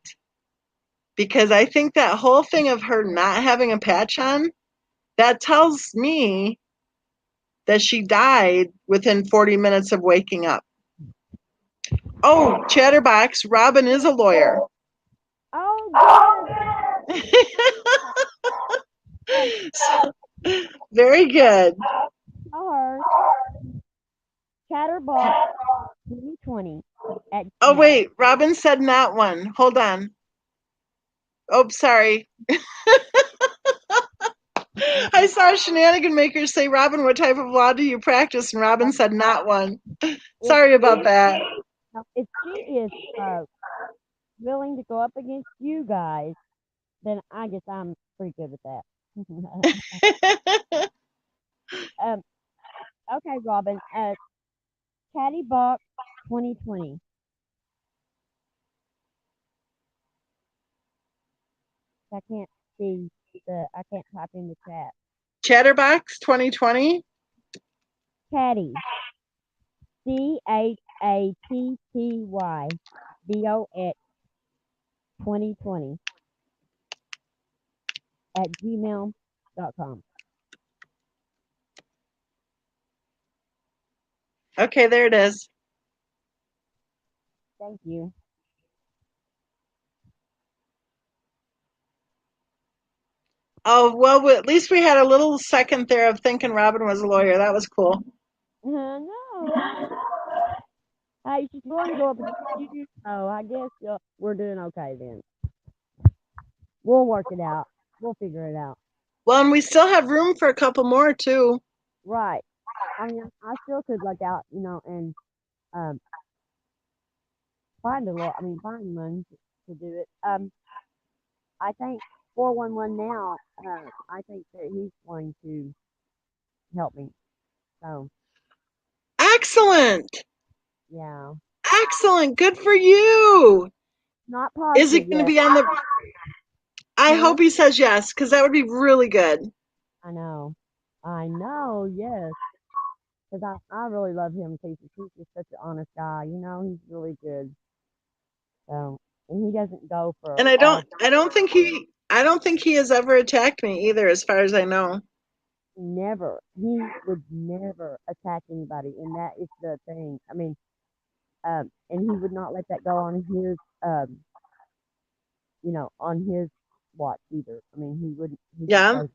Because I think that whole thing of her not having a patch on, that tells me that she died within 40 minutes of waking up. Oh, Chatterbox, Robin is a lawyer. Oh, good. Um, Very good. our Chatterbox 2020 at Oh, Gmail. wait, Robin said not one. Hold on. Oh, sorry. I Uh, saw Shenanigan Maker say, Robin, what type of law do you practice? And Robin said not one. if Sorry about she that. if she is willing to go up against you guys, then I guess I'm pretty good with that. um, okay, Robin. Chattybox 2020. I can't see I can't type in the chat. Chatterbox 2020. Chatty. ChattyBox 2020 at gmail.com. Okay, there it is. Thank you. Oh, well, at least we had a little second there of thinking Robin was a lawyer. That was cool. No. Hey, she's going to go up against you. Oh, I guess we're doing okay then. We'll work it out. We'll figure it out. Well, and we still have room for a couple more too. Right. I mean, I still could look out, and um, find a lot. I mean, find money to do it. I think 411 now. I think that he's going to help me. So Excellent. yeah, Excellent. Good for you. not Is positive it going to yet. be on the I Huh? hope he says yes cuz that would be really good. I know. I know. Yes, because I really love him too. 'Cause he's just such an honest guy. He's really good. So and he doesn't go for And all. I don't think he has ever attacked me either as far as I know. Never. He would never attack anybody, and that is the thing. I mean, and he would not let that go on his, on his watch either. I mean, he wouldn't. He just Yeah. does.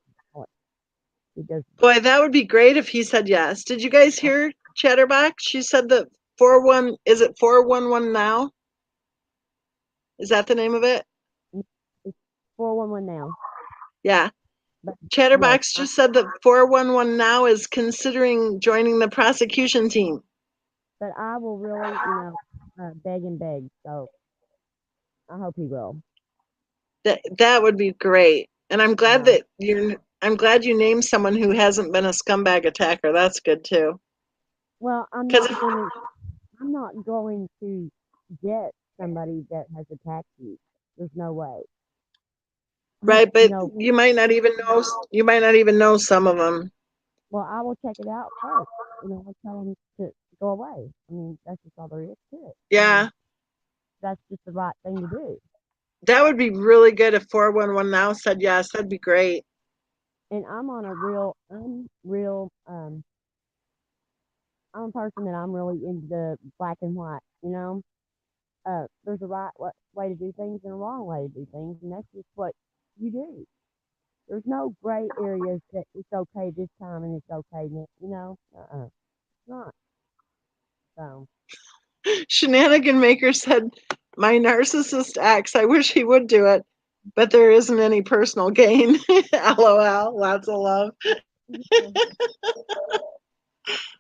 He does. Boy, that would be great if he said yes. Did you guys hear Chatterbox? She said that 41 is it 411 now? Is that the name of it? It's 411 now, Yeah. but yes, Chatterbox just said that 411 now is considering joining the prosecution team. but I will really, beg and beg. So I hope he will. That would be great. And Yeah. I'm glad you named someone who hasn't been a scumbag attacker. That's good too. Well, I'm Cuz not gonna. I'm not going to get somebody that has attacked you. There's no way. right, You but know, you might not even know some of them. well, I will check it out first. I'll tell them to go away. I mean, that's just all there is to it. I mean, Yeah. that's just the right thing to do. That would be really good if 411 now said yes. That'd be great. And I'm real, I'm a person that I'm really into the black and white. There's a right way to do things and a wrong way to do things, and that's just what you do. There's no gray areas that it's okay this time and it's okay next. It's not. So, Shenanigan Maker said, "My narcissist ex. I wish he would do it, but there isn't any personal gain." LOL. Lots of love.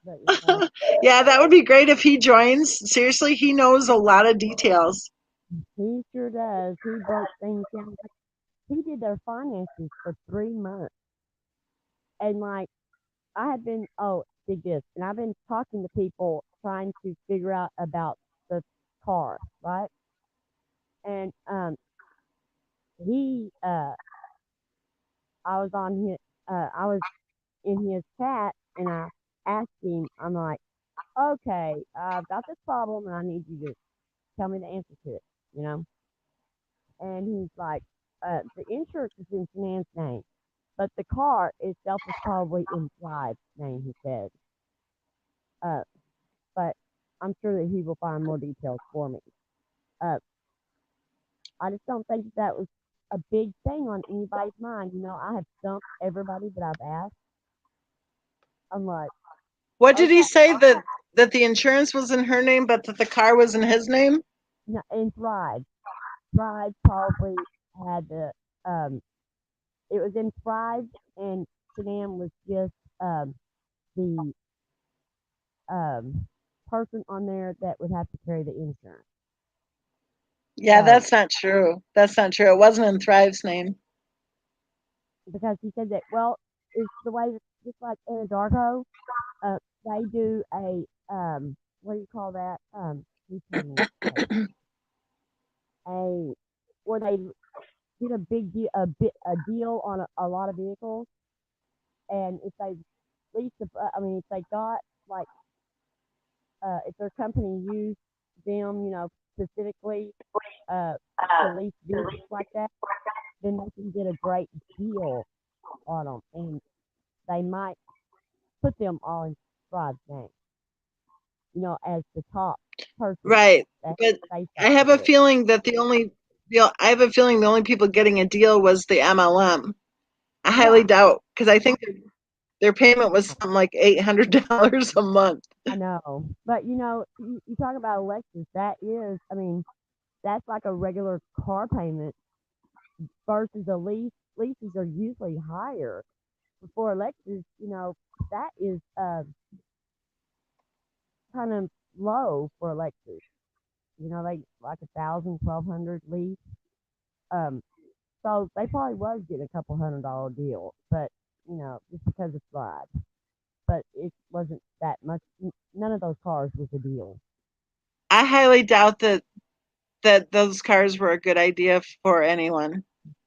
but Yeah, that would be great if he joins. Seriously, he knows a lot of details. he sure does. He broke things down. He did their finances for 3 months, and like I had been, oh, did this, and I've been talking to people trying to figure out about the car, right? And he, I was in his chat, and I asked him, I'm like, okay, I've got this problem, and I need you to tell me the answer to it, you know? And he's like, the insurance is in Shanann's name, but the car itself is probably in Clive's name, he said. Uh, but I'm sure that he will find more details for me. Uh, I just don't think that was a big thing on anybody's mind. I have stumped everybody that I've asked. I'm like, What did he okay, say that the insurance was in her name, but that the car was in his name? and Thrive probably had it was in Thrive, and Shanann was just the um, person on there that would have to carry the insurance. Yeah, So, that's not true. That's not true. It wasn't in Thrive's name. because he said that, well, it's the way that, just like Anadarko, they do what do you call that? He told me, a where they did a big deal, a deal on a lot of vehicles, and if they I mean, if they got like, if their company used them, specifically, uh, to lease vehicles like that, then they can get a great deal on them, and they might put them all in Stride's name, as the top person Right. that But say I something have a to it. feeling that I have a feeling the only people getting a deal was the MLM. I highly Yeah, doubt because I think their payment was something like $800 a month. I know. But you talk about Alexis, that is, I mean, that's like a regular car payment versus a lease. Leases are usually higher. For Lexus, that is kind of low for a Lexus. They like 1,000, 1,200 lease. Um, so they probably was getting a couple $100 deal, but just because it's live. But it wasn't that much. None of those cars was a deal. I highly doubt that those cars were a good idea for anyone.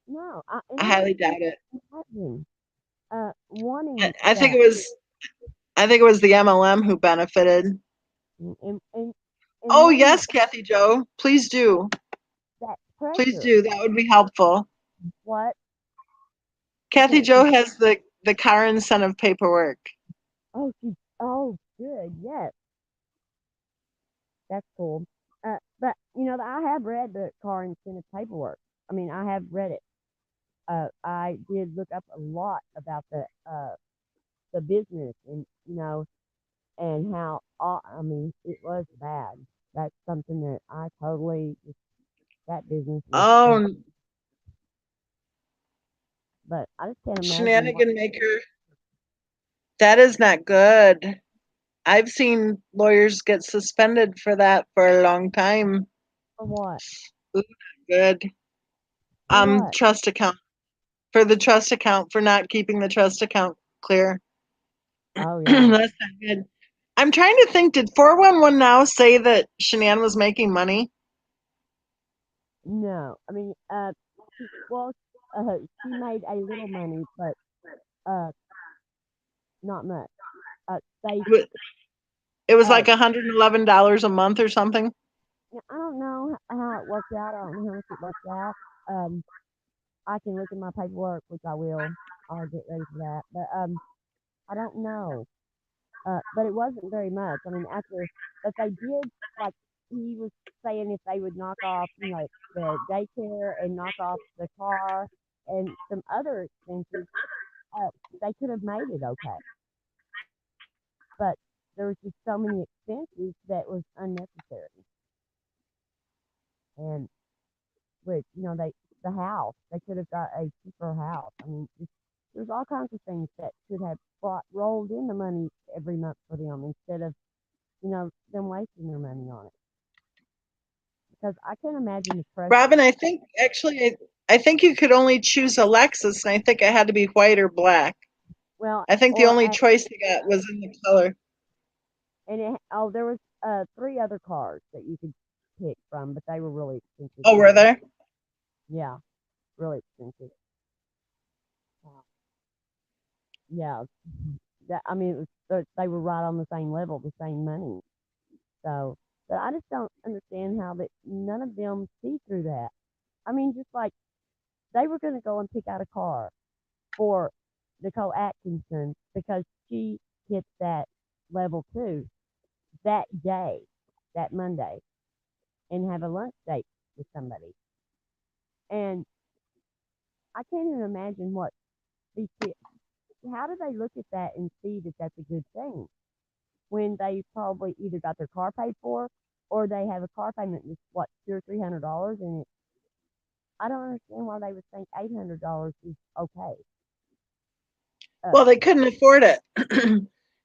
No, and I I just highly can't doubt it. imagine I, wanting I think that it was I think it was the MLM who benefited. and Oh wanting yes, Kathy Joe, please do. that Please pressure. do. That would be helpful. What I Kathy can't Joe see. has the car incentive paperwork. Oh, oh, good. Yes, that's cool. But I have read the car incentive paperwork. I mean, I have read it. I did look up a lot about the business and and how I mean it was bad. That's something that I totally that business was Oh, but I just can't imagine what shenanigan maker. That is not good. I've seen lawyers get suspended for that for a long time. for what Ooh, good. for what. Trust account for the trust account for not keeping the trust account clear. Oh That's yeah, not good. I'm trying to think. Did 411 now say that Shanann was making money? no, I mean well she made a little money, but uh not much. They It was uh like $111 a month or something. I don't know how it worked out. I don't know how much it worked out. Um, I can look at my paperwork, which I will. I'll get ready for that. But I don't know. But it wasn't very much. I mean, but they did like he was saying if they would knock off, the daycare and knock off the car and some other expenses, uh, they could have made it okay. But there was just so many expenses that was unnecessary. And which the house they could have got a cheaper house. I mean, there's all kinds of things that could have rolled in the money every month for them instead of them wasting their money on it. Because I can't imagine the pressure. Robin, I think actually, I think you could only choose a Lexus, and I think it had to be white or black. Well, I think the or only choice they got was in the color. there was three other cars that you could pick from, but they were really expensive Oh, were too. there? Yeah, really expensive. Uh, yeah, I mean, they were right on the same level, the same money. So, but I just don't understand how that none of them see through that. I mean, just like they were going to go and pick out a car for Nicole Atkinson because she hit that level two that day, that Monday, and have a lunch date with somebody. And I can't even imagine what these kids, how do they look at that and see that that's a good thing when they probably either got their car paid for or they have a car payment that's what, $200 or $300 and I don't understand why they would think $800 is okay. Uh, Well, they couldn't afford it.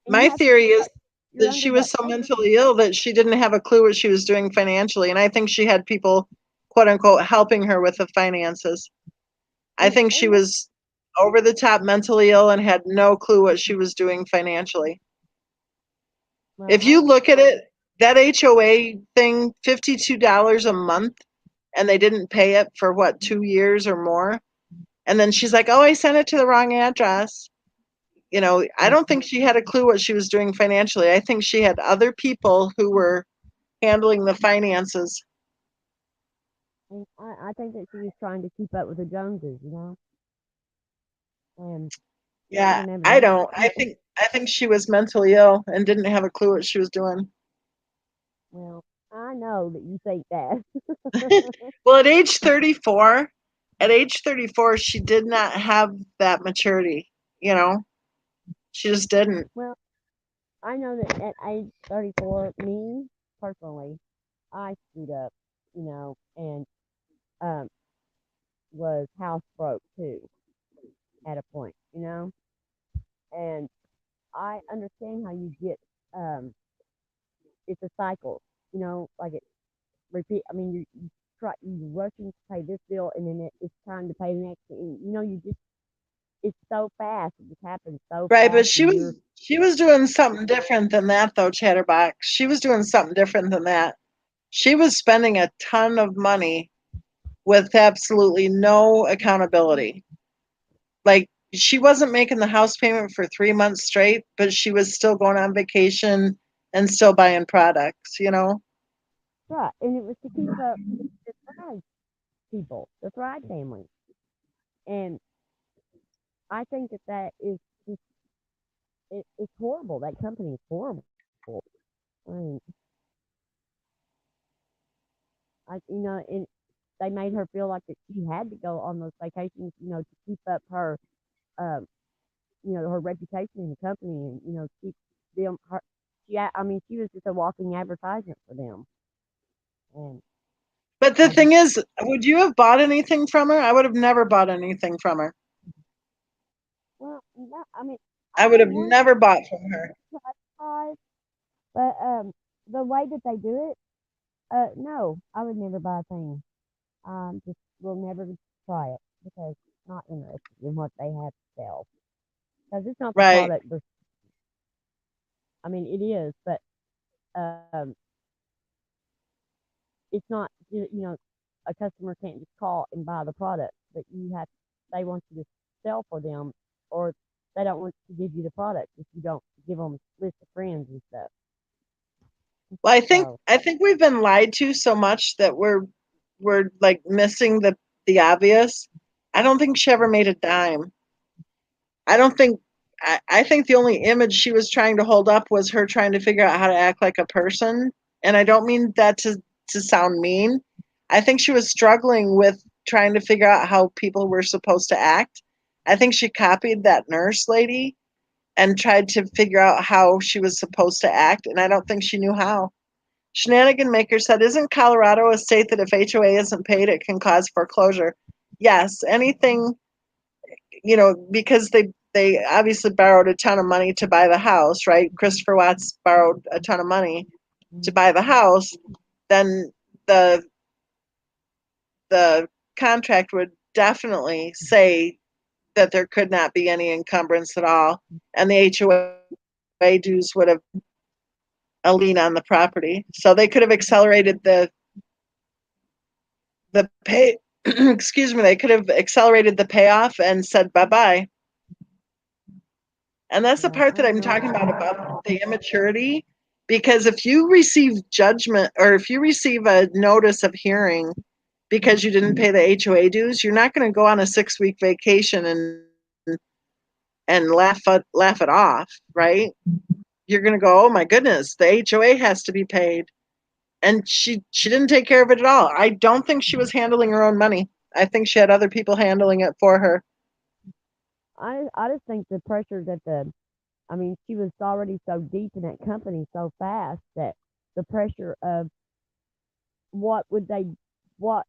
and you My have to theory think is like you're that under she the was so mentally ill that she didn't have a clue what she was doing financially, and I think she had people, quote unquote, helping her with the finances. I think she and that, was over the top mentally ill and had no clue what she was doing financially. well, If I you don't. look at it, that HOA thing, $52 a month, and they didn't pay it for what, 2 years or more. And then she's like, oh, I sent it to the wrong address. I don't think she had a clue what she was doing financially. I think she had other people who were handling the finances. I think that she was trying to keep up with the Joneses, and she Yeah, didn't have I enough. don't. I think she was mentally ill and didn't have a clue what she was doing. Well, I know that you think that. Well, at age 34, she did not have that maturity, you know. She just didn't. Well, I know that at age 34, me personally, I screwed up, and um, was house broke too at a point, you know. And I understand how you get. Um, it's a cycle, you know, like it repeat. I mean, you rushing to pay this bill, and then it's time to pay the next thing. You know, you just it's so fast. It just happens so Right, but fast, and you're she was doing something different than that though, Chatterbox. She was doing something different than that. She was spending a ton of money with absolutely no accountability. Like she wasn't making the house payment for 3 months straight, but she was still going on vacation and still buying products, you know? right, and it was to keep up the Thrive people, the Thrive family, and I think that that is just it's horrible. That company is horrible. I mean, and they made her feel like that she had to go on those vacations, you know, to keep up her, um, her reputation in the company, and keep them. Her, I mean, she was just a walking advertisement for them, and But the I just, thing is, would you have bought anything from her? I would have never bought anything from her. well, no, I mean, I I would may have want never bought from her. to try, but the way that they do it, no, I would never buy a thing. Just will never try it because I'm not interested in what they have to sell because it's not the Right. product. I mean, it is, but it's not. A customer can't just call and buy the product, but you have. They want you to sell for them, or they don't want to give you the product if you don't give them a list of friends and stuff. Well, So I think we've been lied to so much that we're like missing the obvious. I don't think she ever made a dime. I don't think I think the only image she was trying to hold up was her trying to figure out how to act like a person. And I don't mean that to sound mean. I think she was struggling with trying to figure out how people were supposed to act. I think she copied that nurse lady and tried to figure out how she was supposed to act, and I don't think she knew how. Shenanigan Maker said, "Isn't Colorado a state that if HOA isn't paid, it can cause foreclosure?" Yes, anything, because they obviously borrowed a ton of money to buy the house, right? Christopher Watts borrowed a ton of money to mhm. buy the house. Then the the contract would definitely say that there could not be any encumbrance at all, and the HOA dues would have a lien on the property, so they could have accelerated the pay. Excuse me, they could have accelerated the payoff and said bye bye. And that's the Yeah, part I that don't I'm know. talking about the immaturity. Because if you receive judgment or if you receive a notice of hearing because you didn't pay the HOA dues, you're not going to go on a 6 week vacation and laugh it off, right? You're going to go, oh my goodness, the HOA has to be paid, and she didn't take care of it at all. I don't think she was handling her own money. I think she had other people handling it for her. I just think the pressure that I mean, she was already so deep in that company so fast that the pressure of what would they, what,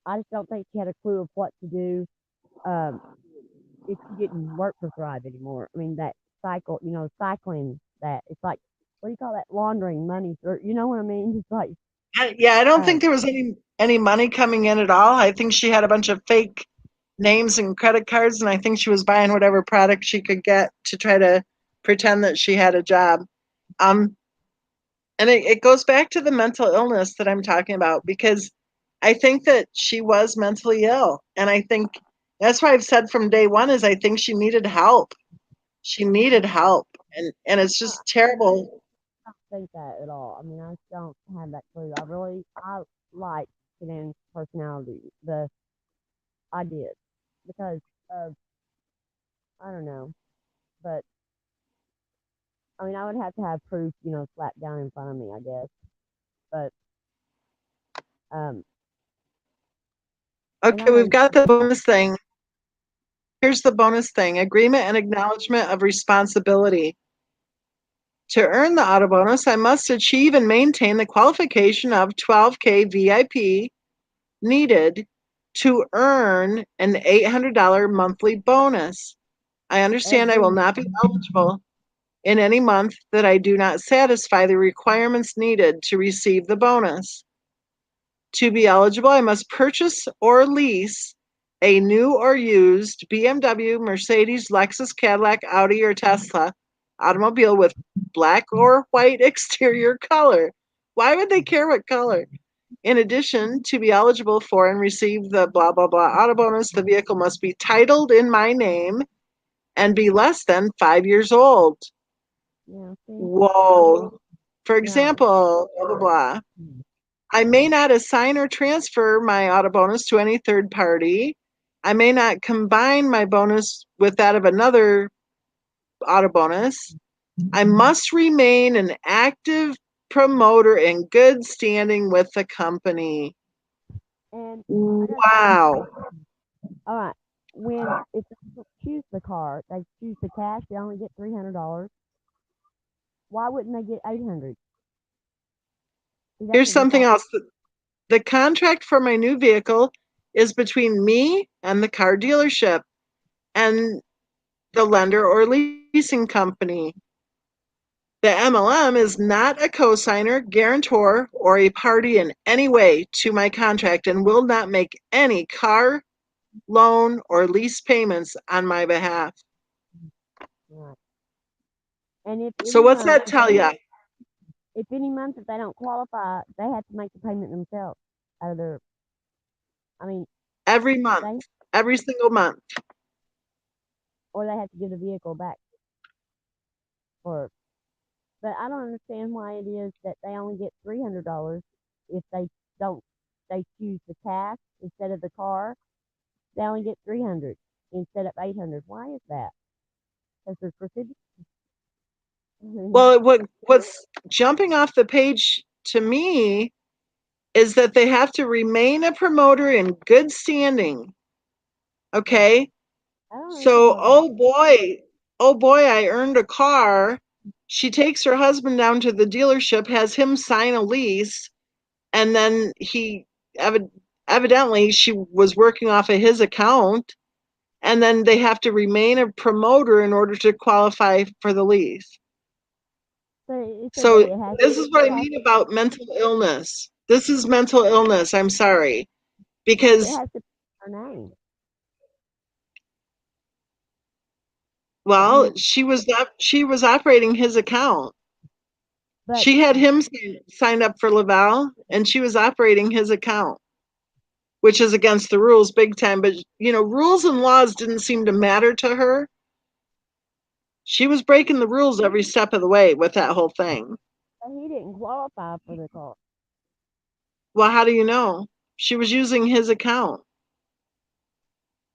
I just don't think she had a clue of what to do um, if she didn't work for Thrive anymore. I mean, that cycle, cycling that, it's like, what do you call that? Laundering money through, you know what I mean? It's like, Yeah, I don't think um, there was any money coming in at all. I think she had a bunch of fake names and credit cards, and I think she was buying whatever product she could get to try to pretend that she had a job. Um, and it goes back to the mental illness that I'm talking about because I think that she was mentally ill, and I think that's why I've said from day one is I think she needed help. She needed help, and it's I just terrible. don't think that at all. I mean, I just don't have that clue. I like Shanann's personality. I did because of, I don't know, but I mean, I would have to have proof, slapped down in front of me, I guess. But um, and I Okay, we've know got the bonus thing. Here's the bonus thing: agreement and acknowledgement of responsibility. To earn the auto bonus, I must achieve and maintain the qualification of 12K VIP needed to earn an $800 monthly bonus. I understand I will every not be eligible in any month that I do not satisfy the requirements needed to receive the bonus. To be eligible, I must purchase or lease a new or used BMW, Mercedes, Lexus, Cadillac, Audi, or Tesla automobile with black or white exterior color. Why would they care what color? In addition, to be eligible for and receive the blah blah blah auto bonus, the vehicle must be titled in my name and be less than 5 years old. yeah, see, Whoa. For yeah, example, blah blah blah. I may not assign or transfer my auto bonus to any third party. I may not combine my bonus with that of another auto bonus. I must remain an active promoter in good standing with the company. and I got Wow. all right. When if they don't choose the car, they choose the cash. They only get $300. Why wouldn't they get 800? That's Here's a something requirement. else. The contract for my new vehicle is between me and the car dealership and the lender or leasing company. The MLM is not a cosigner, guarantor, or a party in any way to my contract and will not make any car, loan, or lease payments on my behalf. Right. And So what's that tell you? if any month if they don't qualify, they have to make the payment themselves out of their. I mean, Every month, they every single month. or they have to give the vehicle back for. But I don't understand why it is that they only get $300 if they don't. They choose the cash instead of the car. They only get 300 instead of 800. Why is that? Because there's reciprocal. Well, what's jumping off the page to me is that they have to remain a promoter in good standing. Yeah, Okay. I don't understand So, why that. oh boy, I earned a car. She takes her husband down to the dealership, has him sign a lease, and then evi- evidently she was working off of his account, and then they have to remain a promoter in order to qualify for the lease. So it says that So, it has this is what it I has mean about mental illness. This is mental illness. I'm sorry. it Because, has to be her name. I well, mean, she was operating his account. but She had him signed up for Laval, and she was operating his account, which is against the rules big time. But, rules and laws didn't seem to matter to her. She was breaking the rules every step of the way with that whole thing. he didn't qualify for the car. Well, how do you know? She was using his account.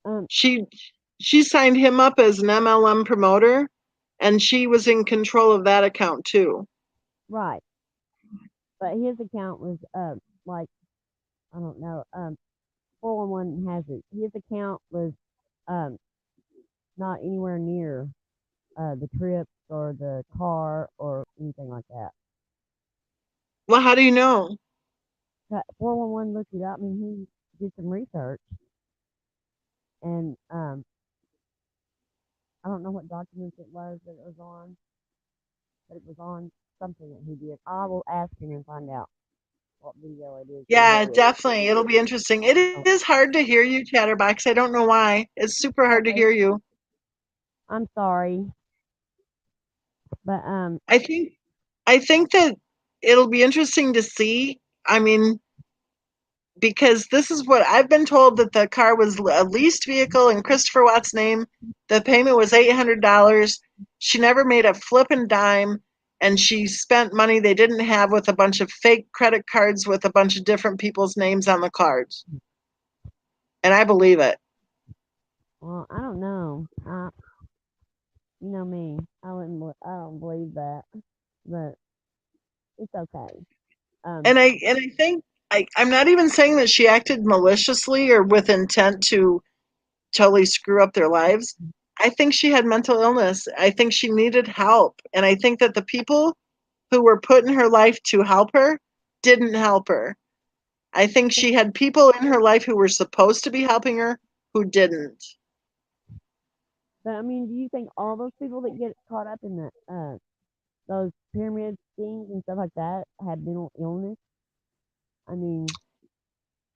Um, She she signed him up as an MLM promoter, and she was in control of that account too. right. But his account was like I don't know 411 has it. His account was um not anywhere near the trips or the car or anything like that. Well, how do you know? 411 looked it up. I mean, he did some research and I don't know what documents it was that it was on, but it was on something that he did. I will ask him and find out what video it is that he Yeah, did. definitely. It'll be interesting. It Oh, is hard to hear you, Chatterbox. I don't know why. It's super hard to okay, hear you. I'm sorry, but I think I think that it'll be interesting to see. I mean, because this is what I've been told that the car was a leased vehicle in Christopher Watt's name. The payment was $800. She never made a flippin' dime, and she spent money they didn't have with a bunch of fake credit cards with a bunch of different people's names on the cards. And I believe it. well, I don't know. You know me, I don't believe that, but it's okay. Um, And I think I'm not even saying that she acted maliciously or with intent to totally screw up their lives. I think she had mental illness. I think she needed help. And I think that the people who were put in her life to help her didn't help her. I think she had people in her life who were supposed to be helping her who didn't. But I mean, do you think all those people that get caught up in those pyramid schemes and stuff like that have mental illness? I mean,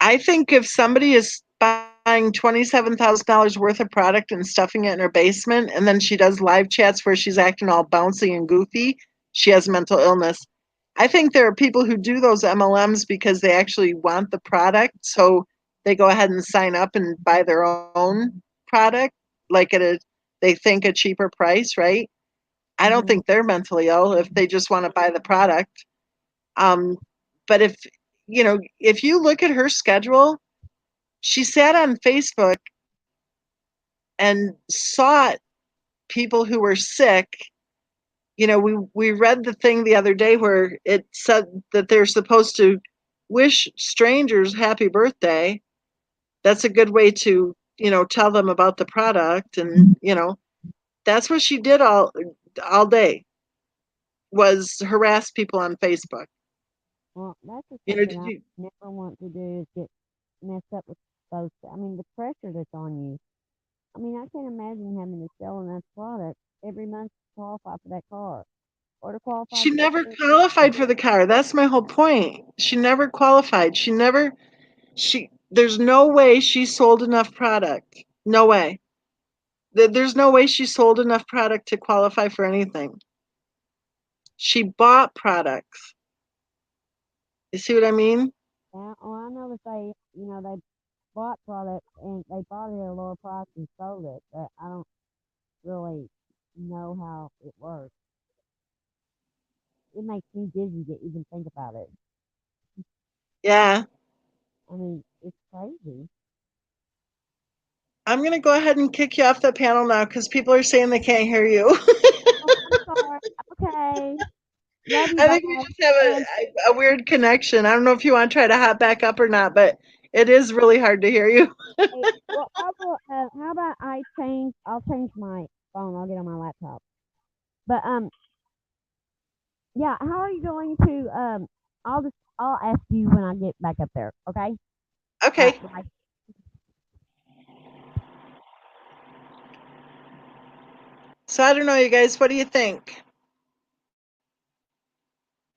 I think if somebody is buying $27,000 worth of product and stuffing it in her basement, and then she does live chats where she's acting all bouncy and goofy, she has mental illness. I think there are people who do those MLMs because they actually want the product, so they go ahead and sign up and buy their own product, like at a they think a cheaper price, right? I don't hmm think they're mentally ill if they just want to buy the product. Um, but if you look at her schedule, she sat on Facebook and sought people who were sick. We read the thing the other day where it said that they're supposed to wish strangers happy birthday. That's a good way to, tell them about the product, and that's what she did all day, was harass people on Facebook. well, that's just Did something I you never want to do is get messed up with those. I mean, the pressure that's on you. I mean, I can't imagine having to sell enough product every month to qualify for that car or to qualify She for never the. qualified for the car. That's my whole point. She never qualified. There's no way she sold enough product. No way. There's no way she sold enough product to qualify for anything. She bought products. You see what I mean? Oh, I know that they bought product and they bought it at a lower price and sold it, but I don't really know how it works. It makes me dizzy to even think about it. Yeah. I mean, it's crazy. I'm going to go ahead and kick you off the panel now because people are saying they can't hear you. Oh, I'm sorry. Okay. Love you I think we guys. just have And a weird connection. I don't know if you want to try to hop back up or not, but it is really hard to hear you. hey, well, I will. How about I change? I'll change my phone. I'll get on my laptop. But yeah. How are you going to? I'll ask you when I get back up there. Okay. All right. Okay. Bye. So I don't know, you guys. What do you think?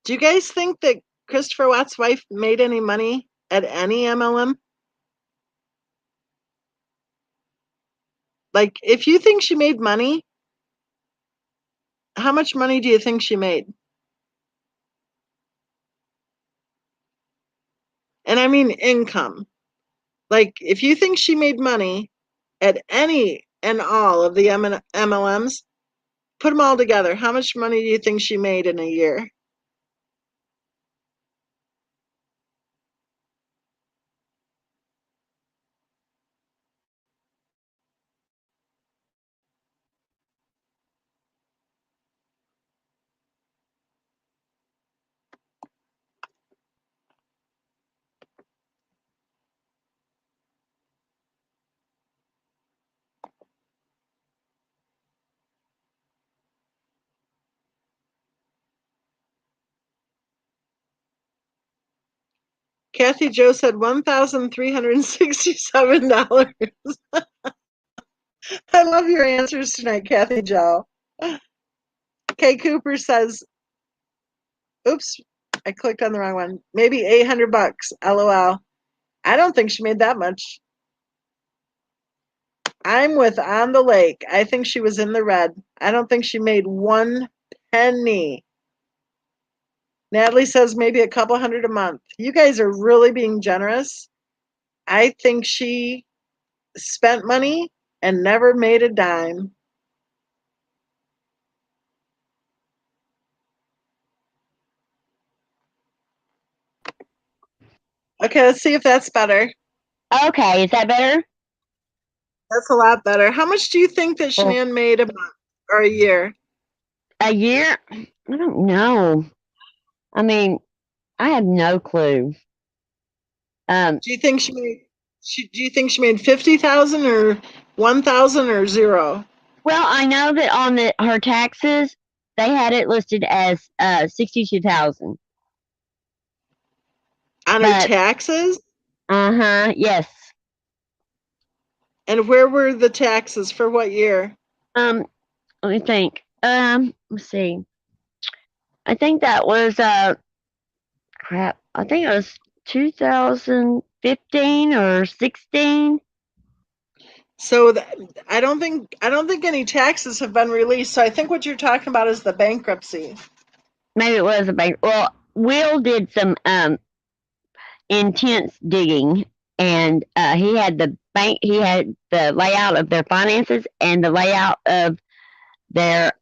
Do you guys think that Christopher Watt's wife made any money at any MLM? Like, if you think she made money, how much money do you think she made? And I mean income. Like, if you think she made money at any and all of the MLMs, put them all together. How much money do you think she made in a year? Kathy Joe said $1,367. I love your answers tonight, Kathy Joe. Kay Cooper says, oops, I clicked on the wrong one. Maybe 800 bucks. LOL. I don't think she made that much. I'm with On the Lake. I think she was in the red. I don't think she made one penny. Natalie says maybe a couple hundred a month. You guys are really being generous. I think she spent money and never made a dime. Okay, let's see if that's better. Okay, is that better? That's a lot better. How much do you think that Well, Shanann made a month or a year? a year? I don't know. I mean, I have no clue. Um, Do you think do you think she made 50,000 or 1,000 or zero? well, I know that on her taxes, they had it listed as 62,000. On her But taxes? yes. And where were the taxes for what year? Let me think. Let's see. I think that was crap. I think it was 2015 or 16. So I don't think any taxes have been released. So I think what you're talking about is the bankruptcy. Maybe it was a bank. Well, Will did some intense digging, and he had the bank. He had the layout of their finances and the layout of their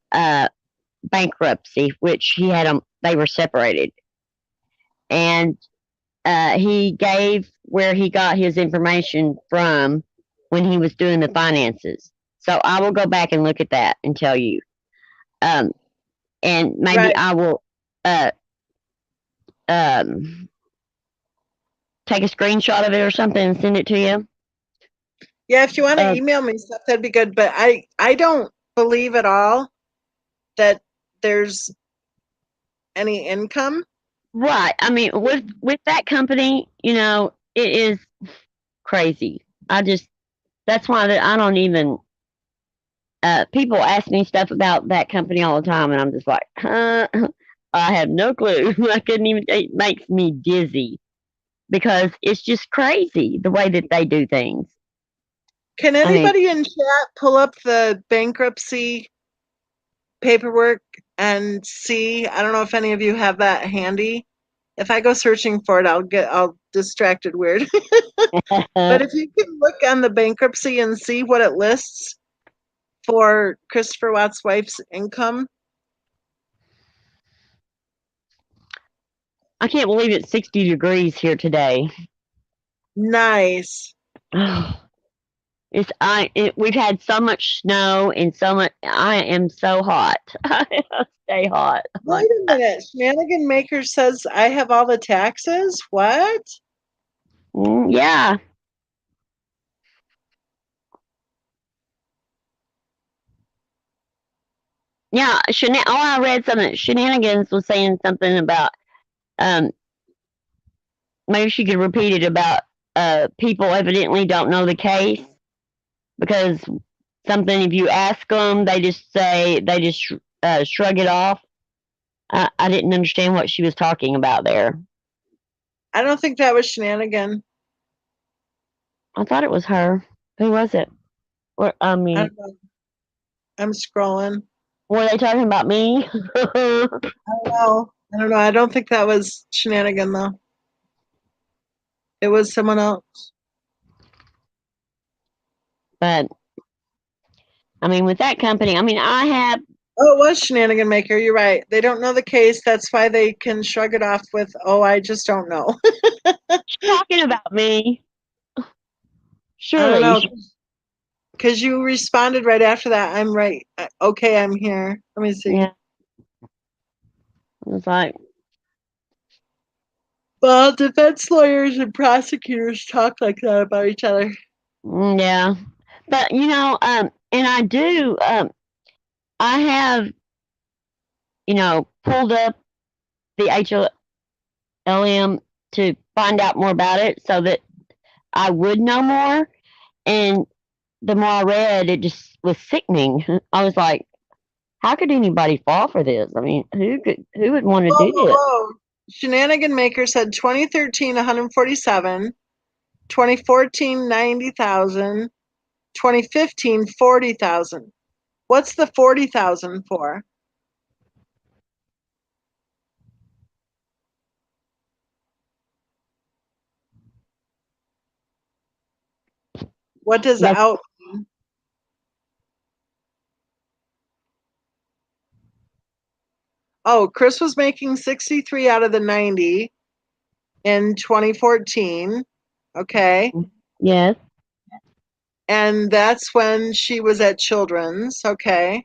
bankruptcy, which he had them. They were separated, and he gave where he got his information from when he was doing the finances. So I will go back and look at that and tell you. Um, and maybe Right. I will uh, um, take a screenshot of it or something and send it to you. Yeah, if you want to Uh, email me stuff, that'd be good. But I don't believe at all that there's any income. right. I mean, with that company, it is crazy. That's why I don't even. People ask me stuff about that company all the time, and I'm just like, huh? I have no clue. I couldn't even. It makes me dizzy because it's just crazy the way that they do things. Can I mean, anybody in chat pull up the bankruptcy paperwork and see? I don't know if any of you have that handy. If I go searching for it, I'll distracted weird. But if you can look on the bankruptcy and see what it lists for Christopher Watt's wife's income. I can't believe it's 60 degrees here today. Nice. We've had so much snow and so much. I am so hot. I stay hot. Wait a minute. Shenanigan Maker says I have all the taxes. What? Yeah. Yeah, I read something. Shenanigans was saying something about um maybe she could repeat it about people evidently don't know the case because something if you ask them they just shrug it off. I didn't understand what she was talking about there. I don't think that was Shenanigan. I thought it was her. Who was it? Or I I mean, don't know. I'm scrolling. were they talking about me? I don't know. I don't think that was Shenanigan though. It was someone else. But I mean, with that company, I mean, I have Oh, it was Shenanigan Maker. You're right. They don't know the case. That's why they can shrug it off with, "Oh, I just don't know." talking about me. I don't Surely, know because you responded right after that. I'm right. Okay, I'm here. Let me see. yeah. It's like, Well, defense lawyers and prosecutors talk like that about each other. yeah. But and I do, I have, pulled up the HLM to find out more about it so that I would know more. And the more I read, it just was sickening. I was like, how could anybody fall for this? I mean, who would want to Whoa, do whoa, this? whoa. Shenanigan Maker said 2013, 147, 2014, 90,000, 2015, 40,000. What's the 40,000 for? What does That's out? Oh, Chris was making 63 out of the 90 in 2014. Okay. yes. And that's when she was at Children's. Okay.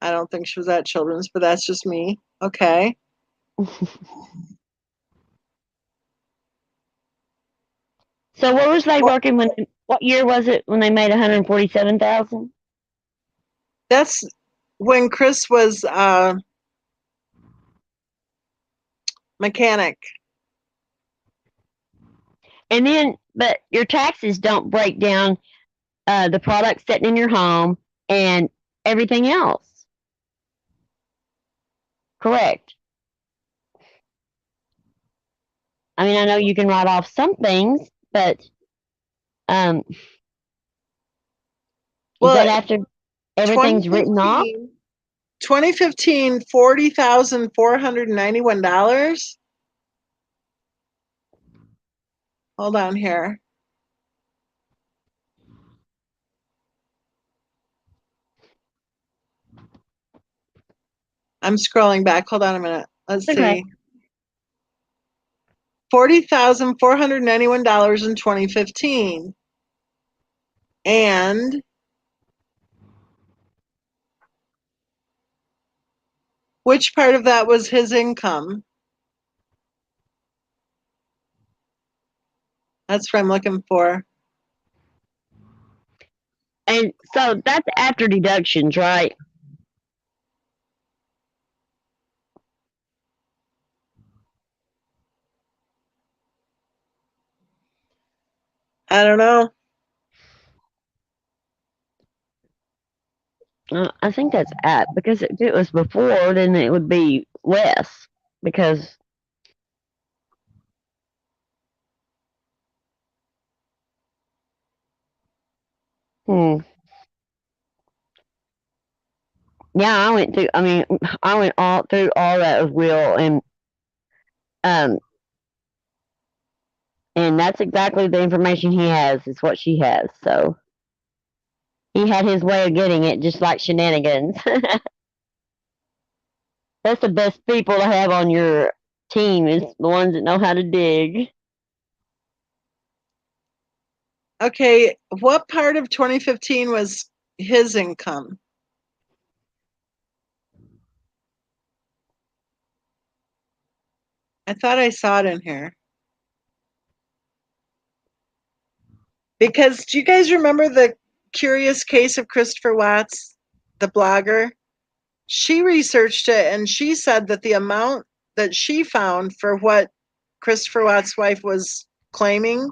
I don't think she was at Children's, but that's just me. Okay. So what was they working when? What year was it when they made 147,000? That's when Chris was Mechanic. And then, but your taxes don't break down the products sitting in your home and everything else. Correct. I mean, I know you can write off some things, but is that Well, after everything's written off? 2015, 2015, $40,491. Hold on here. I'm scrolling back. Hold on a minute. Let's Okay. see. $40,491 in 2015. And which part of that was his income? That's what I'm looking for. And so that's after deductions, right? I don't know. I think that's at because if it was before, then it would be less because hmm. Yeah, I went through. I mean, I went all through all that with Will, um, and that's exactly the information he has. Is what she has. So he had his way of getting it, just like shenanigans. That's the best people to have on your team is the ones that know how to dig. Okay, what part of 2015 was his income? I thought I saw it in here. Because do you guys remember the curious case of Christopher Watts, the blogger? She researched it and she said that the amount that she found for what Christopher Watts' wife was claiming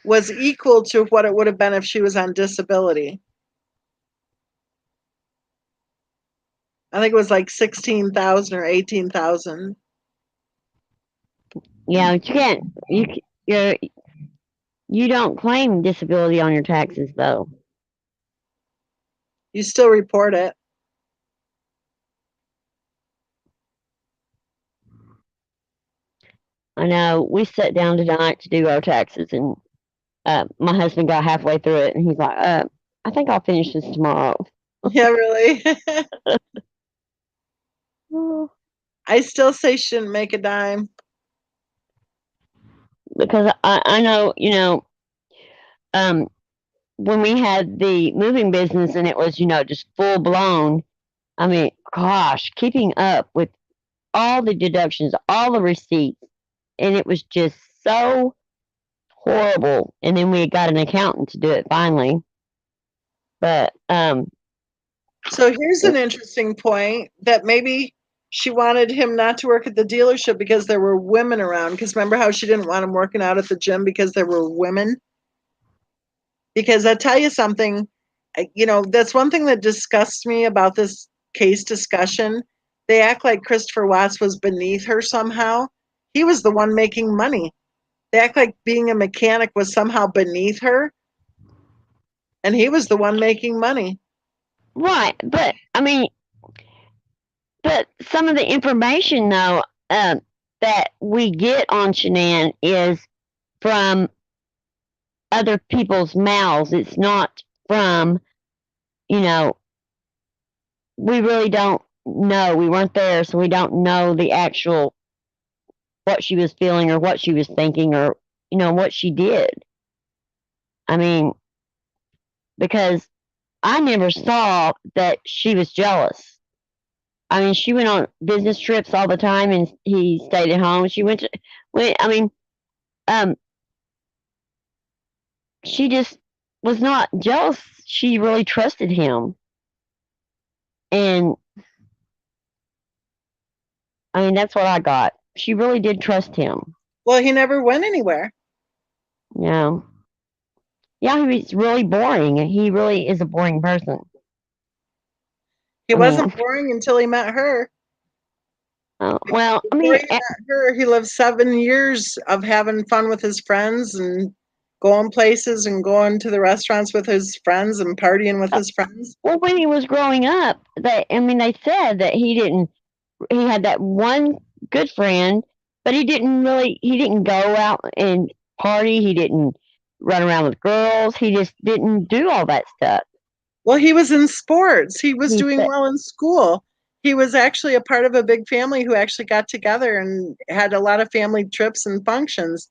was equal to what it would have been if she was on disability. I think it was like 16,000 or 18,000. Yeah, but you can't. You don't claim disability on your taxes though. You still report it. I know we sat down tonight to do our taxes, and my husband got halfway through it, and he's like, "I think I'll finish this tomorrow." Yeah, really. Oh, I still say shouldn't make a dime. because I know, um, when we had the moving business and it was, just full blown. I mean, gosh, keeping up with all the deductions, all the receipts, and it was just so horrible. And then we got an accountant to do it finally. But So here's an interesting point that maybe she wanted him not to work at the dealership because there were women around. Because remember how she didn't want him working out at the gym because there were women? Because I tell you something, that's one thing that disgusts me about this case discussion. They act like Christopher Watts was beneath her somehow. He was the one making money. They act like being a mechanic was somehow beneath her, and he was the one making money. right, but I mean, but some of the information though that we get on Shanann is from other people's mouths. It's not from, you know, we really don't know. We weren't there, so we don't know the actual what she was feeling or what she was thinking or, what she did. I mean, because I never saw that she was jealous. I mean, she went on business trips all the time and he stayed at home. I mean, um, she just was not jealous. She really trusted him. And I mean, that's what I got. she really did trust him. Well, he never went anywhere. You know, yeah, he was really boring. He really is a boring person. He I mean, wasn't boring until he met her. well, I Before mean, he met her, he lived 7 years of having fun with his friends and going places and going to the restaurants with his friends and partying with his friends. well, when he was growing up, they said that he didn't. He had that one good friend, but he didn't go out and party. He didn't run around with girls. He just didn't do all that stuff. Well, he was in sports. He was He doing said, well in school. He was actually a part of a big family who actually got together and had a lot of family trips and functions.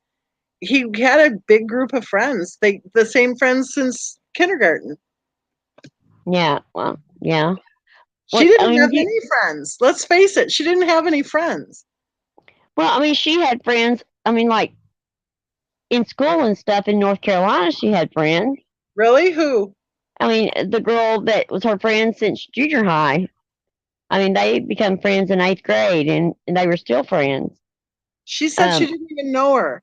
He had a big group of friends. The same friends since kindergarten. yeah, well, yeah. She I didn't mean, have any friends. Let's face it, she didn't have any friends. I mean, she had friends. I mean, like in school and stuff in North Carolina, she had friends. Really? Who? I mean, the girl that was her friend since junior high. I mean, they become friends in eighth grade, and they were still friends. She said she Um, didn't even know her.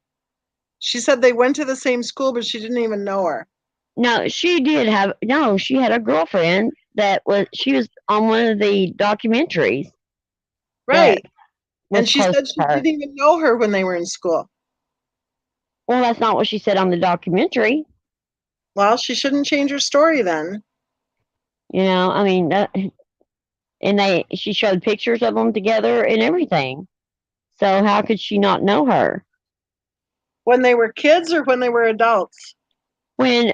She said they went to the same school, but she didn't even know her. no, she did have no. She had a girlfriend that was. She was on one of the documentaries that Right. was And she close said to she her. didn't even know her when they were in school. Well, that's not what she said on the documentary. Well, she shouldn't change her story then. I mean, and she showed pictures of them together and everything. So how could she not know her? When they were kids or when they were adults? When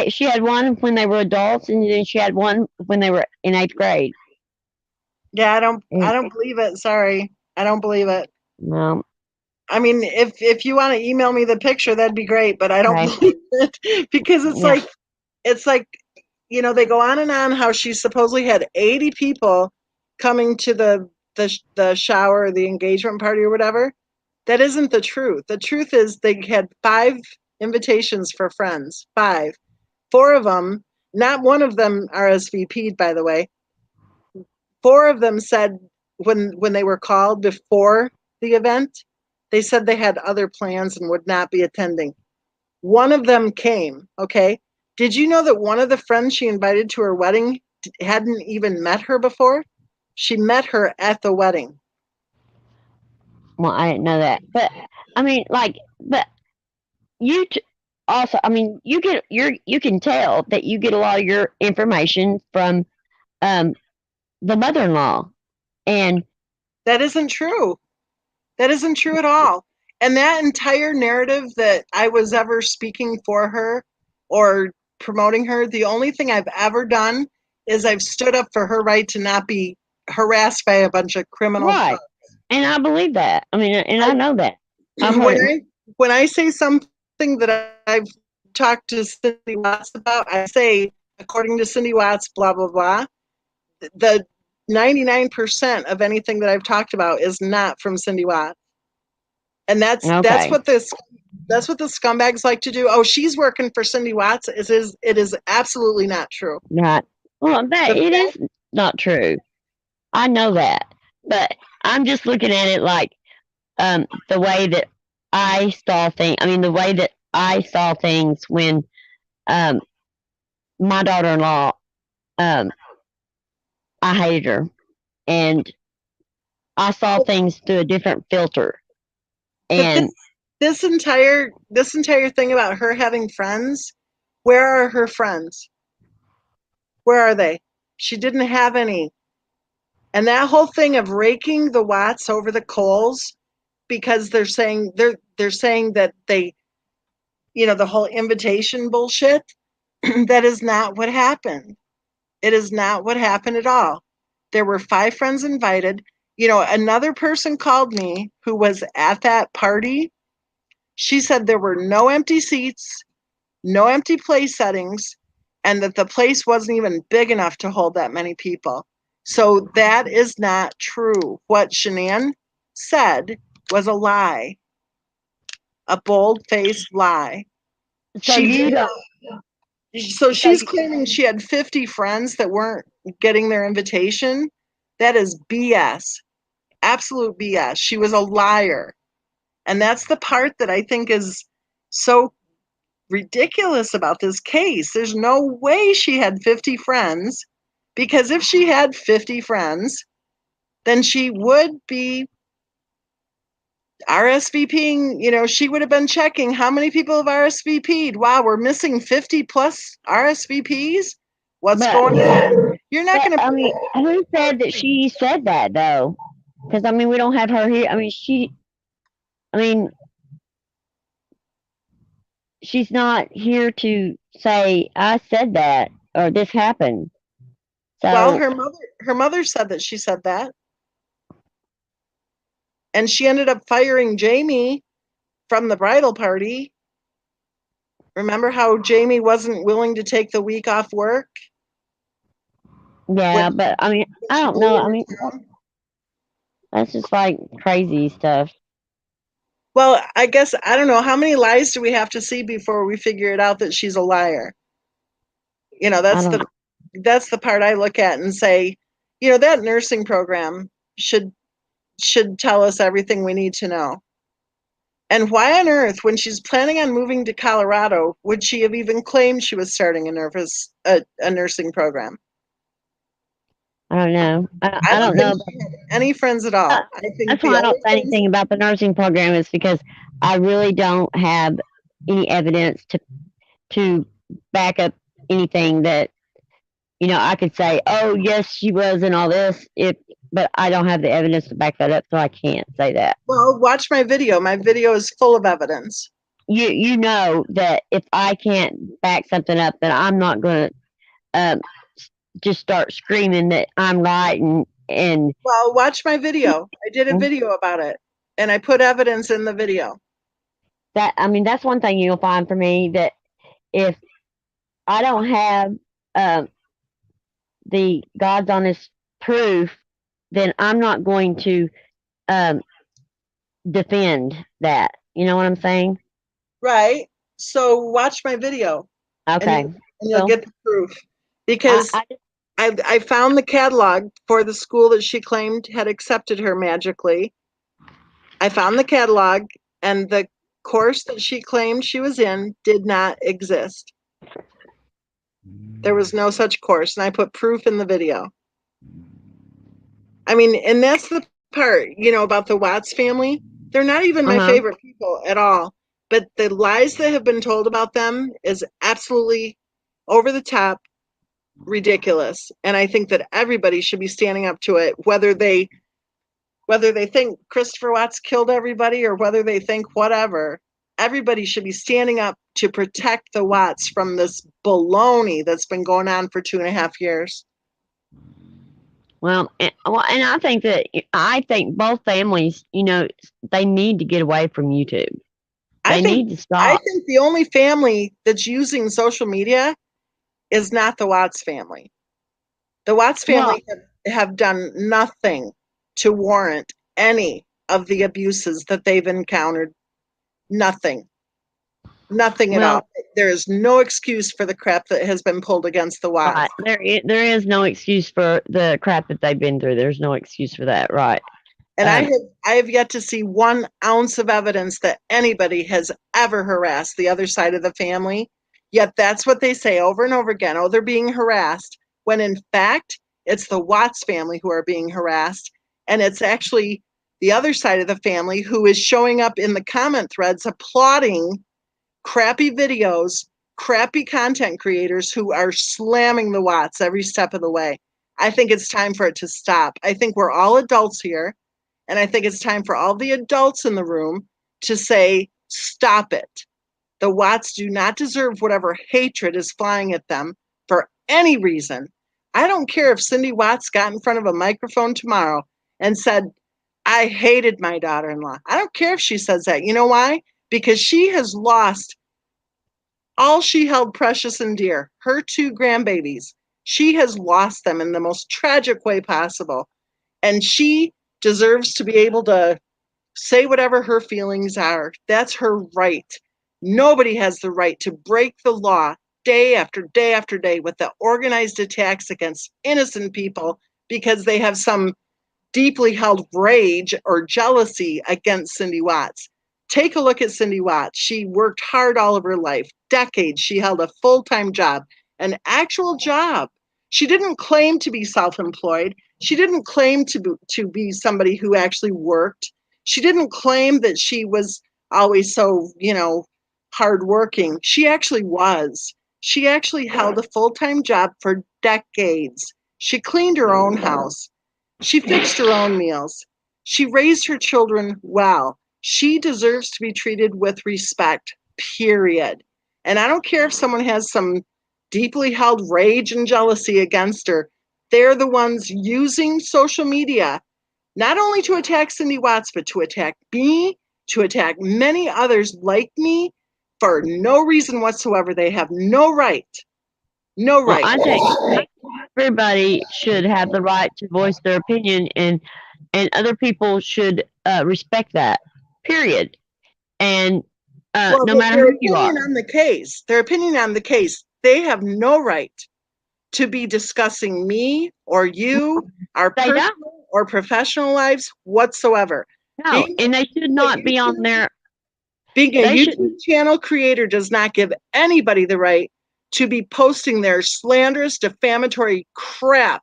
she had one when they were adults, and then she had one when they were in eighth grade. Yeah, I And don't believe it. Sorry. I don't believe it. well, I mean, if you want to email me the picture, that'd be great, but I don't okay, believe it because yeah, it's like they go on and on how she supposedly had 80 people coming to the shower, or the engagement party or whatever. That isn't the truth. The truth is they had 5 invitations for friends. 5. 4 of them, not one of them RSVP'd, by the way. 4 of them said when they were called before the event, they said they had other plans and would not be attending. One of them came, okay? Did you know that one of the friends she invited to her wedding hadn't even met her before? She met her at the wedding. well, I didn't know that, but I mean, but you also, I mean, you can tell that you get a lot of your information from um the mother-in-law, and That isn't true. That isn't true at all. And that entire narrative that I was ever speaking for her or promoting her, the only thing I've ever done is I've stood up for her right to not be harassed by a bunch of criminal right, thugs. and I believe that. I mean, and I I, know that. I've when heard. I say something that I've talked to Cindy Watts about, I say, according to Cindy Watts, blah blah blah. The 99% of anything that I've talked about is not from Cindy Watts, and Okay, that's what the scumbags like to do. Oh, she's working for Cindy Watts. It is absolutely not true. not well. That The it fact is not true. I know that, but I'm just looking at it like the way that I saw things. I mean, the way that I saw things when um my daughter-in-law, um I hated her, and I saw things through a different filter. but And this entire thing about her having friends, where are her friends? Where are they? She didn't have any. And that whole thing of raking the Watts over the coals because they're saying that the whole invitation bullshit, that is not what happened. It is not what happened at all. There were 5 friends invited. Another person called me who was at that party. She said there were no empty seats, no empty place settings, and that the place wasn't even big enough to hold that many people. So that is not true. What Shanann said was a lie, a bold faced lie. so She you did. don't. So So she's claiming she had 50 friends that weren't getting their invitation. That is BS. absolute BS. She was a liar. And that's the part that I think is so ridiculous about this case. There's no way she had 50 friends, because if she had 50 friends, then she would be RSVPing, she would have been checking how many people have RSVP'd. Wow, we're missing 50 plus RSVPs. What's But going on? You're not that, going to. I mean, who said that she said that though? Because I mean, we don't have her here. I mean, she's not here to say I said that or this happened. Well, So her mother said that she said that, and she ended up firing Jamie from the bridal party. Remember how Jamie wasn't willing to take the week off work when yeah, but I mean, I she don't blew know. I her mean, town? that's just like crazy stuff. Well, I guess I don't know, how many lies do we have to see before we figure it out that she's a liar? I That's don't. the part I look at and say, that nursing program should tell us everything we need to know. And why on earth, when she's planning on moving to Colorado, would she have even claimed she was starting a nursing program? I don't know. I I don't don't think know. she had any friends at Uh, all. I think That's the why I don't only say friends. anything about the nursing program is because I really don't have any evidence to back up anything that I could say. Oh yes, she was and all this. But I don't have the evidence to back that up, so I can't say that. Well, watch my video. My video is full of evidence. You know that if I can't back something up, then I'm not going to just start screaming that I'm right and Well, watch my video. I did a video about it, and I put evidence in the video. that I mean that's one thing you'll find for me that if I don't have um, the God's honest proof, then I'm not going to um, defend that. You know what I'm saying? Right? So watch my video, and Okay. you'll Well, get the proof. I, Because I just, I found the catalog for the school that she claimed had accepted her magically. I found the catalog, and the course that she claimed she was in did not exist. There was no such course, and I put proof in the video. I mean, and that's the part, about the Watts family. They're not even my uh-huh. favorite people at all. But the lies that have been told about them is absolutely over the top, ridiculous. And I think that everybody should be standing up to it, whether they think Christopher Watts killed everybody or whether they think whatever. Everybody should be standing up to protect the Watts from this baloney that's been going on for 2.5 years. And I think both families, they need to get away from YouTube. I They think need to I stop. think the only family that's using social media is not the Watts family. The Watts Well, family have done nothing to warrant any of the abuses that they've encountered. Nothing. Nothing at well, all. There is no excuse for the crap that has been pulled against the Watts. right. There is no excuse for the crap that they've been through. There's no excuse for that, right? And I Um, have I have yet to see 1 ounce of evidence that anybody has ever harassed the other side of the family. Yet that's what they say over and over again. Oh, they're being harassed. When in fact, it's the Watts family who are being harassed. And it's actually the other side of the family who is showing up in the comment threads applauding crappy videos, crappy content creators who are slamming the Watts every step of the way. I think it's time for it to stop. I think we're all adults here. And I think it's time for all the adults in the room to say, stop it. The Watts do not deserve whatever hatred is flying at them for any reason. I don't care if Cindy Watts got in front of a microphone tomorrow and said, I hated my daughter in law. I don't care if she says that. You know why? Because she has lost all she held precious and dear, her 2 grandbabies. She has lost them in the most tragic way possible. And she deserves to be able to say whatever her feelings are. That's her right. Nobody has the right to break the law day after day after day with the organized attacks against innocent people because they have some deeply held rage or jealousy against Cindy Watts. Take a look at Cindy Watts. She worked hard all of her life, decades. She held a full-time job, an actual job. She didn't claim to be self-employed. She didn't claim to be somebody who actually worked. She didn't claim that she was always so, hardworking. She actually was. She actually held a full-time job for decades. She cleaned her own house. She fixed her own meals. She raised her children well. She deserves to be treated with respect, period. And I don't care if someone has some deeply held rage and jealousy against her. They're the ones using social media, not only to attack Cindy Watts, but to attack me, to attack many others like me for no reason whatsoever. They have no right. No Well, right. I think everybody should have the right to voice their opinion, and other people should respect that. Period. And Well, no matter their who you opinion are, on the case, they have no right to be discussing me or you, our they don't. personal or professional lives whatsoever. No, Being and they should a not be on YouTube, there. being a They shouldn't. YouTube channel creator does not give anybody the right to be posting their slanderous, defamatory crap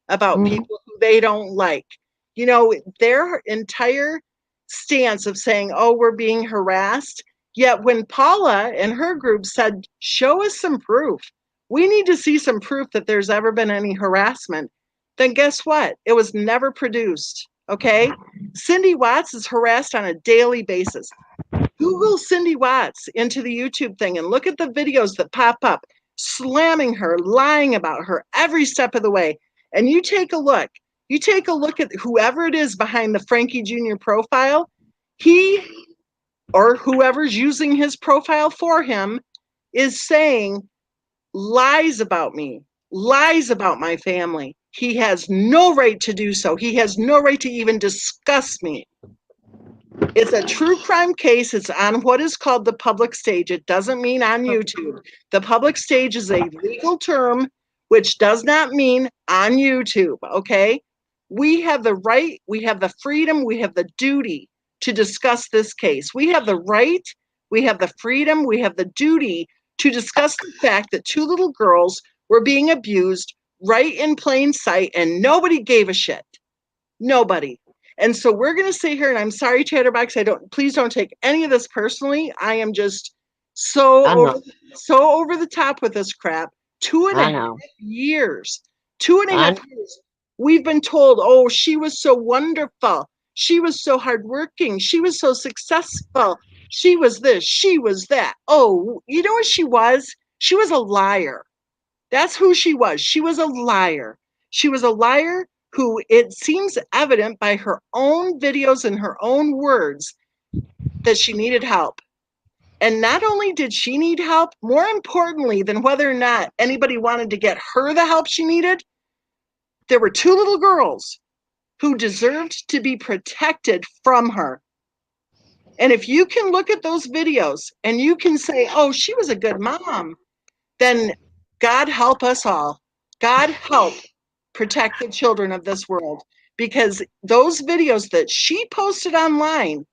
about Mhm. people who they don't like. Their entire stance of saying, oh, we're being harassed. Yet when Paula and her group said, show us some proof, we need to see some proof that there's ever been any harassment, then guess what? It was never produced. Okay. Cindy Watts is harassed on a daily basis. Google Cindy Watts into the YouTube thing and look at the videos that pop up, slamming her, lying about her every step of the way. And you take a look. You take a look at whoever it is behind the Frankie Jr. profile. He or whoever's using his profile for him is saying lies about me, lies about my family. He has no right to do so. He has no right to even discuss me. It's a true crime case. It's on what is called the public stage. It doesn't mean on YouTube. The public stage is a legal term, which does not mean on YouTube, okay? We have the right, we have the freedom, we have the duty to discuss this case. We have the right, we have the freedom, we have the duty to discuss the fact that two little girls were being abused right in plain sight and nobody gave a shit. Nobody. And so we're going to sit here, and I'm sorry, Chatterbox, please don't take any of this personally. I am just so I know. over the top with this crap. Two and a I half know. years, two and a I half years. We've been told, oh, she was so wonderful. She was so hardworking. She was so successful. She was this, she was that. Oh, you know what she was? She was a liar. That's who she was. She was a liar. She was a liar who, it seems evident by her own videos and her own words, that she needed help. And not only did she need help, more importantly than whether or not anybody wanted to get her the help she needed, there were two little girls who deserved to be protected from her. And if you can look at those videos and you can say, oh, she was a good mom, then God help us all. God help protect the children of this world, because those videos that she posted online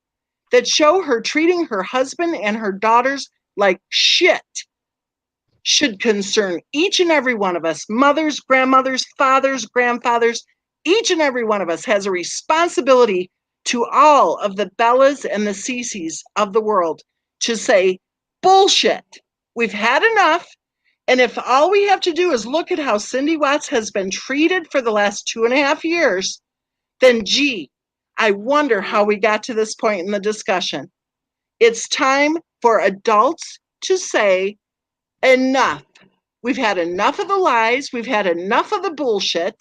that show her treating her husband and her daughters like shit should concern each and every one of us, mothers, grandmothers, fathers, grandfathers. Each and every one of us has a responsibility to all of the Bellas and the Cicis of the world to say, bullshit. We've had enough. And if all we have to do is look at how Cindy Watts has been treated for the last 2.5 years, then gee, I wonder how we got to this point in the discussion. It's time for adults to say enough. We've had enough of the lies. We've had enough of the bullshit.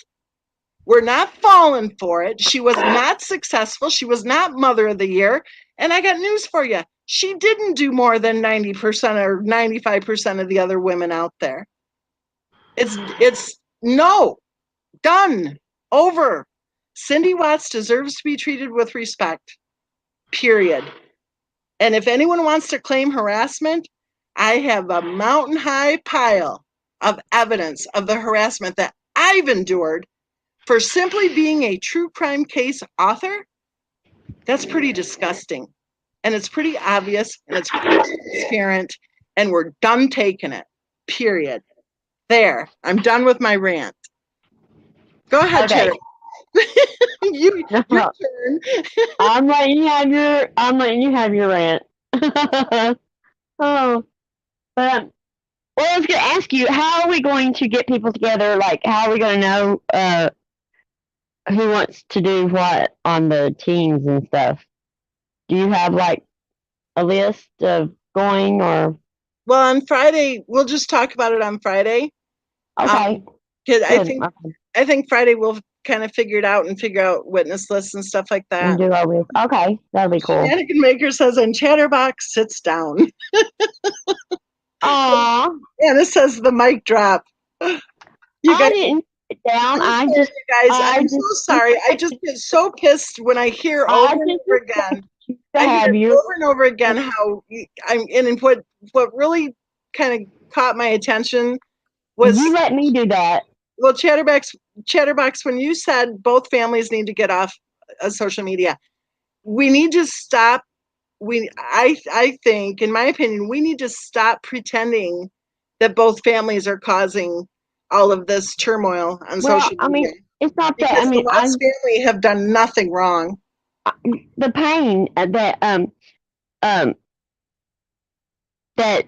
We're not falling for it. She was not successful. She was not Mother of the Year. And I got news for you. She didn't do more than 90% or 95% of the other women out there. It's no, done, over. Cindy Watts deserves to be treated with respect, period. And if anyone wants to claim harassment, I have a mountain high pile of evidence of the harassment that I've endured for simply being a true crime case author, that's pretty disgusting. And it's pretty obvious and it's pretty transparent, and we're done taking it. Period. There. I'm done with my rant. Go ahead, Okay. Cheddar. Your turn. I'm letting you have your rant. Oh, but well, I was going to ask you, how are we going to get people together? Like, how are we going to know who wants to do what on the teams and stuff? Do you have like a list of going or? Well, on Friday, we'll just talk about it on Friday. Okay, Because good. Okay. I think Friday we'll kind of figure it out and figure out witness lists and stuff like And that. do our list. Okay, that'll be cool. Mannequin Maker says, and Chatterbox sits down. Aw, Anna says the mic drop. You I guys, didn't sit down. I'm sorry, you guys. I I'm so just, sorry. I just get so pissed when I hear I over and just over again. to I hear have you. over and over again how I'm in. And what really kind of caught my attention was, You let me do that. well, Chatterbox, when you said both families need to get off social media, we need to stop. I think, in my opinion, we need to stop pretending that both families are causing all of this turmoil on Well, social I mean, media, it's not that. I because the mean, Watts family have done nothing wrong. the pain um that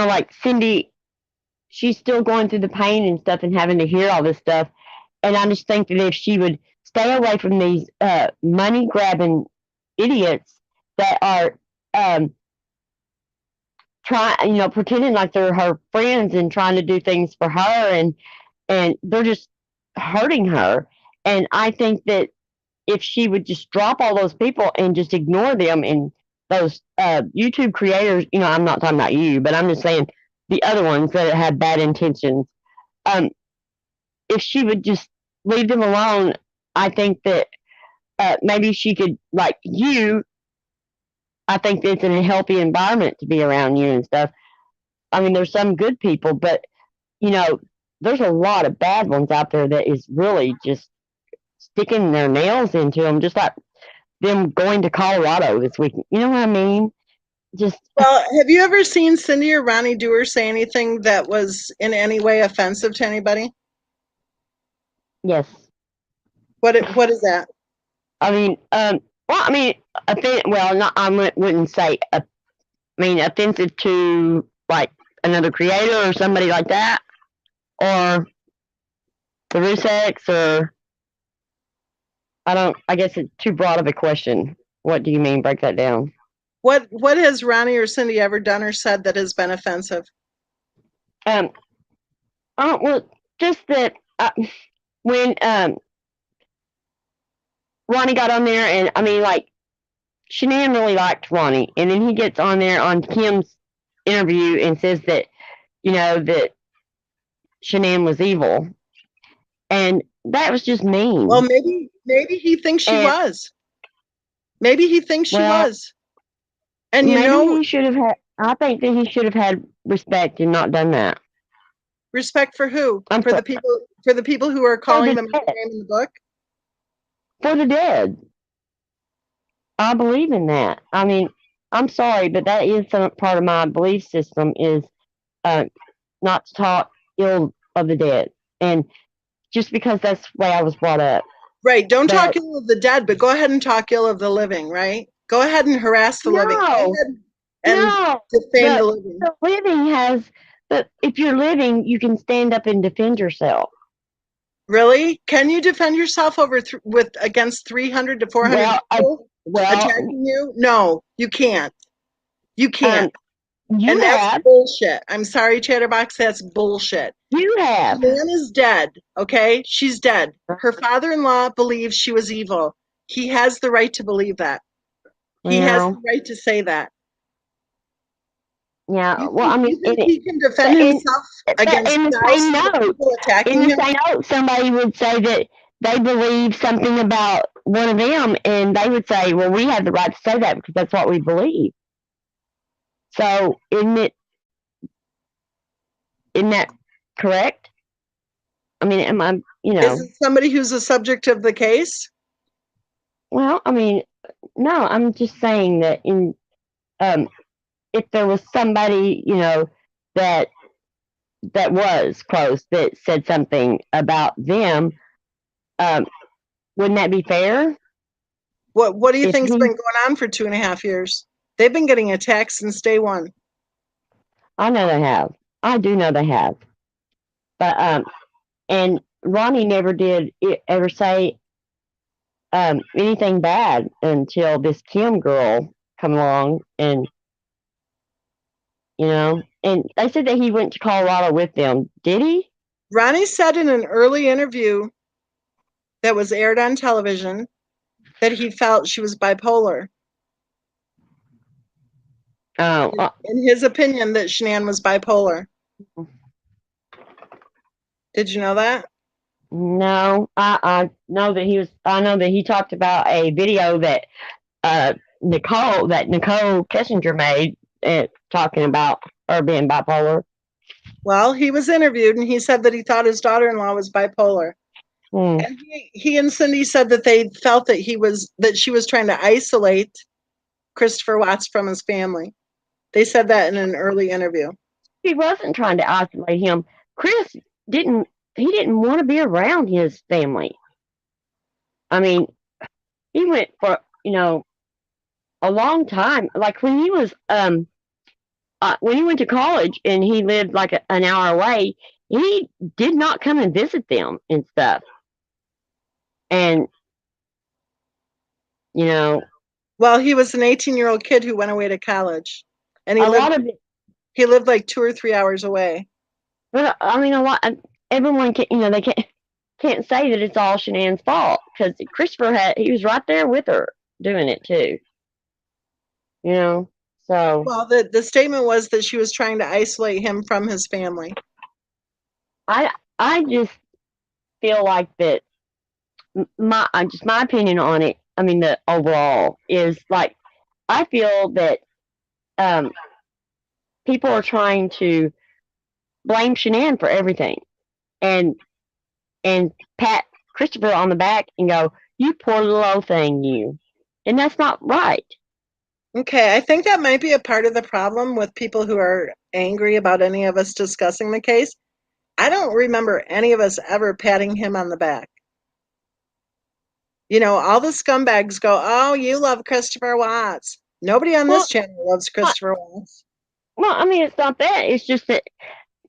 like Cindy, she's still going through the pain and stuff and having to hear all this stuff. And I just think that if she would stay away from these money grabbing idiots that are pretending like they're her friends and trying to do things for her, and they're just hurting her. And I think that if she would just drop all those people and just ignore them, and those YouTube creators, I'm not talking about you, but I'm just saying the other ones that have bad intentions. Um, if she would just leave them alone, I think that maybe she could, like you. I think it's in a healthy environment to be around you and stuff. I mean, there's some good people, but you know, there's a lot of bad ones out there that is really just sticking their nails into them, just like them going to Colorado this week. You know what I mean? Just Well, have you ever seen Cindy or Ronnie Dewar say anything that was in any way offensive to anybody? yes. What is that? I mean, well, I mean, not I wouldn't say. I mean, offensive to like another creator or somebody like that, or the Rusex, or I don't. I guess it's too broad of a question. What do you mean? Break that down. What has Ronnie or Cindy ever done or said that has been offensive? Um. Oh well, just that when Ronnie got on there, and I mean, like Shanann really liked Ronnie, and then he gets on there on Kim's interview and says that that Shanann was evil, and that was just Well, mean. maybe he thinks she And was. Maybe he thinks she well, was. And maybe he should have had. I think that he should have had respect and not done that. respect for who? I'm For so, the people who are for calling the them dead. name in the book? For the dead. I believe in that. I mean, I'm sorry, but that is some part of my belief system is uh, not to talk ill of the dead, and just because that's the way I was brought up. Right. Don't talk But ill of the dead, but go ahead and talk ill of the living, right? Go ahead and harass the living. Go no, ahead and no, defame the the living. the living has. But if you're living, you can stand up and defend yourself. Really? Can you defend yourself with against 300 to 400 Well, people well, attacking you? No, you can't. You can't. um, you And that's have, bullshit. I'm sorry, Chatterbox, that's bullshit. you have. Shanann is dead, okay? She's dead. Her father-in-law believes she was evil. He has the right to believe that. He has the Well, right to say that. yeah. Well, I mean, You think he can defend but in himself but against in the same thousands of note, people in attacking the him? same note, somebody would say that they believe something about one of them, and they would say, "Well, we have the right to say that because that's what we believe." So, isn't that correct? I mean, am I, Is it somebody who's a subject of the case? well, I mean, no, I'm just saying that um, if there was somebody, that was close that said something about them, um, wouldn't that be fair? What do you If think's he, been going on for 2.5 years? They've been getting attacked since day one. I know they have. I do know they have. But and Ronnie never did ever say anything bad until this Kim girl come along, and and they said that he went to Colorado with them. Did he? Ronnie said in an early interview that was aired on television that he felt she was bipolar. Oh, In his opinion, that Shanann was bipolar. Did you know that? no. I know that he was. I know that he talked about a video that Nicole Kessinger made, talking about her being bipolar. Well, he was interviewed and he said that he thought his daughter-in-law was bipolar. Hmm. And he and Cindy said that they felt that she was trying to isolate Christopher Watts from his family. They said that in an early interview. He wasn't trying to isolate him. Chris didn't. He didn't want to be around his family. I mean, he went for a long time. Like when he went to college and he lived like an hour away, he did not come and visit them and stuff. And you know, Well, he was an 18-year-old kid who went away to college, and a lot of it. he lived like 2 or 3 hours away. But I mean, a lot. Everyone can, they can't say that it's all Shanann's fault, because he was right there with her doing it too. So Well, the statement was that she was trying to isolate him from his family. I I just feel like that my opinion on it. I mean, the overall is like, I feel that um, people are trying to blame Shanann for everything, and pat Christopher on the back and go, "You poor little old thing, you," and that's not right. Okay, I think that might be a part of the problem with people who are angry about any of us discussing the case. I don't remember any of us ever patting him on the back. All the scumbags go, "Oh, you love Christopher Watts." Nobody on Well, this channel loves Christopher Watts. I mean, it's not that. It's just that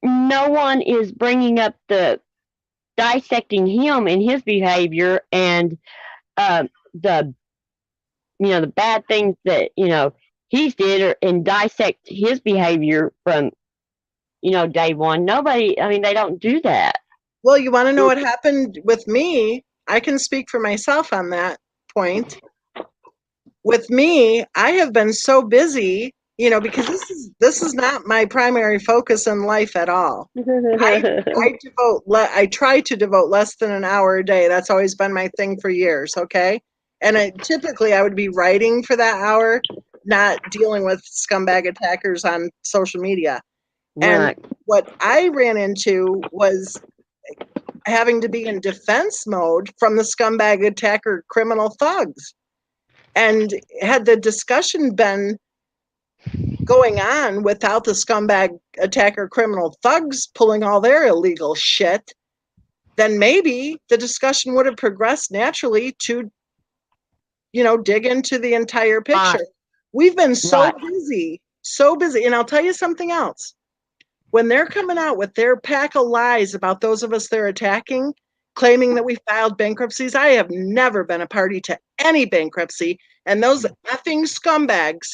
no one is bringing up the dissecting him and his behavior, and the the bad things that he's did, and dissect his behavior from day one. Nobody. I mean, they don't do that. Well, you want to know what happened with me? I can speak for myself on that point. With me, I have been so busy, because this is not my primary focus in life at all. I try to devote less than an hour a day. That's always been my thing for years, okay? And typically I would be writing for that hour, not dealing with scumbag attackers on social media. And Right. what I ran into was having to be in defense mode from the scumbag attacker criminal thugs. And had the discussion been going on without the scumbag attacker criminal thugs pulling all their illegal shit, then maybe the discussion would have progressed naturally to, dig into the entire Right. picture. We've been Right. so busy. And I'll tell you something else. When they're coming out with their pack of lies about those of us they're attacking, claiming that we filed bankruptcies, I have never been a party to any bankruptcy. And those effing scumbags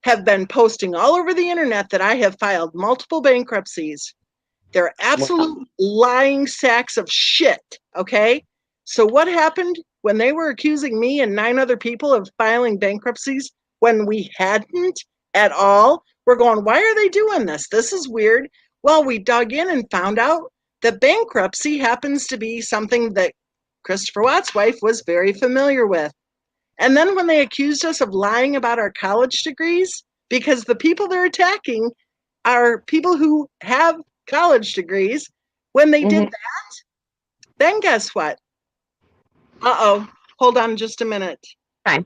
have been posting all over the internet that I have filed multiple bankruptcies. They're Wow. absolute lying sacks of shit. Okay. So, what happened when they were accusing me and 9 other people of filing bankruptcies when we hadn't at all? We're going, why are they doing this? This is weird. Well, we dug in and found out that bankruptcy happens to be something that Christopher Watt's wife was very familiar with. And then when they accused us of lying about our college degrees, because the people they're attacking are people who have college degrees, when they did Hmm. that, Then guess what? Uh-oh. Hold on just a minute. Okay.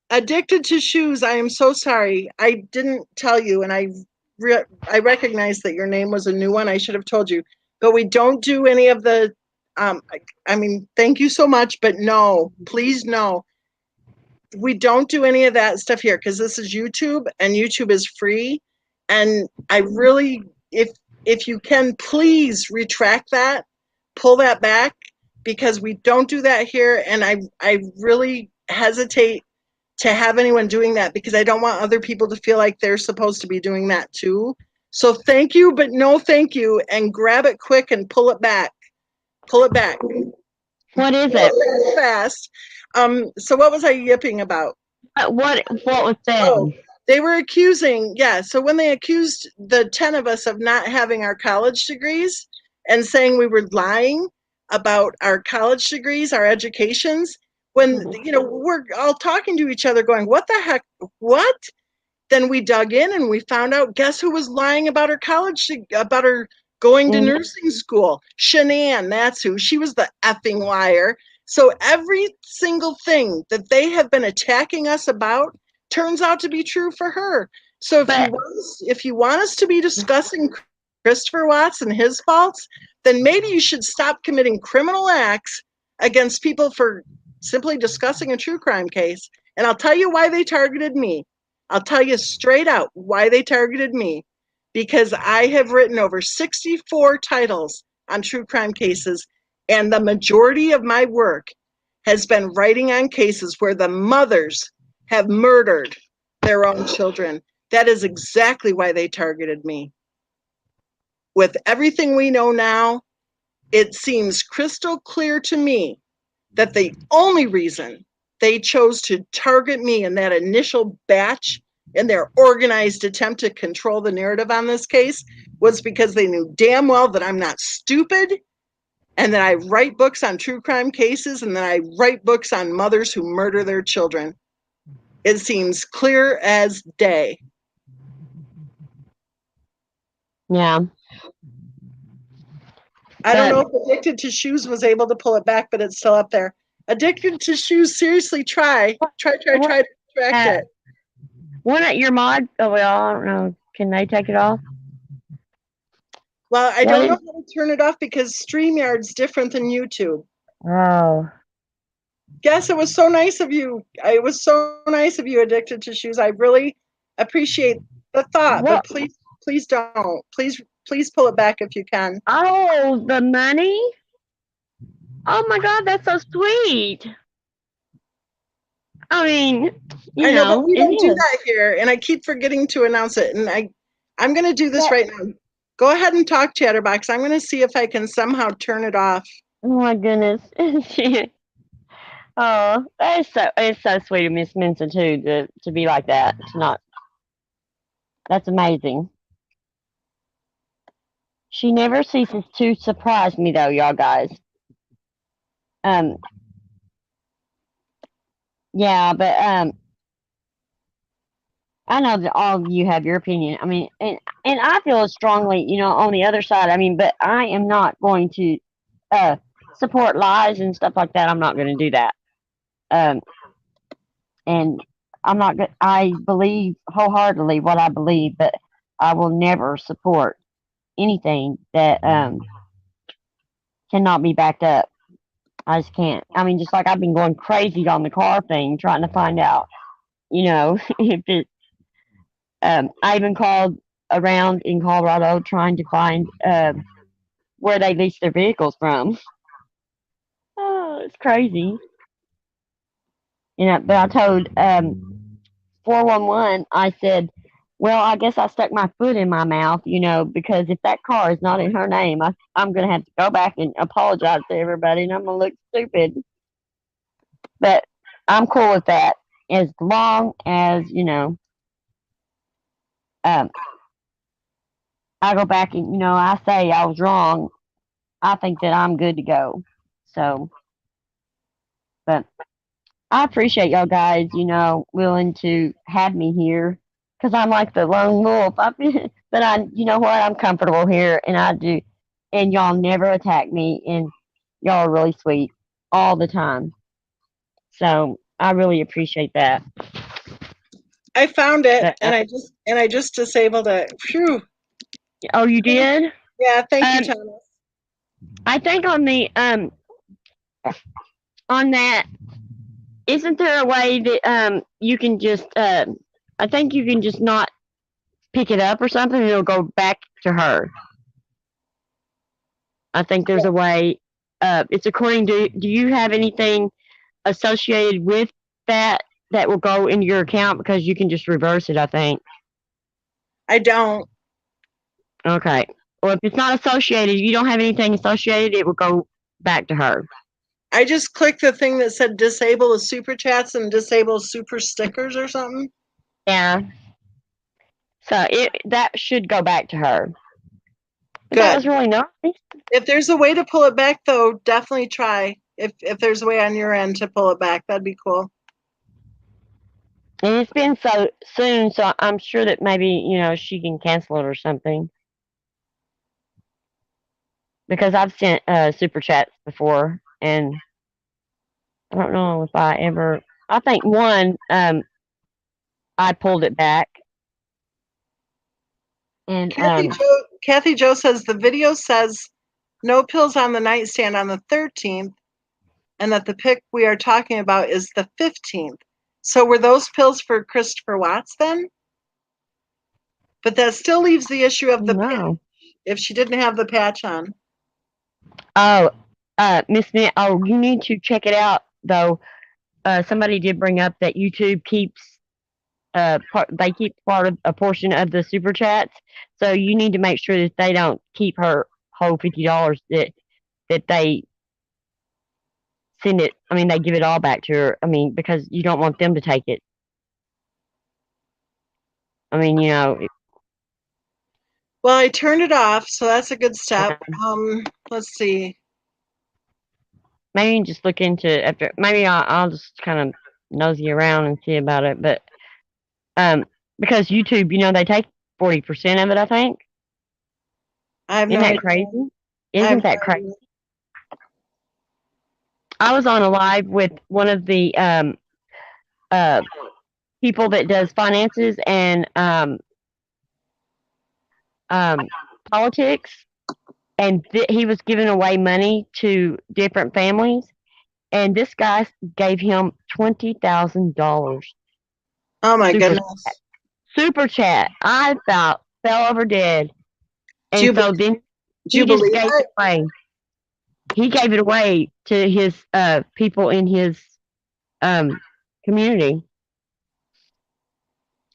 Addicted to shoes. I am so sorry. I didn't tell you, and I recognize that your name was a new one. I should have told you, but we don't do any of the. I mean, thank you so much, but no, please no. We don't do any of that stuff here because this is YouTube, and YouTube is free. And I really, if you can, please retract that, pull that back, because we don't do that here, and I really hesitate to have anyone doing that because I don't want other people to feel like they're supposed to be doing that too. So thank you, but no thank you, and grab it quick and pull it back. Pull it back. Pull What is it? it back fast. So what was I yipping about? What was said? Oh, they were accusing, yeah. So when they accused the 10 of us of not having our college degrees and saying we were lying about our college degrees, our educations, when, we're all talking to each other going, what the heck? What? Then we dug in and we found out, guess who was lying about her about her going to nursing school? Shanann, that's who. She was the effing liar. So every single thing that they have been attacking us about turns out to be true for her. So if you want us to be discussing Christopher Watts and his faults, then maybe you should stop committing criminal acts against people for simply discussing a true crime case. And I'll tell you why they targeted me. I'll tell you straight out why they targeted me. Because I have written over 64 titles on true crime cases, and the majority of my work has been writing on cases where the mothers have murdered their own children. That is exactly why they targeted me. With everything we know now, it seems crystal clear to me that the only reason they chose to target me in that initial batch in their organized attempt to control the narrative on this case was because they knew damn well that I'm not stupid and that I write books on true crime cases and that I write books on mothers who murder their children. It seems clear as day. Yeah. I don't know if Addicted to Shoes was able to pull it back, but it's still up there. Addicted to Shoes, seriously, try to track it. One at your mod. Oh well, I don't know. Can they take it off? Well, I don't know how to turn it off because StreamYard's different than YouTube. Oh. Yes, it was so nice of you. It was so nice of you, Addicted to Shoes. I really appreciate the thought, but please don't. Please pull it back if you can. Oh, the money? Oh my God, that's so sweet. I mean, I know, but we don't do that here, and I keep forgetting to announce it. And I'm going to do this right now. Go ahead and talk, Chatterbox. I'm going to see if I can somehow turn it off. Oh my goodness. Oh, it's so sweet of Miss Mensa too to be like that. That's amazing. She never ceases to surprise me though, y'all guys. Yeah, but I know that all of you have your opinion. I mean, and I feel strongly, on the other side. I mean, but I am not going to support lies and stuff like that. I'm not going to do that. And I'm not. I believe wholeheartedly what I believe, but I will never support anything that cannot be backed up. I just can't. I mean, just like I've been going crazy on the car thing, trying to find out, if it. I even called around in Colorado trying to find where they lease their vehicles from. Oh, it's crazy. But I told 411, I said, well, I guess I stuck my foot in my mouth, because if that car is not in her name, I'm going to have to go back and apologize to everybody, and I'm going to look stupid. But I'm cool with that as long as, I go back and, I say I was wrong. I think that I'm good to go. So, but I appreciate y'all guys, willing to have me here because I'm like the lone wolf. But you know what? I'm comfortable here, and I do, and y'all never attack me, and Y'all are really sweet all the time. So I really appreciate that. I found it, But, and I just disabled it. Phew. oh, you did? Yeah, thank you, Um, Thomas. I think on that, isn't there a way that you can just I think you can just not pick it up or something and it'll go back to her. I think there's a way. It's according to. Do you have anything associated with that that will go into your account because you can just reverse it? I think. I don't. Okay. Or if it's not associated, you don't have anything associated, it will go back to her. I just clicked the thing that said disable the super chats and disable super stickers or something. Yeah. So that should go back to her. But that Good. was really nice. If there's a way to pull it back, though, definitely try. If there's a way on your end to pull it back, that'd be cool. And it's been so soon, so I'm sure that maybe, she can cancel it or something. Because I've sent super chats before, and I don't know if I ever. I think one, I pulled it back, and Kathy Jo says the video says no pills on the nightstand on the 13th, and that the pic we are talking about is the 15th. So were those pills for Christopher Watts then? But that still leaves the issue of the patch, if she didn't have the patch on. Oh, Miss Mint, oh, you need to check it out though. Somebody did bring up that YouTube keeps they keep part of a portion of the super chats, so you need to make sure that they don't keep her whole $50. That they send it. I mean, they give it all back to her. I mean, because you don't want them to take it. I mean, Well, I turned it off, so that's a good step. Let's see. Maybe you can just look into after. Maybe I'll just kind of nosy around and see about it. But because YouTube, they take 40% of it. I think. I have Isn't no that idea. crazy? Isn't that crazy? I was on a live with one of the people that does finances and politics, and he was giving away money to different families, and this guy gave him $20,000. Oh my goodness! Super chat. I about fell over dead, Do and you, so then do you he just believe gave it? it away. He gave it away to his people in his community.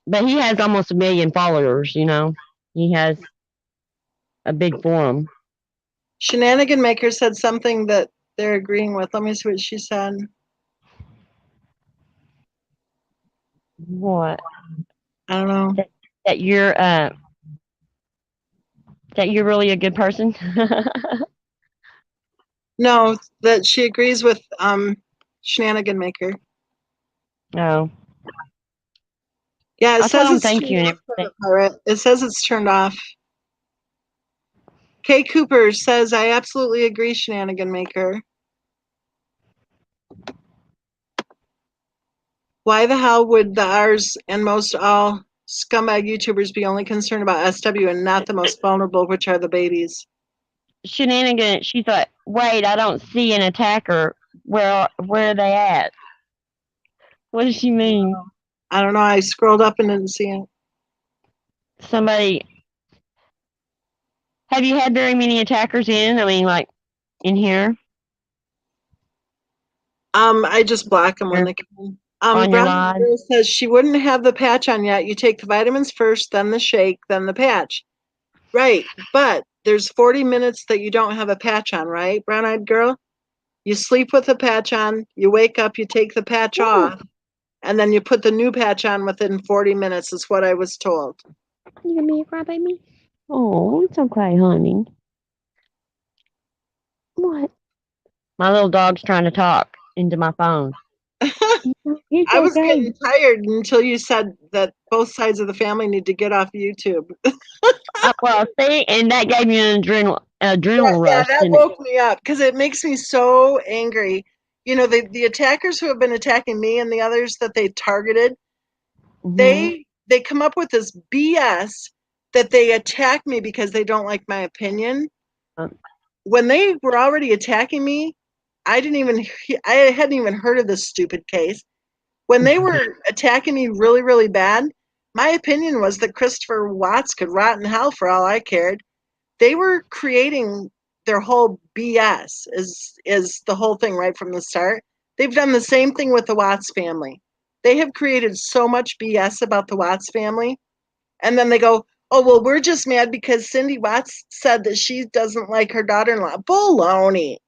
But he has almost 1 million followers. He has a big forum. Shenanigan Maker said something that they're agreeing with. Let me see what she said. What? I don't know. That you're really a good person. No, that she agrees with Shenanigan Maker. No. Yeah, it I says told him it's thank turned you and off. everything. Pirate. It says it's turned off. Kay Cooper says, I absolutely agree, Shenanigan Maker. Why the hell would the R's and most all scumbag YouTubers be only concerned about SW and not the most vulnerable, which are the babies? Shenanigan, she thought, wait, I don't see an attacker. Where are they at? What does she mean? I don't know. I scrolled up and didn't see it. Somebody, have you had very many attackers in? I mean, like, in here? I just block them when they come. On your Brown live? Girl says she wouldn't have the patch on yet. You take the vitamins first, then the shake, then the patch. Right, but there's 40 minutes that you don't have a patch on, right, Brown-Eyed Girl? You sleep with the patch on, you wake up, you take the patch off, and then you put the new patch on within 40 minutes, is what I was told. You gonna be a crybaby? Oh, it's okay, honey. What? My little dog's trying to talk into my phone. It's I was okay. getting tired until you said that both sides of the family need to get off YouTube. Well, see, and that gave me an Yeah, adrenaline yeah, rush, that didn't it? woke me up because it makes me so angry. You know, the attackers who have been attacking me and the others that they targeted, Hmm. they come up with this BS that they attack me because they don't like my opinion. Um, When they were already attacking me, I hadn't even heard of this stupid case. When they were attacking me really, really bad, my opinion was that Christopher Watts could rot in hell for all I cared. They were creating their whole BS is the whole thing right from the start. They've done the same thing with the Watts family. They have created so much BS about the Watts family, and then they go, "Oh well, we're just mad because Cindy Watts said that she doesn't like her daughter-in-law." Baloney,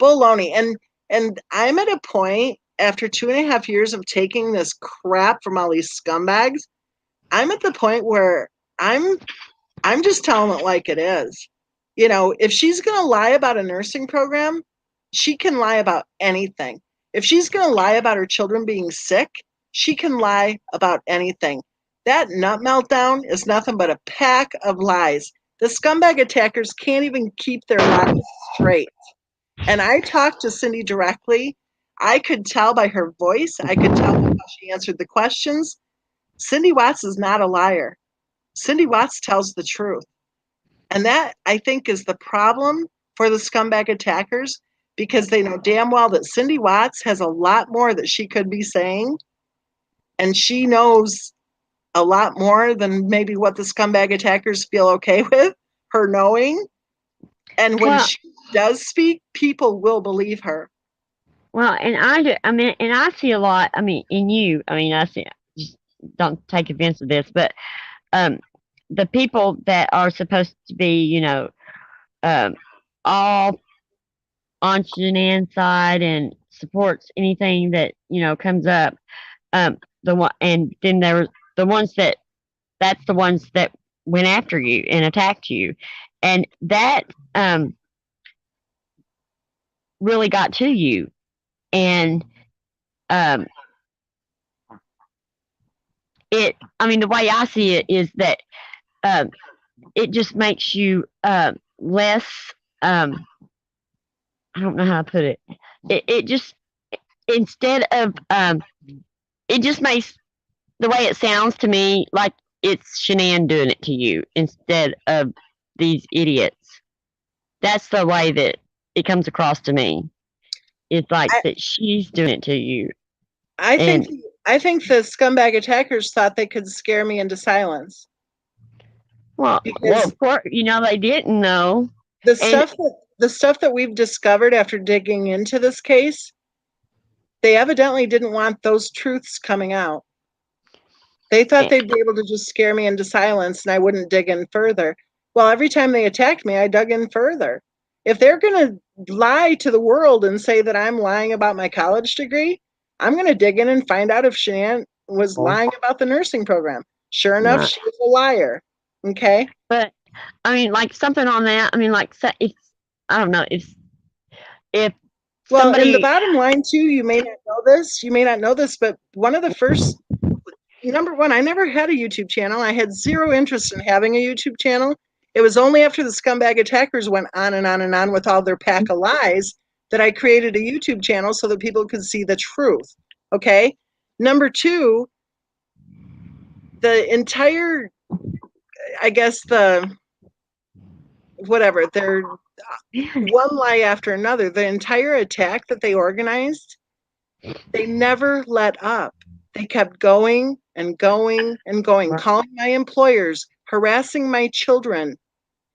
baloney. And I'm at a point after 2.5 years of taking this crap from all these scumbags. I'm at the point where I'm I'm just telling it like it is. You know, if she's going to lie about a nursing program, she can lie about anything. If she's going to lie about her children being sick, she can lie about anything. That nut meltdown is nothing but a pack of lies. The scumbag attackers can't even keep their lies straight. And I talked to Cindy directly. I could tell by her voice, I could tell by how she answered the questions. Cindy Watts is not a liar. Cindy Watts tells the truth. And that, I think, is the problem for the scumbag attackers because they know damn well that Cindy Watts has a lot more that she could be saying, and she knows a lot more than maybe what the scumbag attackers feel okay with her knowing. And when well, she does speak, people will believe her. and I mean, and I see a lot. I mean, in you, I mean, I see. Just don't take offense to this, but um, the people that are supposed to be, um, all on Shanann's side and supports anything that comes up. The one, and then there were the ones that's the ones that went after you and attacked you, and that um really got to you. And um I mean, the way I see it is that um it just makes you less um I don't know how to put it. It just instead of it just makes the way it sounds to me like it's Shanann doing it to you instead of these idiots. That's the way that it comes across to me. It's like I, that she's doing it to you. I think And I think the scumbag attackers thought they could scare me into silence well, because of course, they didn't know. the And stuff that we've discovered after digging into this case, they evidently didn't want those truths coming out. They thought they'd be able to just scare me into silence and I wouldn't dig in further. Well, every time they attacked me, I dug in further. If they're going to lie to the world and say that I'm lying about my college degree, I'm going to dig in and find out if Shanann was lying about the nursing program. Sure enough, right, she was a liar. Okay. but I mean, like something on that. I mean, like if I don't know if Well, and the somebody. bottom line, too, you may not know this, but one of the first number one, I never had a YouTube channel. I had zero interest in having a YouTube channel. It was only after the scumbag attackers went on and on and on with all their pack of lies that I created a YouTube channel so that people could see the truth. Okay. Number two, the entire, I guess, they're one lie after another. The entire attack that they organized, they never let up. They kept going and going and going, Right, calling my employers, harassing my children,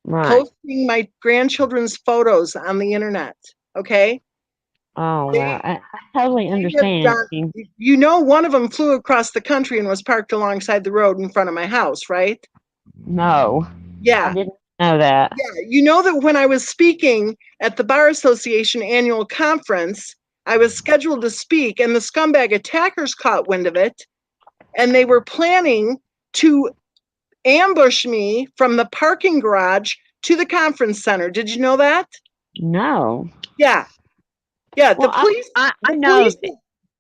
right. posting my grandchildren's photos on the internet. Okay. Oh They, wow, I totally they have understand done, you. one of them flew across the country and was parked alongside the road in front of my house, right? No, I Yeah. didn't know that. Yeah. You know that when I was speaking at the Bar Association annual conference, I was scheduled to speak, and the scumbag attackers caught wind of it, and they were planning to ambush me from the parking garage to the conference center. Did you know that? No. Yeah. Yeah. Well, I The know police, that.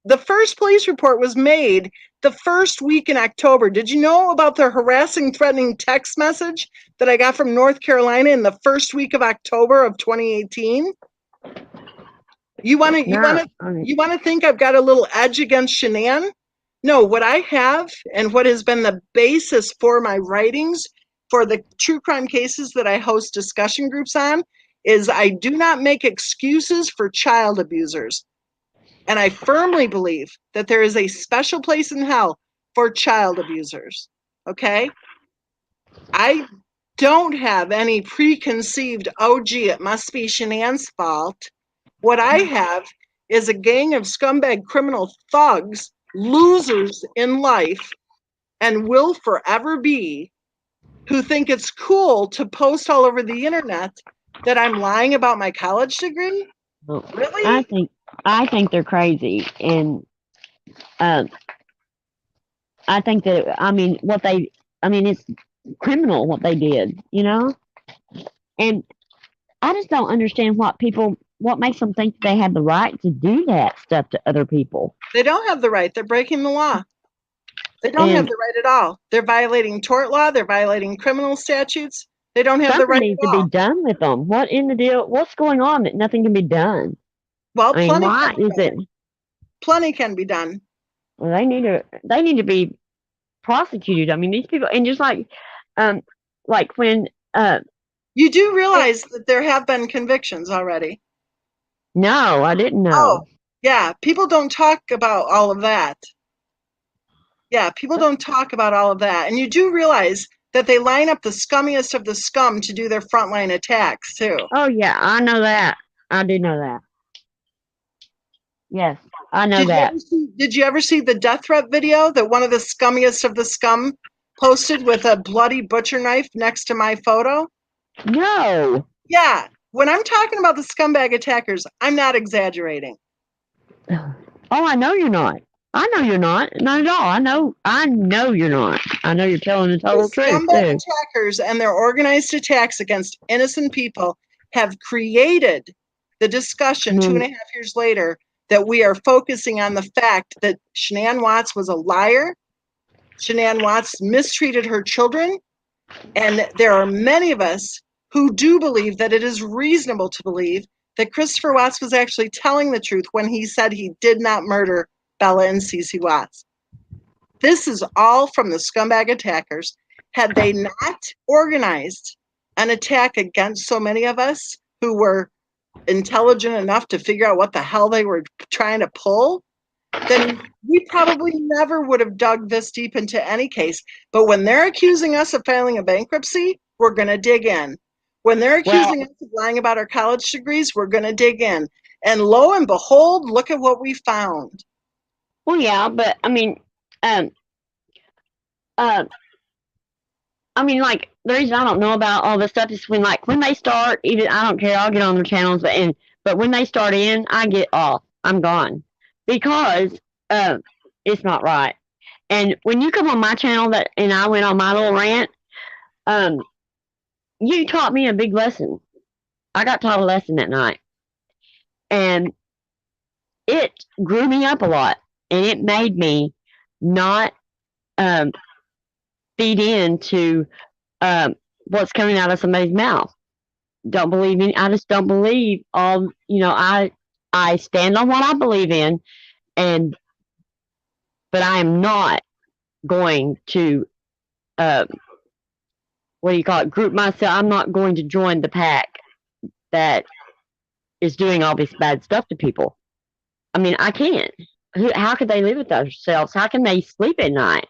The first police report was made the first week in October. Did you know about the harassing, threatening text message that I got from North Carolina in the first week of October of 2018? You want to you want No, to you want to think I've got a little edge against Shanann? No, what I have and what has been the basis for my writings for the true crime cases that I host discussion groups on is I do not make excuses for child abusers. And I firmly believe that there is a special place in hell for child abusers. Okay? I don't have any preconceived, oh, gee, it must be Shanann's fault. What I have is a gang of scumbag criminal thugs, losers in life, and will forever be, who think it's cool to post all over the internet that I'm lying about my college degree. no. I Really? think I think they're crazy, and um, I think that I mean, it's criminal what they did, you know, and I just don't understand what makes them think they have the right to do that stuff to other people. They don't have the right. They're breaking the law. They don't have And the right at all. They're violating tort law. They're violating criminal statutes. They don't have the something right needs at to be all. done with them. What in the deal? What's going on that nothing can be done? Well, I mean, plenty why can be is it? done. Plenty can be done. Well, they need to be prosecuted. I mean, these people, and just um, like when You do it, realize that there have been convictions already. no, I didn't Oh, know. yeah. People don't talk about all of that. Yeah, people don't talk about all of that. And you do realize that they line up the scummiest of the scum to do their frontline attacks, too. Oh yeah, I know that. I do know that. Yes, I know that. Did you ever see the death threat video that one of the scummiest of the scum posted with a bloody butcher knife next to my photo? No. Yeah, when I'm talking about the scumbag attackers, I'm not exaggerating. Oh, I know you're not. I know you're not. Not at all. I know you're not. I know you're telling the The total truth scumbag too. attackers and their organized attacks against innocent people have created the discussion two and Mm, a half years later that we are focusing on the fact that Shanann Watts was a liar. Shanann Watts mistreated her children. And there are many of us who do believe that it is reasonable to believe that Christopher Watts was actually telling the truth when he said he did not murder Bella and Cece Watts. This is all from the scumbag attackers. Had they not organized an attack against so many of us who were intelligent enough to figure out what the hell they were trying to pull, then we probably never would have dug this deep into any case. But when they're accusing us of filing a bankruptcy, we're going to dig in. When they're well, accusing us of lying about our college degrees, we're going to dig in. And lo and behold, look at what we found. well, yeah, but um, uh, I mean, like the reason I don't know about all this stuff is when they start, even I don't care. I'll get on their channels, but when they start in, I get off. I'm gone because uh, it's not right. And when you come on my channel and I went on my little rant, um, you taught me a big lesson. I got taught a lesson that night, and it grew me up a lot, and it made me not um, feed into what's coming out of somebody's mouth. Don't believe in. I just don't believe all. I stand on what I believe in, and but I am not going to uh, what do you call it? Group myself. I'm not going to join the pack that is doing all this bad stuff to people. I mean, I can't. How could they live with themselves? How can they sleep at night?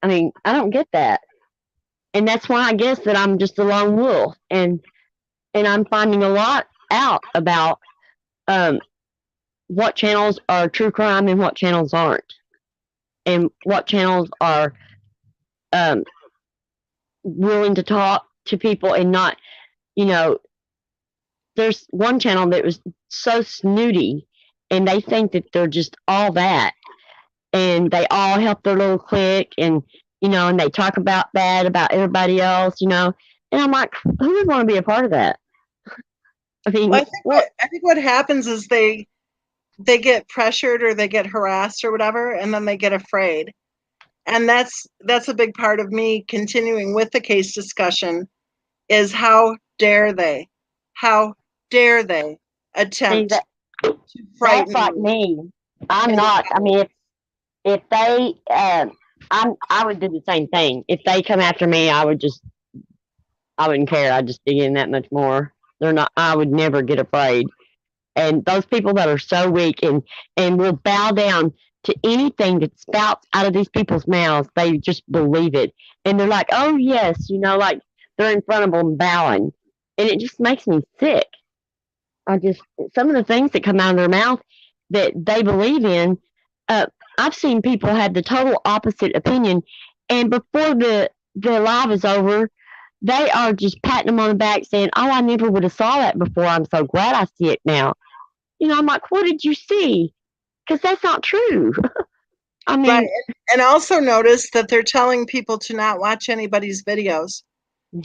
I mean, I don't get that, and that's why I guess that I'm just a lone wolf, and I'm finding a lot out about um, what channels are true crime and what channels aren't, and what channels are um, willing to talk to people and not, you know, there's one channel that was so snooty and they think that they're just all that and they all help their little clique and, and they talk about bad about everybody else, and I'm like, who would want to be a part of that? I Well, mean, what? I think what happens is they get pressured or they get harassed or whatever, and then they get afraid. And that's a big part of me continuing with the case discussion is how dare they See attempt that to that's frighten like me me. I'm into not. I cowardice. mean, if they, I would do the same thing. If they come after me, I wouldn't care. I'd just dig in that much more. They're not. I would never get afraid. And those people that are so weak and will bow down to anything that spouts out of these people's mouths, they just believe it, and they're like, "Oh yes," like they're in front of them bowing, and it just makes me sick. I just some of the things that come out of their mouth that they believe in. Uh, I've seen people have the total opposite opinion, and before the live is over, they are just patting them on the back, saying, "Oh, I never would have saw that before. I'm so glad I see it now." I'm like, "What did you see?" Because that's not true. I Right. mean, And also notice that they're telling people to not watch anybody's videos.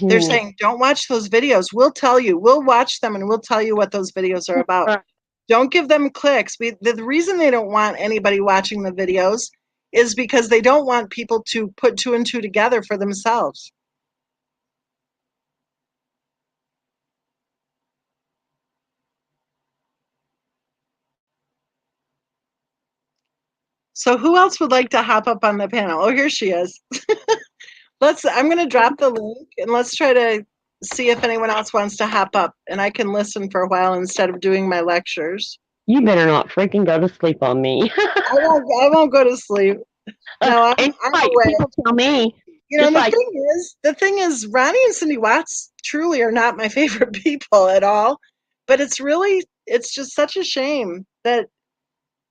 They're mhm, saying, don't watch those videos. We'll tell you. We'll watch them and we'll tell you what those videos are about. right. Don't give them clicks. The reason they don't want anybody watching the videos is because they don't want people to put two and two together for themselves. So who else would like to hop up on the panel? Oh, here she is. I'm going to drop the link and let's try to see if anyone else wants to hop up and I can listen for a while instead of doing my lectures. You better not freaking go to sleep on me. I won't go to sleep. No, And I'm like awake. people tell me, And just the like, thing is, Ronnie and Cindy Watts truly are not my favorite people at all. But it's just such a shame that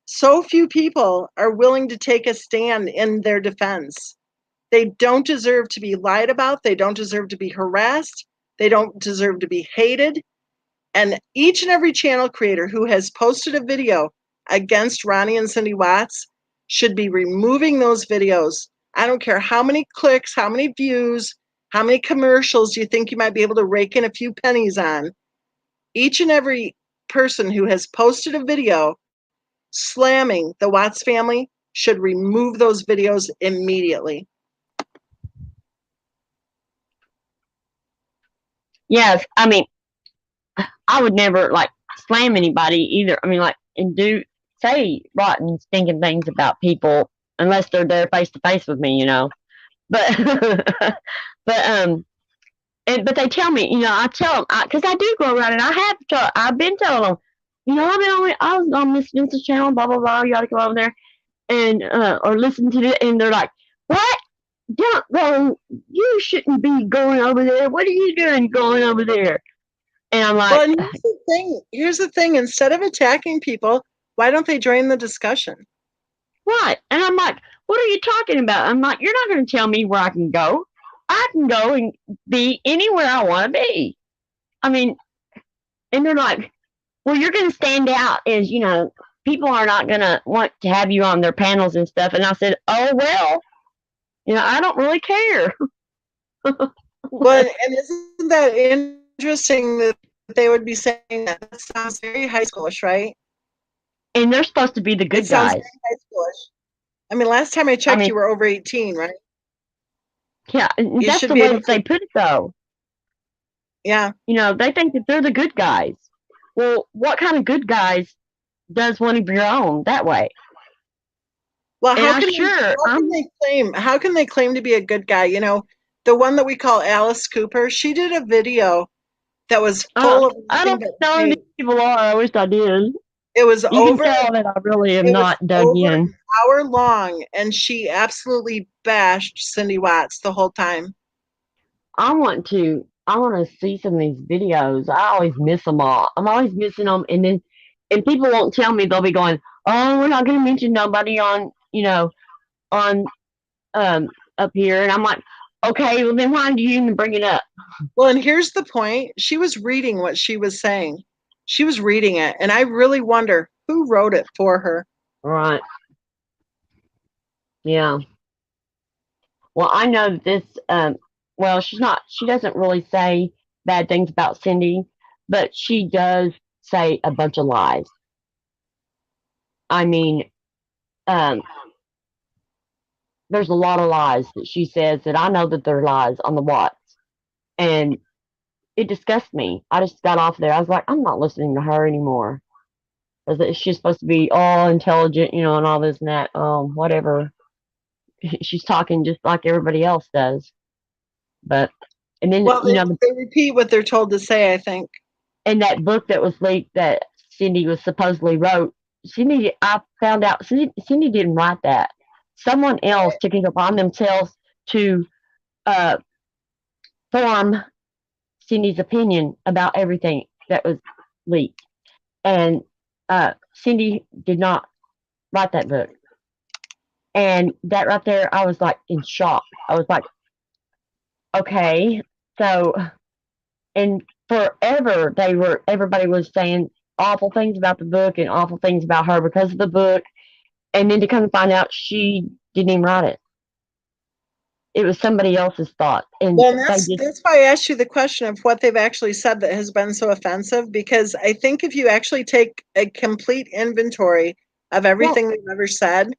so few people are willing to take a stand in their defense. They don't deserve to be lied about. They don't deserve to be harassed. They don't deserve to be hated. And each and every channel creator who has posted a video against Ronnie and Cindy Watts should be removing those videos. I don't care how many clicks, how many views, how many commercials you think you might be able to rake in a few pennies on. Each and every person who has posted a video slamming the Watts family should remove those videos immediately. yes, I mean, I would never like slam anybody either. I mean, like, and do say rotten, stinking things about people unless they're there face to face with me. But, but but they tell me, I tell them because I do go around and I've been telling them, I was on Miss Mensa's channel, blah blah blah. You ought to go over there and or listen to it, and they're like, "What? Don't go. You shouldn't be going over there. What are you doing going over there?" And I'm Well, like, and here's the thing, instead of attacking people, why don't they join the discussion? "What?" And I'm like, "What are you talking about?" I'm like, "You're not going to tell me where I can go. I can go and be anywhere I want to be." I mean, and they're like, "Well, you're going to stand out as, people are not going to want to have you on their panels and stuff." And I said, "Oh, well, I don't really care." Well, and isn't that interesting that they would be saying that? That sounds very high schoolish, right? And they're supposed to be the It good sounds guys. very high schoolish. I mean, last time I I checked, mean, you were over 18, right? yeah, and You that's should the be way able that they to, put it, though. yeah. They think that they're the good guys. Well, what kind of good guys does one of your own that way? Well, And how I can they sure, how can they claim to be a good guy? The one that we call Alice Cooper, she did a video that was full of I nothing don't but know who these hate. people are. I wish I did. It was You can over tell that I really am it was not dug over in. an hour long and she absolutely bashed Cindy Watts the whole time. I want to see some of these videos. I always miss them all. I'm always missing them, and people won't tell me. They'll be going, "Oh, we're not going to mention nobody on up here," and I'm like, "Okay, well then why do you even bring it up?" Well, and here's the point. She was reading what she was saying. She was reading it, and I really wonder who wrote it for her. Right? Yeah. Well, I know this. Well, she's not. She doesn't really say bad things about Cindy, but she does say a bunch of lies. I mean, um, there's a lot of lies that she says that I know that they're lies on the Watts, and it disgusts me. I just got off there. I was like, I'm not listening to her anymore. Because she's supposed to be all intelligent, and all this and that. Whatever. She's talking just like everybody else does. But and then Well, they repeat what they're told to say, I think. in that book that was leaked that Cindy was supposedly wrote, I found out Cindy didn't write that. Someone else took it upon themselves to uh, form Cindy's opinion about everything that was leaked. And Cindy did not write that book. And that right there, I was like in shock. I was like, okay. So, and forever everybody was saying awful things about the book and awful things about her because of the book. And then to come to find out she didn't even write it. It was somebody else's thought. And Well, they just, that's why I asked you the question of what they've actually said that has been so offensive, because I think if you actually take a complete inventory of well, everything they've ever said,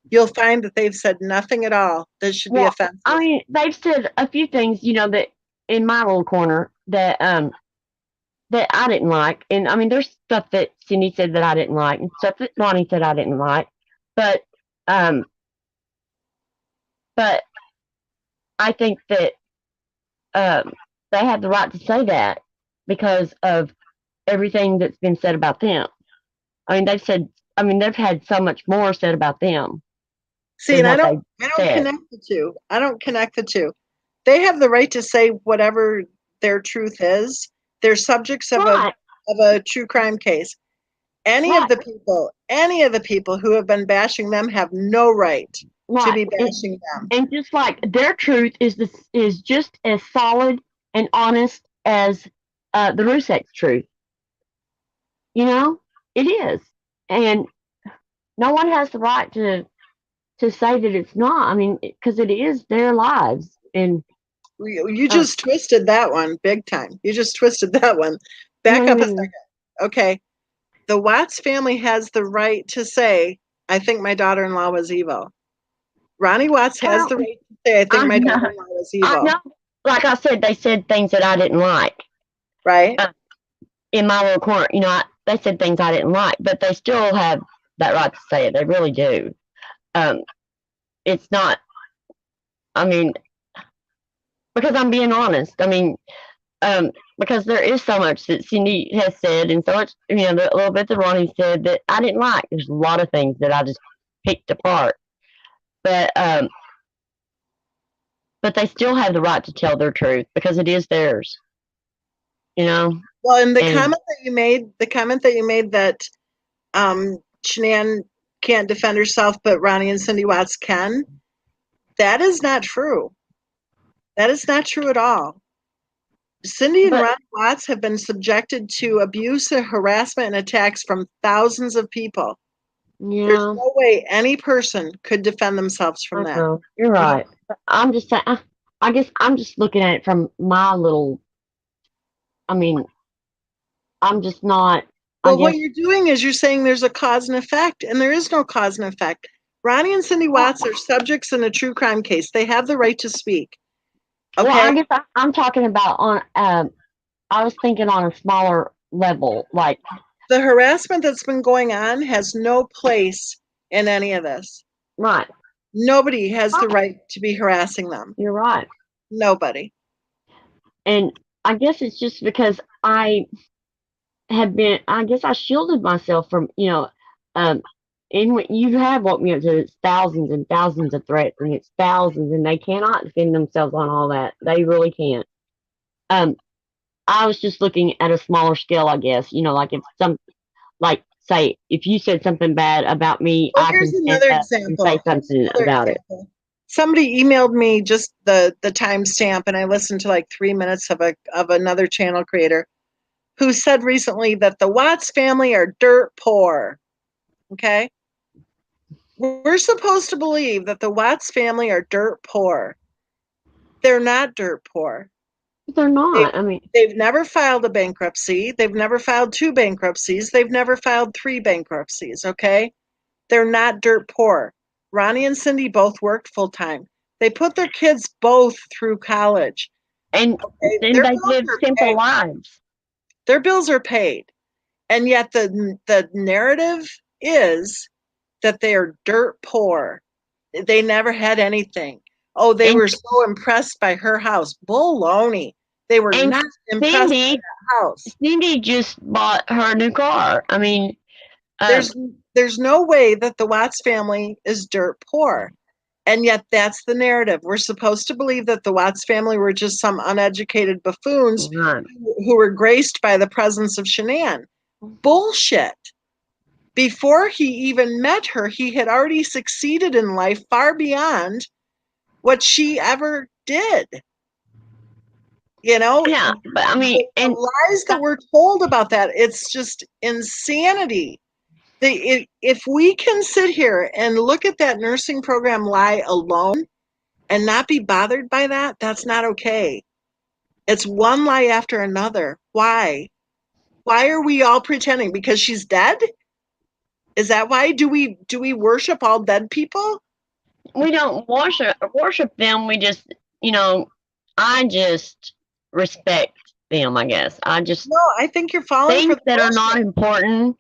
you'll find that they've said nothing at all that should be I offensive. mean, they've said a few things, that in my little corner that I didn't like. And I mean, there's stuff that Cindy said that I didn't like, and stuff that Ronnie said I didn't like. But um, but I think that um, they have the right to say that because of everything that's been said about them. I mean, they've had so much more said about them See, than and what they I don't said. connect the two. I don't connect the two. They have the right to say whatever their truth is. They're subjects Right, of a true crime case. right, Any of the people who have been bashing them have no right to right. be And, bashing them. and just like their truth is just as solid and honest as the Rusak's truth. You know, it is, and no one has the right to say that it's not. I mean, because it is their lives, and You uh, just twisted that one big time. You just twisted that one. what Back do you up a mean? second. Okay. The Watts family has the right to say, I think my daughter in law was evil. Ronnie Watts has Well, the right to say, I think I my know, daughter in law was I evil. know. Like I said, they said things that I didn't like Right? uh, in my little corner. They said things I didn't like, but they still have that right to say it. They really do. Um, it's not. I mean, because I'm being honest. I mean, because there is so much that Cindy has said, and so much, the little bit that Ronnie said that I didn't like. There's a lot of things that I just picked apart, but they still have the right to tell their truth because it is theirs, you know. Well, and And the comment that you made that Shanann can't defend herself, but Ronnie and Cindy Watts can, that is not true. That is not true at all. Cindy and but Ronnie Watts have been subjected to abuse and harassment and attacks from thousands of people. There's yeah, no way any person could defend themselves from I that. know you're No. right. But I'm just saying. I guess I'm just looking at it from my little. I mean, I'm just not. I Well, what guess. you're doing is you're saying there's a cause and effect, and there is no cause and effect. Ronnie and Cindy Well, Watts are subjects in a true crime case. They have the right to speak. I Okay? guess I'm talking about on. I was thinking on a smaller level, like The harassment that's been going on has no place in any of this. right. Nobody has the Right. right to be harassing them. You're right. Nobody. And I guess it's just because I guess I shielded myself from, um, and you have woke me up to it's thousands and thousands of threats, and it's thousands, and they cannot defend themselves on all that. They really can't. Um, I was just looking at a smaller scale, I guess. Like if like say, if you said something bad about me, Well, I here's can stand another up and say example. Here's something another about it. example. Somebody emailed me just the timestamp, and I listened to like 3 minutes of another channel creator who said recently that the Watts family are dirt poor. Okay, we're supposed to believe that the Watts family are dirt poor. They're not dirt poor. But they're They've, not. I mean, they've never filed a bankruptcy. They've never filed two bankruptcies. They've never filed three bankruptcies. Okay, They're not dirt poor. Ronnie and Cindy both worked full time. They put their kids both through college. And Okay? then they lived simple lives. Their bills are paid. And yet the narrative is that they are dirt poor. They never had anything. Oh, they And were so impressed by her house. Baloney. They were and not impressed by Cindy that house. Cindy just bought her a new car. I mean, um, There's there's no way that the Watts family is dirt poor. And yet that's the narrative. We're supposed to believe that the Watts family were just some uneducated buffoons right. who were graced by the presence of Shanann. Bullshit. Before he even met her, he had already succeeded in life far beyond what she ever did. You know, Yeah, but I mean, the and lies that we're told about that, it's just insanity. If we can sit here and look at that nursing program lie alone and not be bothered by that, that's not okay. It's one lie after another. Why? Why are we all pretending? Because she's dead? Is that why? Do we worship all dead people? we don't worship them. We just, you know, I just respect them. I guess I just No, I think you're falling for things the that are not bullshit. important,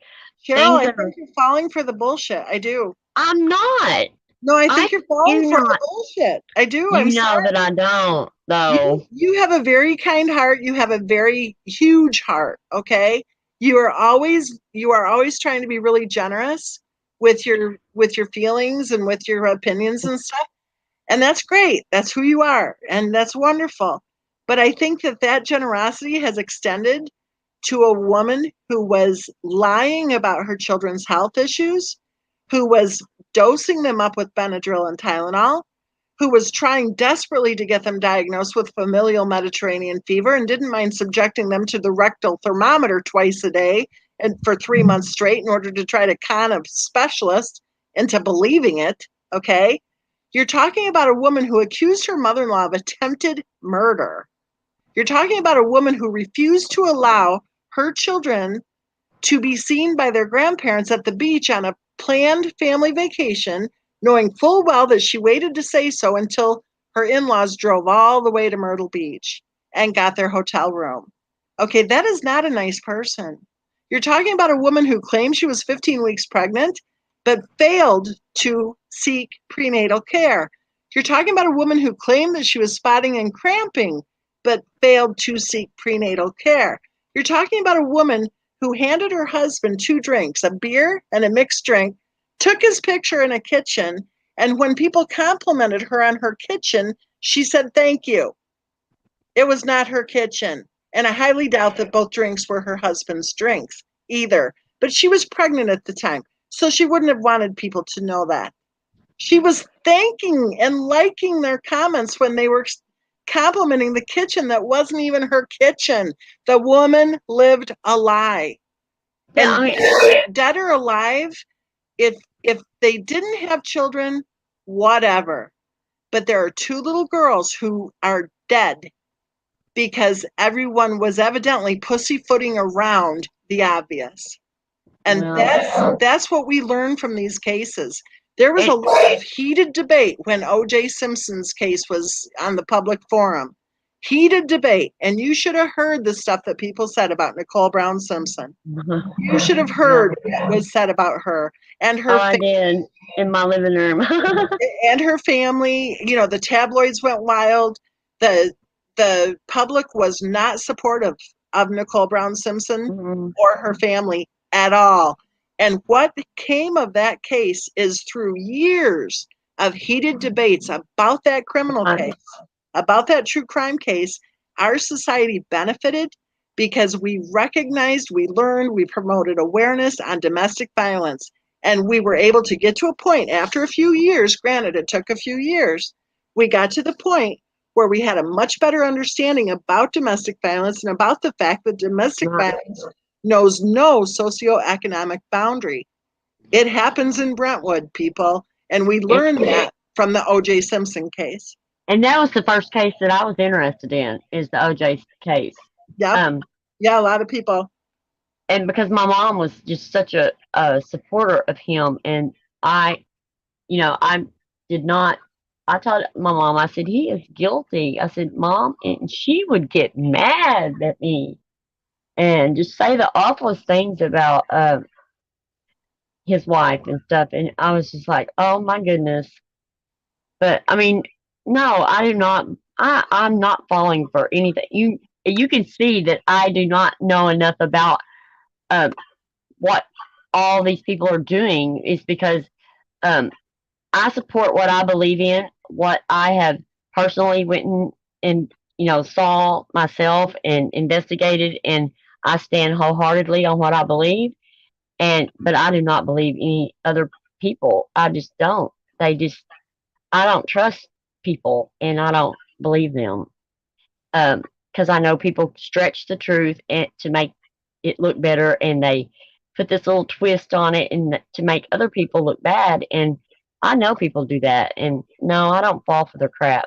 Cheryl, things I that are. think you're falling for the bullshit. I do. I'm not. No, I I think you're falling do for the not. bullshit. I do. I'm You know sorry. that I don't, You though. you have a very kind heart. You have a very huge heart, okay? You are always trying to be really generous with your feelings and with your opinions and stuff. And that's great. That's who you are, and that's wonderful. But I think that generosity has extended to a woman who was lying about her children's health issues, who was dosing them up with Benadryl and Tylenol, who was trying desperately to get them diagnosed with familial Mediterranean fever and didn't mind subjecting them to the rectal thermometer twice a day and for 3 months straight in order to try to con a specialist into believing it. Okay. You're talking about a woman who accused her mother in law of attempted murder. You're talking about a woman who refused to allow her children to be seen by their grandparents at the beach on a planned family vacation, knowing full well that she waited to say so until her in laws drove all the way to Myrtle Beach and got their hotel room. Okay, that is not a nice person. You're talking about a woman who claimed she was 15 weeks pregnant, but failed to seek prenatal care. You're talking about a woman who claimed that she was spotting and cramping, but failed to seek prenatal care. You're talking about a woman who handed her husband two drinks, a beer and a mixed drink, took his picture in a kitchen, and when people complimented her on her kitchen, she said thank you. It was not her kitchen, and I highly doubt that both drinks were her husband's drinks either. But she was pregnant at the time, so she wouldn't have wanted people to know that. She was thanking and liking their comments when they were complimenting the kitchen that wasn't even her kitchen. The woman lived a lie. Yeah, And I mean, dead or alive, if they didn't have children, whatever. But there are two little girls who are dead because everyone was evidently pussyfooting around the obvious. And well, that's what we learn from these cases. There was a it, lot of heated debate when O.J. Simpson's case was on the public forum. Heated debate, and you should have heard the stuff that people said about Nicole Brown Simpson. You should have yeah. heard what was said about her and Oh, her I did in my living room. and her family. The tabloids went wild. The public was not supportive of Nicole Brown Simpson Mhm. or her family at all. And what came of that case is through years of heated debates about that criminal I- case, about that true crime case, our society benefited because we recognized, we learned, we promoted awareness on domestic violence. And we were able to get to a point after a few years, granted, it took a few years, we got to the point where we had a much better understanding about domestic violence and about the fact that domestic Right. violence knows no socioeconomic boundary. It happens in Brentwood, people. And we And, learned that from the O.J. Simpson case. and that was the first case that I was interested in, is the OJ case. Yep. Um, Yeah, a lot of people. and because my mom was just such a supporter of him, and I did not. I told my mom, I said, he is guilty. I said, Mom, and she would get mad at me and just say the awfulest things about his wife and stuff. And I was just like, oh my goodness. But I mean, no, I do not. I'm not falling for anything. You can see that I do not know enough about uh, what all these people are doing. Is because um, I support what I believe in, what I have personally went and saw myself and investigated, and I stand wholeheartedly on what I believe. And but I do not believe any other people. I just don't. They just I don't trust people, and I don't believe them. Because I know people stretch the truth and to make it look better, and they put this little twist on it and to make other people look bad. And I know people do that, and no, I don't fall for their crap.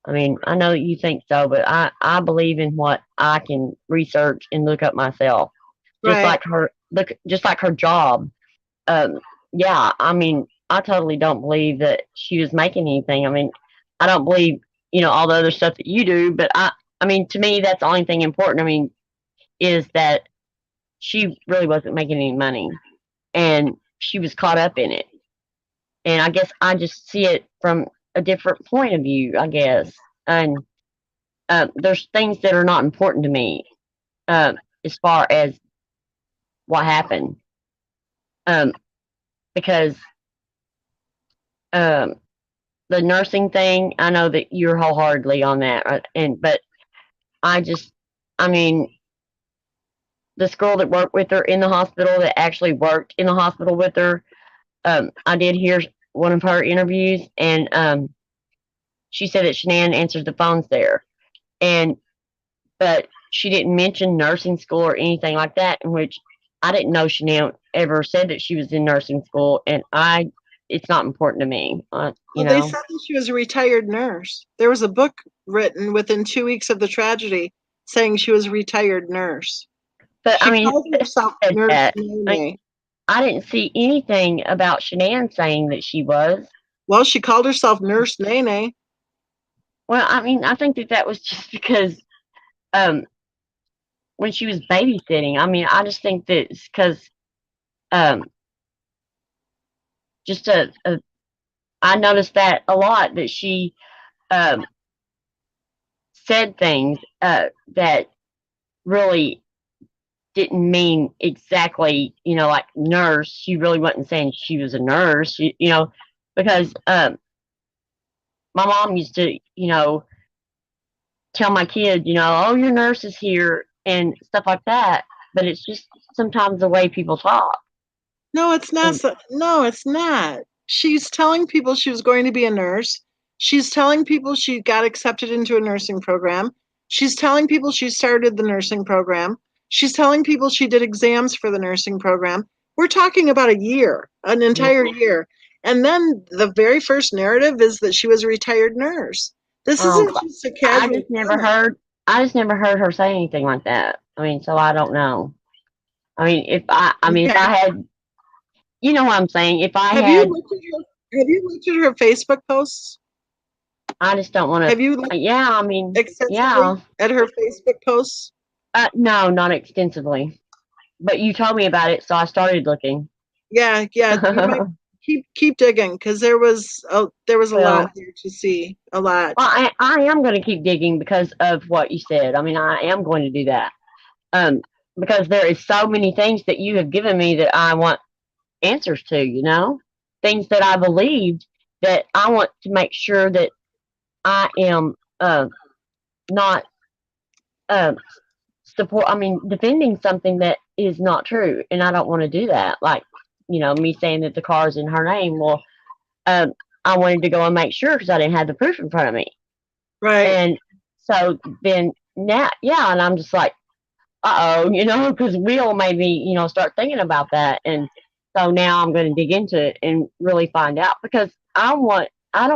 I mean, I know you think so, but I believe in what I can research and look up myself. Just Right. like her, look, just like her job. Um, yeah, I mean, I totally don't believe that she was making anything. I mean, I don't believe, all the other stuff that you do, but I mean, to me, that's the only thing important. I mean, is that she really wasn't making any money and she was caught up in it. And I guess I just see it from a different point of view, I guess. And there's things that are not important to me as far as what happened. Um, because um, the nursing thing, I know that you're wholeheartedly on that, right? But I just, I mean, this girl that worked with her in the hospital, that actually worked in the hospital with her, I did hear one of her interviews, and she said that Shanann answers the phones there, and but she didn't mention nursing school or anything like that, in which I didn't know Shanann ever said that she was in nursing school, and it's not important to me, you Well, they know. said that she was a retired nurse. There was a book written within 2 weeks of the tragedy saying she was a retired nurse. But I She mean, called herself said Nurse that. I mean, Nene. I didn't see anything about Shanann saying that she was. Well, she called herself Nurse Nene. Well, I mean, I think that was just because um, when she was babysitting. I mean, I just think that it's because um, just I noticed that a lot that she um, said things that really didn't mean exactly, like nurse. She really wasn't saying she was a nurse, because my mom used to, tell my kid, oh, your nurse is here and stuff like that. But it's just sometimes the way people talk. No, it's not. And No, it's not. She's telling people she was going to be a nurse. She's telling people she got accepted into a nursing program. She's telling people she started the nursing program. She's telling people she did exams for the nursing program. We're talking about a year, an yeah, entire year. And then the very first narrative is that she was a retired nurse. This isn't but just a I casual just never comment. heard. I just never heard her say anything like that. I mean, so I don't know. I mean, if Okay. I had, what I'm saying. If I Have you had, looked at her Facebook posts? I just don't want Have you to. looked Yeah, I mean, extensively yeah. at her Facebook posts? No, not extensively. But you told me about it, so I started looking. Yeah, yeah. You might Well, keep digging because there was a lot well, here to see. A lot. I am going to keep digging because of what you said. I mean, I am going to do that. Um, because there is so many things that you have given me that I want answers to. Things that I believed that I want to make sure that I am not uh, support. I mean, defending something that is not true, and I don't want to do that. Like, me saying that the car is in her name. Well, um, I wanted to go and make sure because I didn't have the proof in front of me. Right. And so then now, yeah, and I'm just like, oh, because Will made me, start thinking about that. And so now I'm going to dig into it and really find out because I don't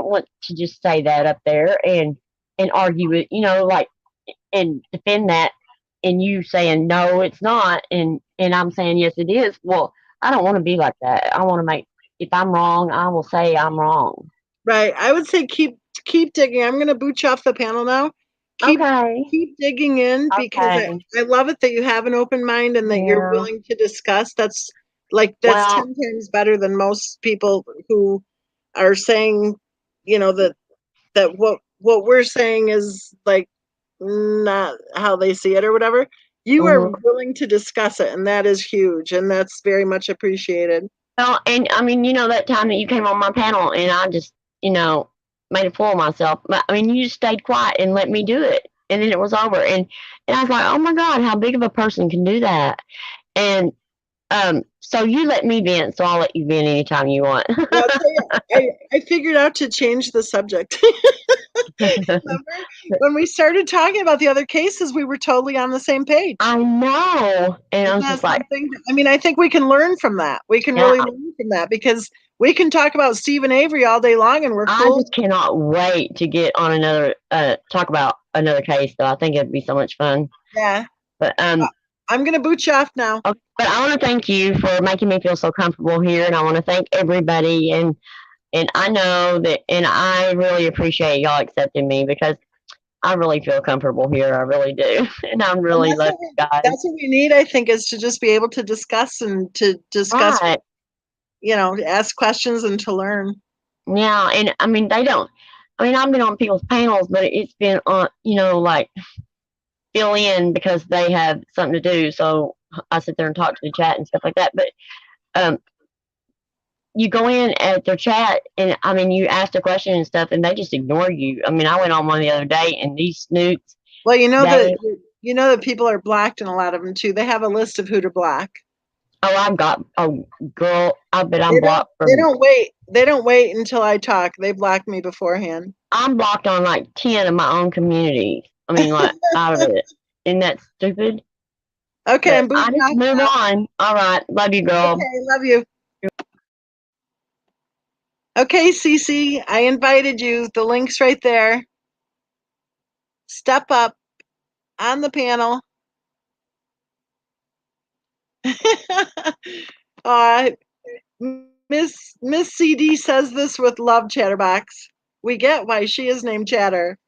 want to just say that up there and argue it, like, and defend that. And you saying, no, it's not. And I'm saying, yes, it is. Well, I don't want to be like that. I want to make if I'm wrong, I will say I'm wrong. Right. I would say keep digging. I'm gonna boot you off the panel now. Keep Okay. keep digging in because Okay. I love it that you have an open mind and that you're Yeah. willing to discuss. That's Well, 10 times better than most people who are saying, that what we're saying is like not how they see it or whatever. You are mhm. willing to discuss it, and that is huge, and that's very much appreciated. Well, and I mean, that time that you came on my panel and I just, made a fool of myself. But I mean, you just stayed quiet and let me do it. And then it was over. And I was like, oh my God, how big of a person can do that? And so you let me vent, so I'll let you vent anytime you want. Well, I'll tell you, I figured out to change the subject. Remember when we started talking about the other cases, we were totally on the same page. I know. And I Isn't was that just like, something? I mean, I think we can learn from that. We can yeah, really learn from that because we can talk about Stephen Avery all day long and we're I cool. just cannot wait to get on another, talk about another case, though. I think it'd be so much fun. Yeah. But, I'm going to boot you off now. okay, but I want to thank you for making me feel so comfortable here. And I want to thank everybody. And I know that, and I really appreciate y'all accepting me because I really feel comfortable here. I really do. And I And really love you guys. that's what we need, I think, is to just be able to discuss and to discuss, Right. ask questions and to learn. Yeah. And I mean, I've been on people's panels, but it's been on, like fill in because they have something to do. So I sit there and talk to the chat and stuff like that. But um, you go in at their chat and I mean, you ask a question and stuff and they just ignore you. I mean, I went on one the other day and these snoots, Well, they, you know that people are blocked in a lot of them too. They have a list of who to block. oh, I've got, oh, girl, I bet I'm They don't blocked from, they don't wait until I talk. They block me beforehand. I'm blocked on like 10 of my own community. I mean, like out of it. Isn't that stupid? Okay, But I'm I booting just off move now. on. All right. Love you, girl. Okay, love you. Okay, Cece, I invited you. The link's right there. Step up on the panel. uh, Miss CD says this with love, Chatterbox. We get why she is named Chatter.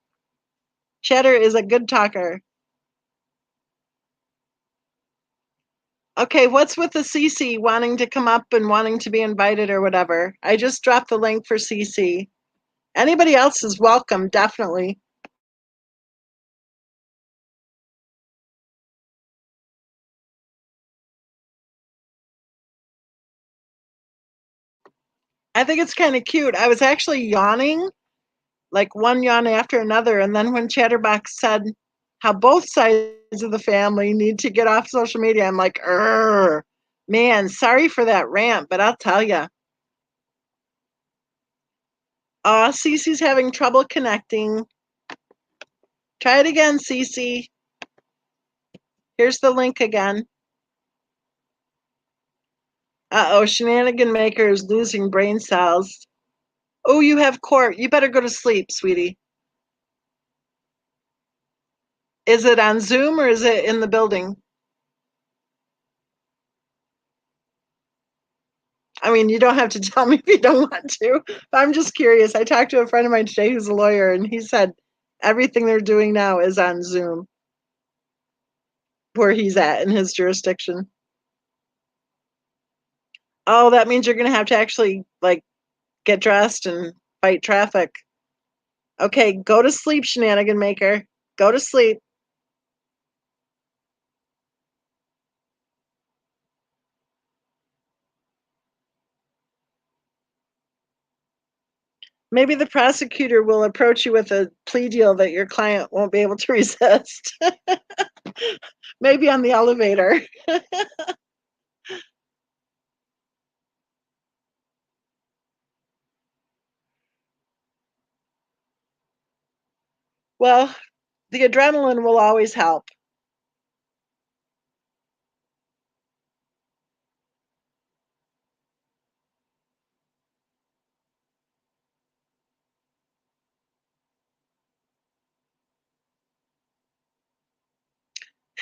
Chatter is a good talker. Okay, what's with the CC wanting to come up and wanting to be invited or whatever? I just dropped the link for CC. Anybody else is welcome, definitely. I think it's kind of cute. I was actually yawning, like one yawn after another, and then when Chatterbox said how both sides of the family need to get off social media, I'm like, man, sorry for that rant, but I'll tell you. Cece's having trouble connecting. Try it again, Cece. Here's the link again. Uh-oh, Shenanigan Maker is losing brain cells. Oh, you have court. You better go to sleep, sweetie. Is it on Zoom or is it in the building? I mean, you don't have to tell me if you don't want to, but I'm just curious. I talked to a friend of mine today who's a lawyer, and he said everything they're doing now is on Zoom where he's at in his jurisdiction. Oh, that means you're going to have to actually like get dressed and fight traffic. Okay, go to sleep, Shenanigan Maker. Go to sleep. Maybe the prosecutor will approach you with a plea deal that your client won't be able to resist. Maybe on the elevator. Well, the adrenaline will always help.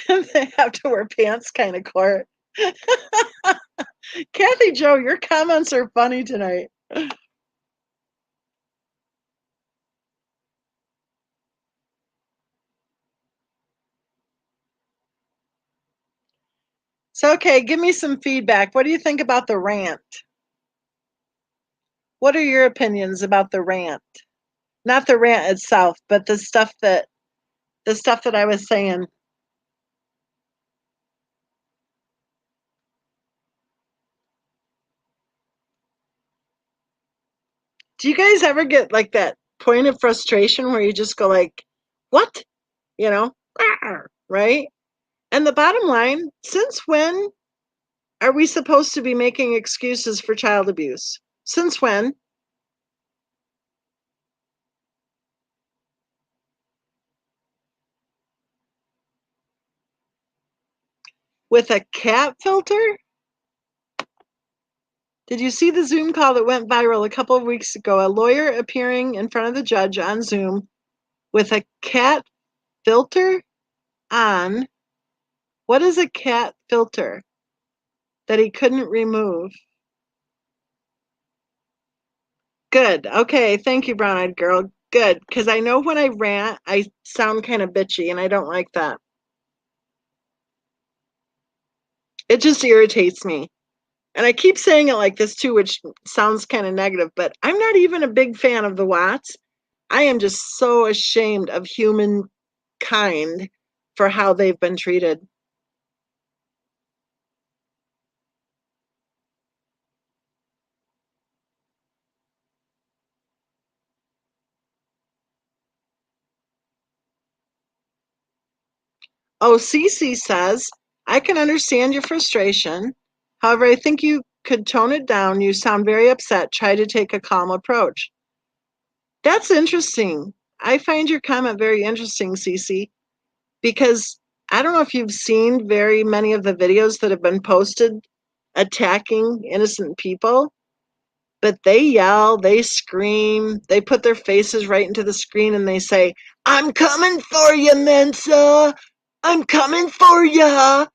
They have to wear pants kind of court. Kathy Joe, your comments are funny tonight. So, okay, give me some feedback. What do you think about the rant? What are your opinions about the rant? Not the rant itself, but the stuff that I was saying. Do you guys ever get like that point of frustration where you just go like, "What?" You know? Right? And the bottom line, since when are we supposed to be making excuses for child abuse? Since when? With a cat filter? Did you see the Zoom call that went viral a couple of weeks ago? A lawyer appearing in front of the judge on Zoom with a cat filter on. What is a cat filter that he couldn't remove? Good. Okay. Thank you, brown eyed girl. Good. Because I know when I rant, I sound kind of bitchy and I don't like that. It just irritates me. And I keep saying it like this too, which sounds kind of negative, but I'm not even a big fan of the Watts. I am just so ashamed of humankind for how they've been treated. Oh, Cece says, I can understand your frustration. However, I think you could tone it down. You sound very upset. Try to take a calm approach. That's interesting. I find your comment very interesting, Cece, because I don't know if you've seen very many of the videos that have been posted attacking innocent people, but they yell, they scream, they put their faces right into the screen and they say, I'm coming for you, Mensa. I'm coming for you.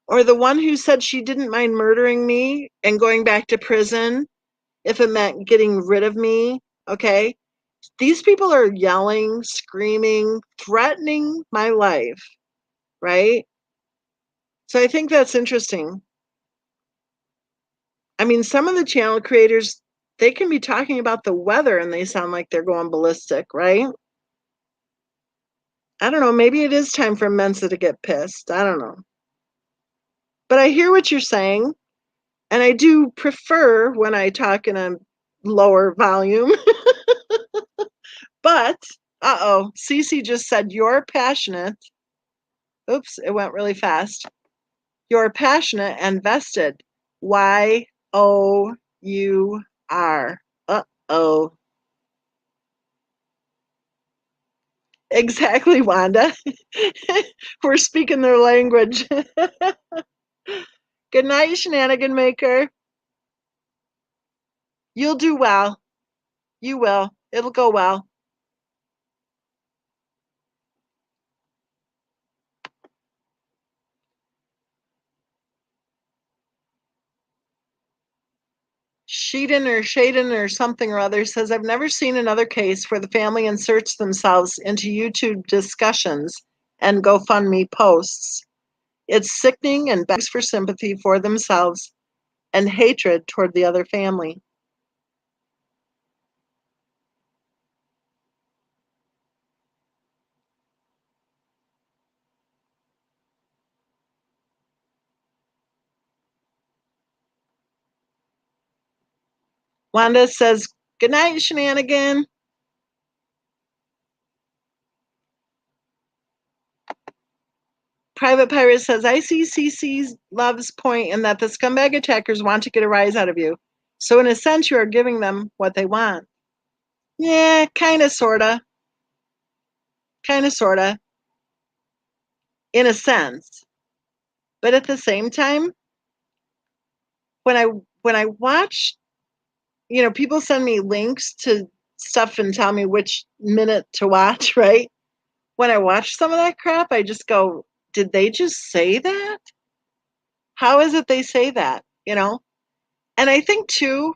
Or the one who said she didn't mind murdering me and going back to prison if it meant getting rid of me. Okay. These people are yelling, screaming, threatening my life, right? So I think that's interesting. I mean, some of the channel creators, they can be talking about the weather and they sound like they're going ballistic, right? I don't know. Maybe it is time for Mensa to get pissed. I don't know. But I hear what you're saying. And I do prefer when I talk in a lower volume. But, Cece just said, you're passionate. Oops, it went really fast. You're passionate and vested. YOUR. Uh-oh. Exactly, Wanda. We're speaking their language. Good night, shenanigan maker. You'll do well. You will. It'll go well. Shaden or something or other says, I've never seen another case where the family inserts themselves into YouTube discussions and GoFundMe posts. It's sickening and begs for sympathy for themselves and hatred toward the other family. Wanda says, good night, shenanigan. Private Pirate says, I see CC's love's point in that the scumbag attackers want to get a rise out of you. So in a sense, you are giving them what they want. Yeah, kind of, sort of. Kind of, sort of. In a sense. But at the same time, when I when I watch, people send me links to stuff and tell me which minute to watch, right? When I watch some of that crap, I just go, did they just say that? How is it they say that? And I think too,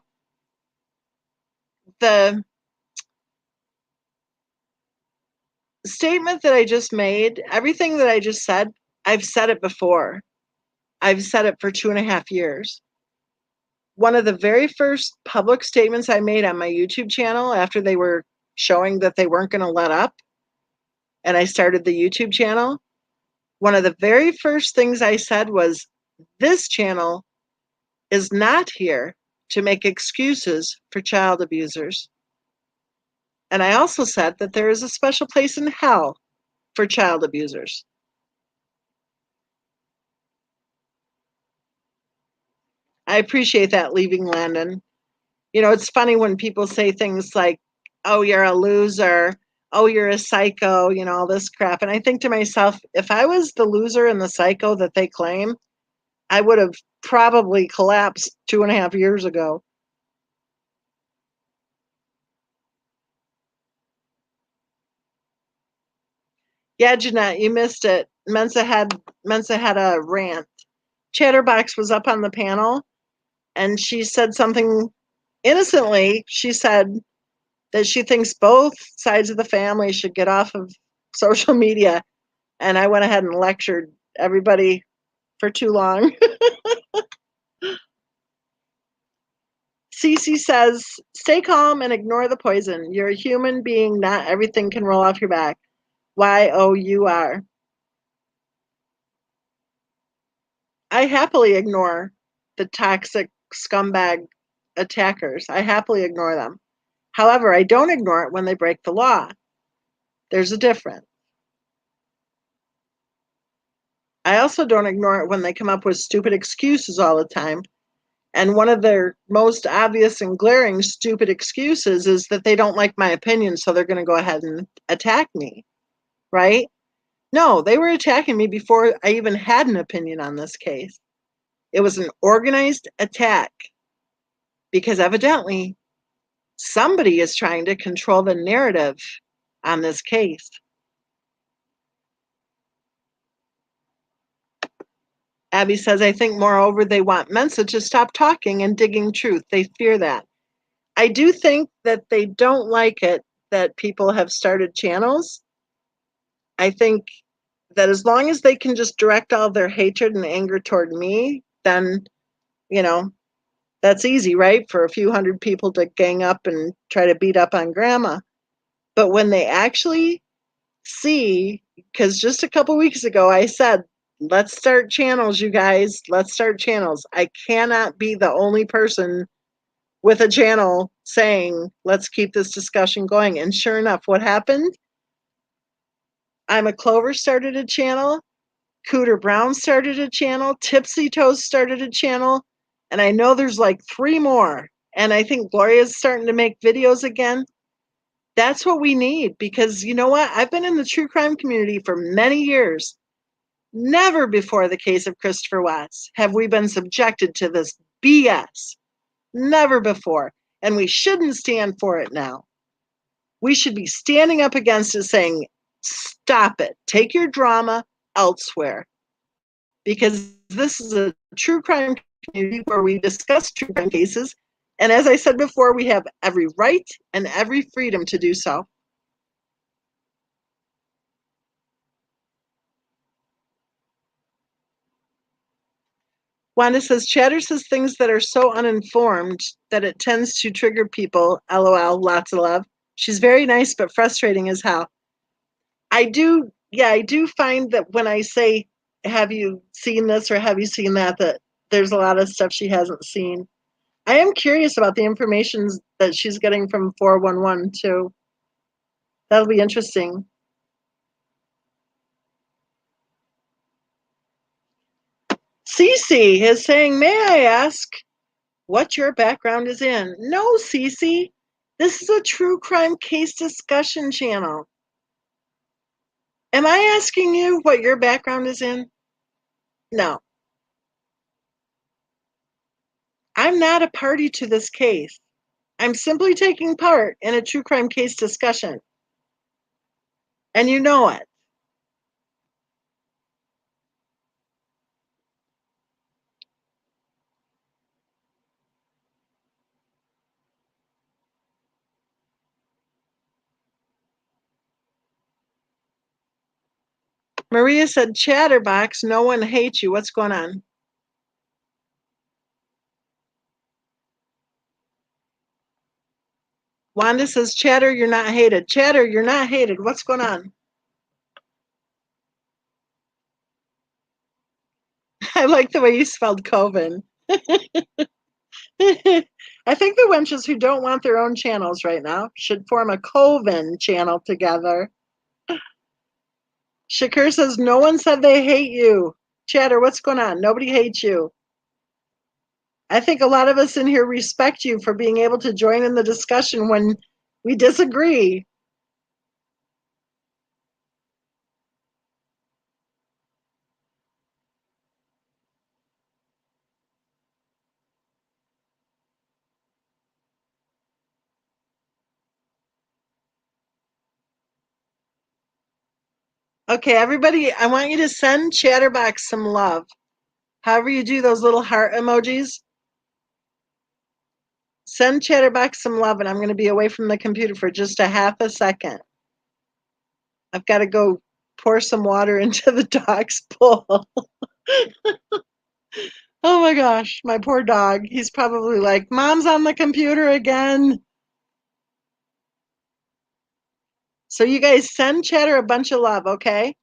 the statement that I just made, everything that I just said, I've said it before. I've said it for 2.5 years. One of the very first public statements I made on my YouTube channel after they were showing that they weren't going to let up and I started the YouTube channel, one of the very first things I said was, this channel is not here to make excuses for child abusers. And I also said that there is a special place in hell for child abusers. I appreciate that, leaving Landon. You know, it's funny when people say things like, oh, you're a loser. Oh, you're a psycho, you know, all this crap. And I think to myself, if I was the loser and the psycho that they claim, I would have probably collapsed 2.5 years ago. Yeah, Jeanette, you missed it. Mensa had a rant. Chatterbox was up on the panel and she said something innocently. She said that she thinks both sides of the family should get off of social media. And I went ahead and lectured everybody for too long. Cece says, stay calm and ignore the poison. You're a human being, not everything can roll off your back. YOUR. I happily ignore the toxic scumbag attackers. I happily ignore them. However, I don't ignore it when they break the law. There's a difference. I also don't ignore it when they come up with stupid excuses all the time. And one of their most obvious and glaring stupid excuses is that they don't like my opinion, so they're going to go ahead and attack me, right? No, they were attacking me before I even had an opinion on this case. It was an organized attack because evidently somebody is trying to control the narrative on this case. Abby says, I think moreover, they want Mensa to stop talking and digging truth. They fear that. I do think that they don't like it that people have started channels. I think that as long as they can just direct all their hatred and anger toward me, then, you know, that's easy, right? For a few hundred people to gang up and try to beat up on grandma. But when they actually see, because just a couple weeks ago I said, let's start channels, you guys. Let's start channels. I cannot be the only person with a channel saying, let's keep this discussion going. And sure enough, what happened? I'm a Clover started a channel. Cooter Brown started a channel. Tipsy Toes started a channel. And I know there's like 3 more. And I think Gloria's starting to make videos again. That's what we need because you know what? I've been in the true crime community for many years. Never before the case of Christopher Watts have we been subjected to this BS. Never before. And we shouldn't stand for it now. We should be standing up against it saying, stop it. Take your drama elsewhere. Because this is a true crime community where we discuss true crime cases. And as I said before, we have every right and every freedom to do so. Wanda says, Chatter says things that are so uninformed that it tends to trigger people. LOL, lots of love. She's very nice, but frustrating as hell. I do find that when I say, have you seen this or have you seen that, that there's a lot of stuff she hasn't seen. I am curious about the information that she's getting from 411 too. That'll be interesting. Cece is saying, may I ask what your background is in? No, Cece. This is a true crime case discussion channel. Am I asking you what your background is in? No. I'm not a party to this case. I'm simply taking part in a true crime case discussion. And you know it. Maria said, chatterbox, no one hates you. What's going on? Wanda says, Chatter, you're not hated. Chatter, you're not hated. What's going on? I like the way you spelled Coven. I think the wenches who don't want their own channels right now should form a Coven channel together. Shakur says, no one said they hate you. Chatter, what's going on? Nobody hates you. I think a lot of us in here respect you for being able to join in the discussion when we disagree. Okay, everybody, I want you to send Chatterbox some love. However you do those little heart emojis, send Chatterbox some love, and I'm going to be away from the computer for just a half a second. I've got to go pour some water into the dog's bowl. Oh my gosh, my poor dog. He's probably like, Mom's on the computer again. So you guys send Chatter a bunch of love, okay?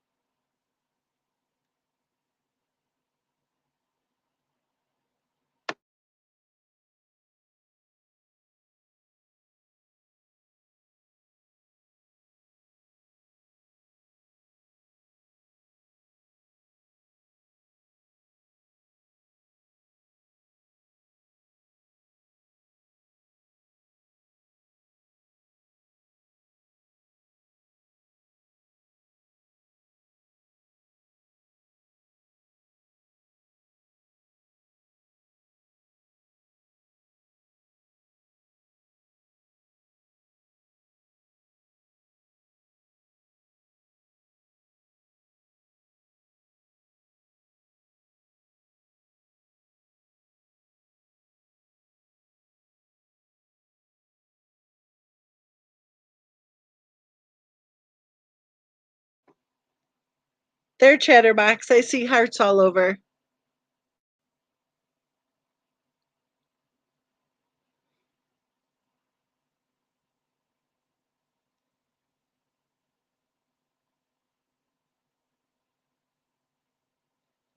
There, Chatterbox. I see hearts all over.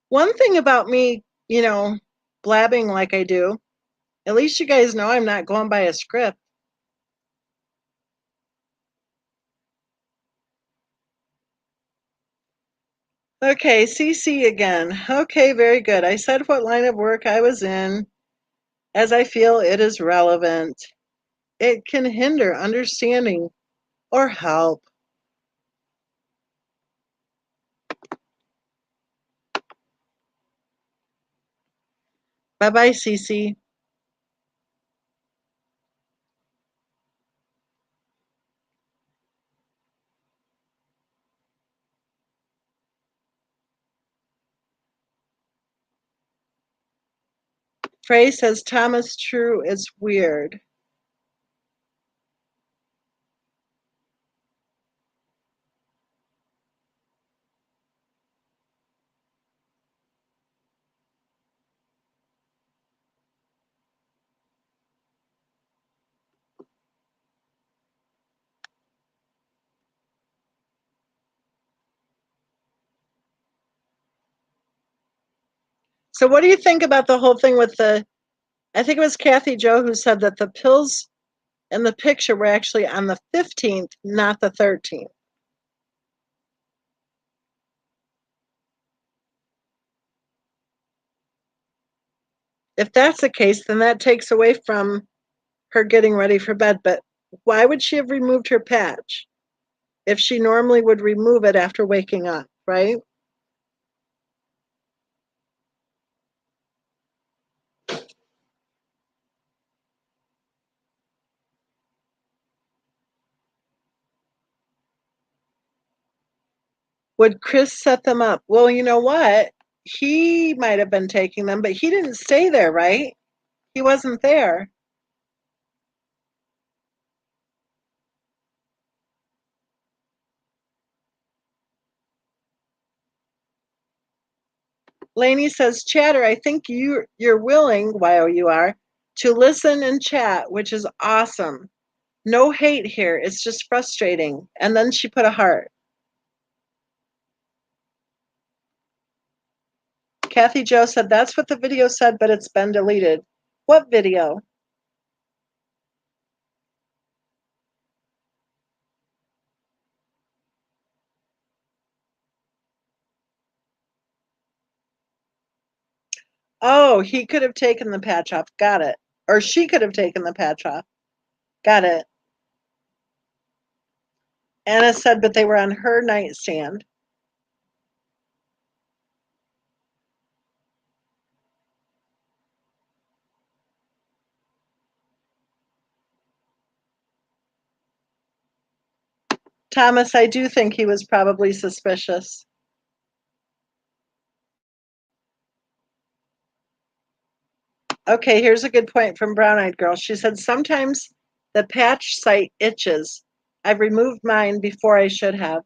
One thing about me, blabbing like I do, at least you guys know I'm not going by a script. Okay, CC again. Okay, very good. I said what line of work I was in, as I feel it is relevant. It can hinder understanding or help. Bye bye, CC. Frey says Thomas True is weird. So, what do you think about the whole thing with I think it was Kathy Joe who said that the pills in the picture were actually on the 15th, not the 13th. If that's the case, then that takes away from her getting ready for bed. But why would she have removed her patch if she normally would remove it after waking up, right? Would Chris set them up? Well, you know what? He might have been taking them, but he didn't stay there, right? He wasn't there. Lainey says, Chatter, I think you're willing, YOUR, to listen and chat, which is awesome. No hate here. It's just frustrating. And then she put a heart. Kathy Jo said, that's what the video said, but it's been deleted. What video? Oh, he could have taken the patch off. Got it. Or she could have taken the patch off. Got it. Anna said, but they were on her nightstand. Thomas, I do think he was probably suspicious. Okay, here's a good point from Brown Eyed Girl. She said, sometimes the patch site itches. I've removed mine before I should have.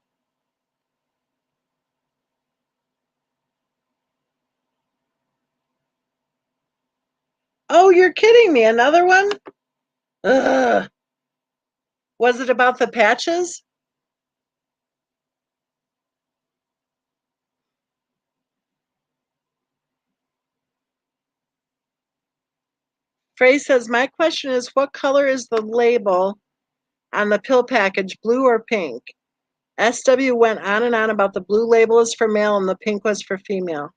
Oh, you're kidding me. Another one? Ugh. Was it about the patches? Frey says, my question is, what color is the label on the pill package, blue or pink? SW went on and on about the blue label is for male and the pink was for female.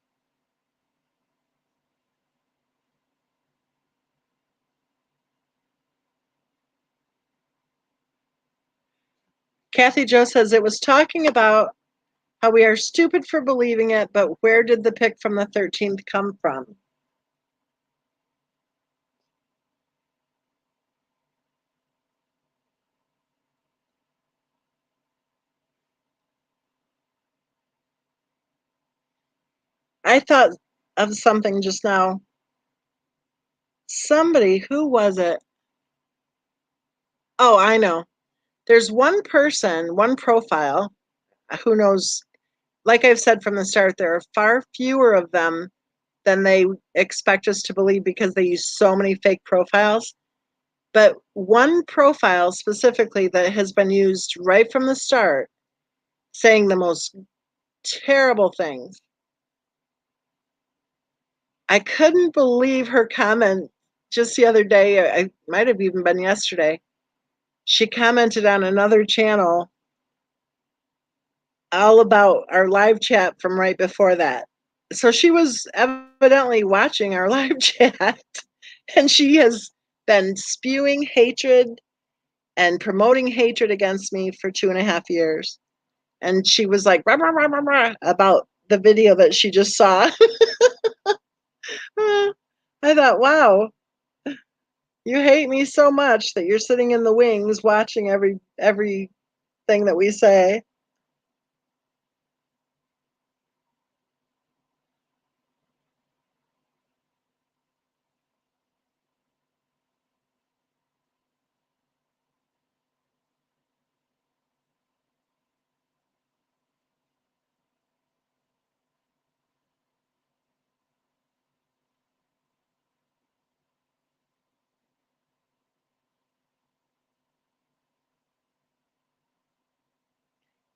Kathy Jo says, it was talking about how we are stupid for believing it, but where did the pic from the 13th come from? I thought of something just now. Somebody, who was it? Oh, I know. There's one person, one profile, who knows, like I've said from the start, there are far fewer of them than they expect us to believe because they use so many fake profiles. But one profile specifically that has been used right from the start, saying the most terrible things. I couldn't believe her comment just the other day. I might have even been yesterday. She commented on another channel all about our live chat from right before that. So she was evidently watching our live chat, and she has been spewing hatred and promoting hatred against me for 2.5 years. And she was like, rah, rah, rah, rah, rah, about the video that she just saw. I thought, wow, you hate me so much that you're sitting in the wings watching everything that we say.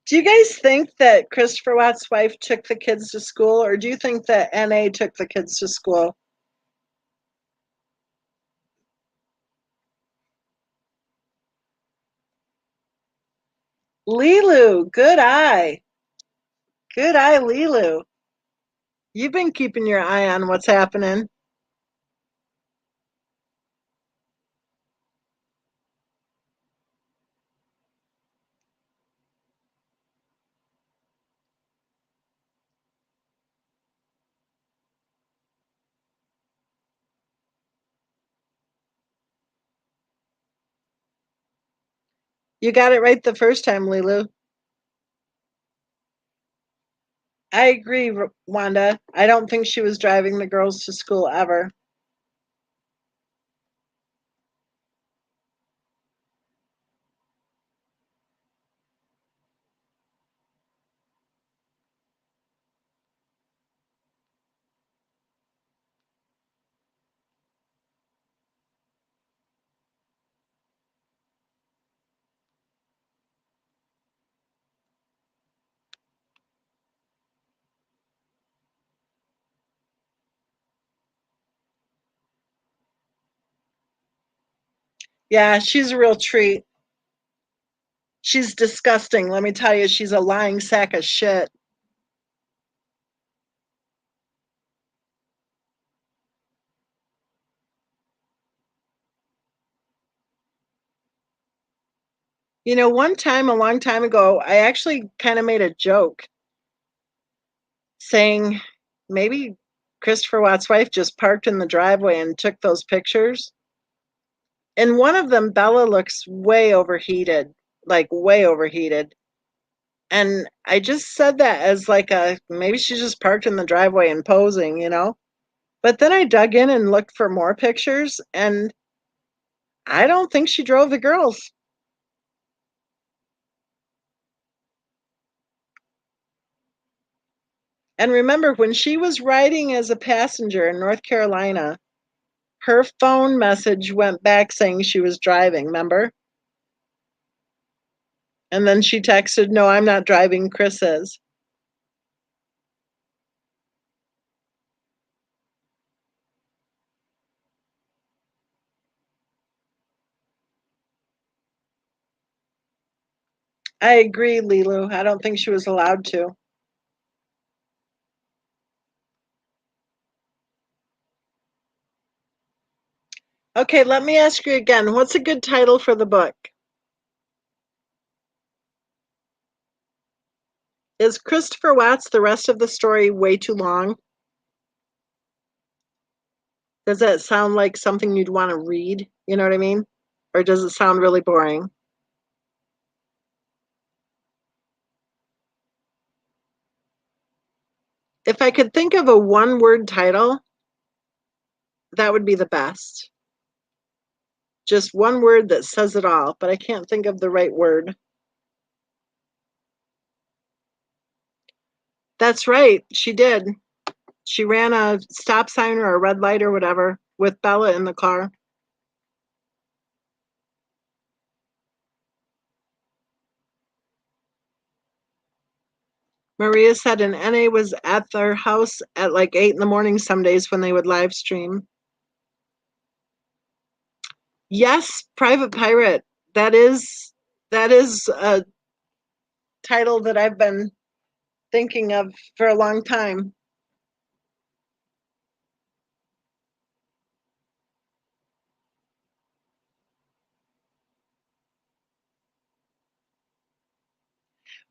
Do you guys think that Christopher Watt's wife took the kids to school, or do you think that NA took the kids to school? Lilu, good eye. Good eye, Lilu. You've been keeping your eye on what's happening. You got it right the first time, Lilu. I agree, Wanda. I don't think she was driving the girls to school ever. Yeah, she's a real treat. She's disgusting. Let me tell you, she's a lying sack of shit. You know, one time, a long time ago, I actually kind of made a joke saying maybe Christopher Watt's wife just parked in the driveway and took those pictures. In one of them, Bella looks way overheated, like way overheated. And I just said that as like a maybe she just parked in the driveway and posing, you know? But then I dug in and looked for more pictures, and I don't think she drove the girls. And remember, when she was riding as a passenger in North Carolina, her phone message went back saying she was driving, remember? And then she texted, "No, I'm not driving, Chris is." I agree, Lilu. I don't think she was allowed to. Okay, let me ask you again. What's a good title for the book? Is Christopher Watts the rest of the story way too long? Does that sound like something you'd want to read? You know what I mean? Or does it sound really boring? If I could think of a one word title, that would be the best. Just one word that says it all, but I can't think of the right word. That's right, she did. She ran a stop sign or a red light or whatever with Bella in the car. Maria said an NA was at their house at like 8 in the morning some days when they would live stream. Yes, Private Pirate. That is a title that I've been thinking of for a long time.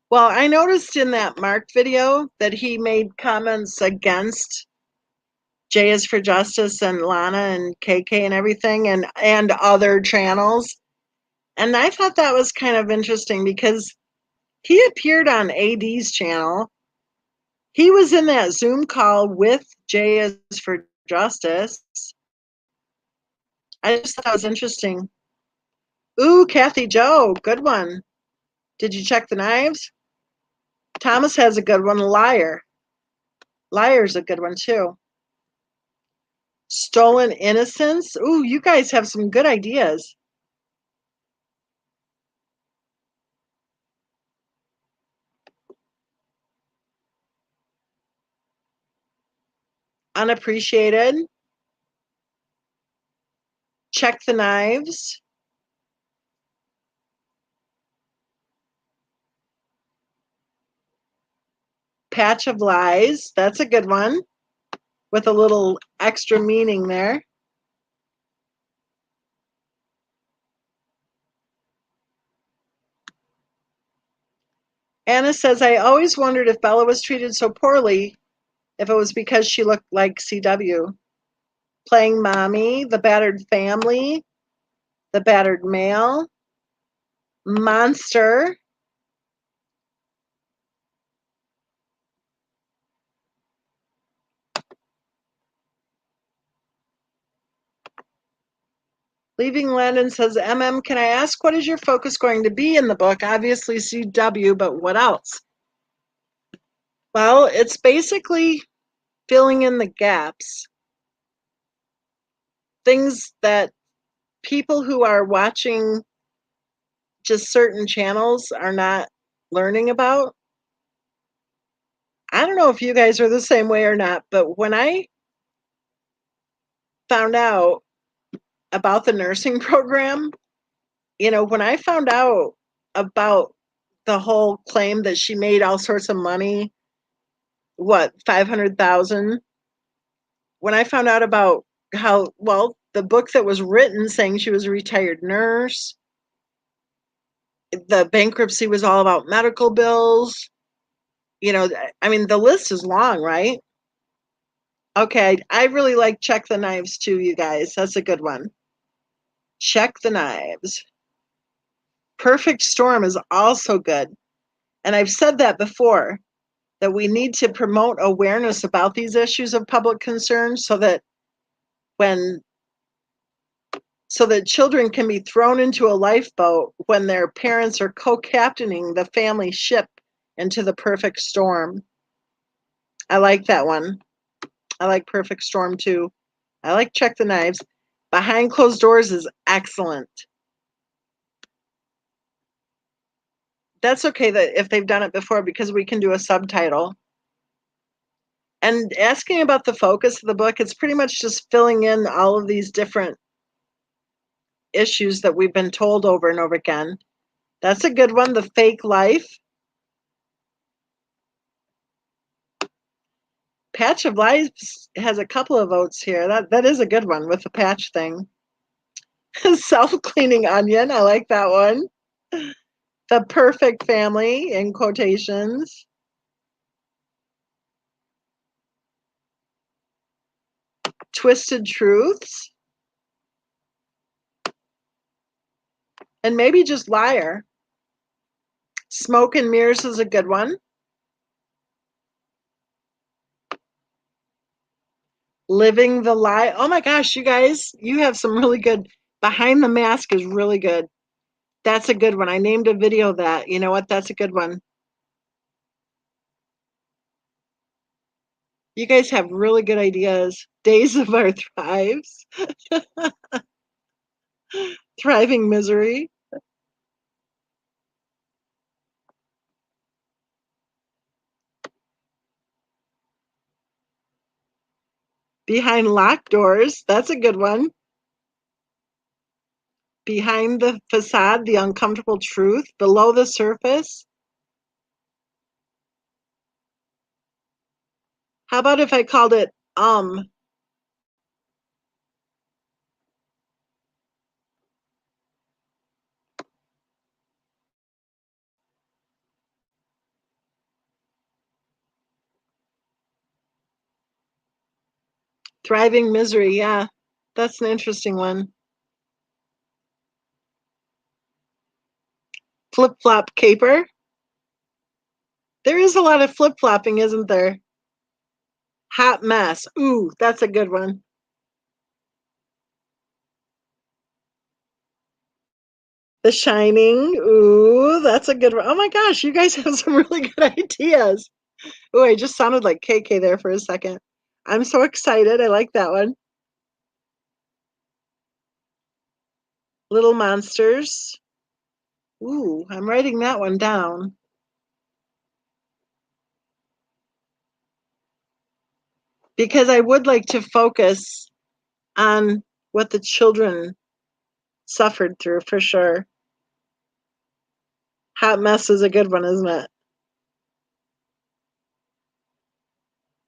Well, I noticed in that Mark video that he made comments against J is for Justice and Lana and KK and everything and other channels. And I thought that was kind of interesting because he appeared on AD's channel. He was in that Zoom call with J is for Justice. I just thought that was interesting. Ooh, Kathy Joe, good one. Did you check the knives? Thomas has a good one, Liar. Liar's a good one too. Stolen Innocence. Ooh, you guys have some good ideas. Unappreciated. Check the Knives. Patch of Lies. That's a good one with a little extra meaning there. Anna says, I always wondered if Bella was treated so poorly, if it was because she looked like CW. Playing Mommy, The Battered Family, The Battered Male, Monster, Leaving Landon says, MM, can I ask what is your focus going to be in the book? Obviously CW, but what else? Well, it's basically filling in the gaps. Things that people who are watching just certain channels are not learning about. I don't know if you guys are the same way or not, but when I found out about the nursing program, When I found out about the whole claim that she made all sorts of money, what, 500,000? When I found out about how, well, the book that was written saying she was a retired nurse, the bankruptcy was all about medical bills. I mean, the list is long, right? Okay, I really like Check the Knives too, you guys. That's a good one. Check the Knives. Perfect Storm is also good. And I've said that before, that we need to promote awareness about these issues of public concern when so that children can be thrown into a lifeboat when their parents are co-captaining the family ship into the perfect storm. I like that one. I like Perfect Storm too. I like Check the Knives. Behind Closed Doors is excellent. That's okay that if they've done it before, because we can do a subtitle. And asking about the focus of the book, it's pretty much just filling in all of these different issues that we've been told over and over again. That's a good one. The Fake Life. Patch of Lives has a couple of votes here. That is a good one with the patch thing. Self-cleaning onion. I like that one. The Perfect Family, in quotations. Twisted Truths. And maybe just Liar. Smoke and Mirrors is a good one. Living the Lie. Oh my gosh, you guys, you have some really good. Behind the Mask is really good. That's a good one. I named a video that. You know what? That's a good one. You guys have really good ideas. Days of Our Thrives. Thriving Misery. Behind Locked Doors. That's a good one. Behind the Facade, The Uncomfortable Truth. Below the Surface. How about if I called it Thriving Misery? Yeah, that's an interesting one. Flip Flop Caper. There is a lot of flip flopping, isn't there? Hot Mess. Ooh, that's a good one. The Shining. Ooh, that's a good one. Oh my gosh, you guys have some really good ideas. Ooh, I just sounded like KK there for a second. I'm so excited. I like that one. Little Monsters. Ooh, I'm writing that one down. Because I would like to focus on what the children suffered through for sure. Hot Mess is a good one, isn't it?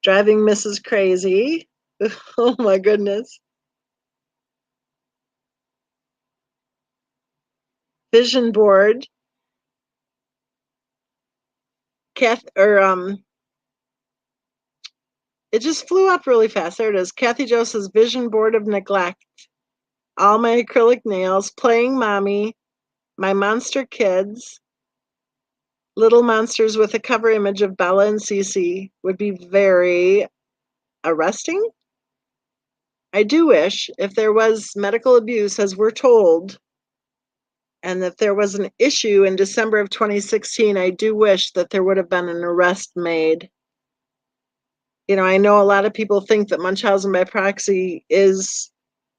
Driving Mrs. Crazy. Oh my goodness. Vision Board. Kath or It just flew up really fast. There it is. Kathy Joseph's Vision Board of Neglect. All My Acrylic Nails. Playing Mommy. My Monster Kids. Little Monsters with a cover image of Bella and Cece would be very arresting. I do wish if there was medical abuse, as we're told, and if there was an issue in December of 2016, I do wish that there would have been an arrest made. I know a lot of people think that Munchausen by proxy is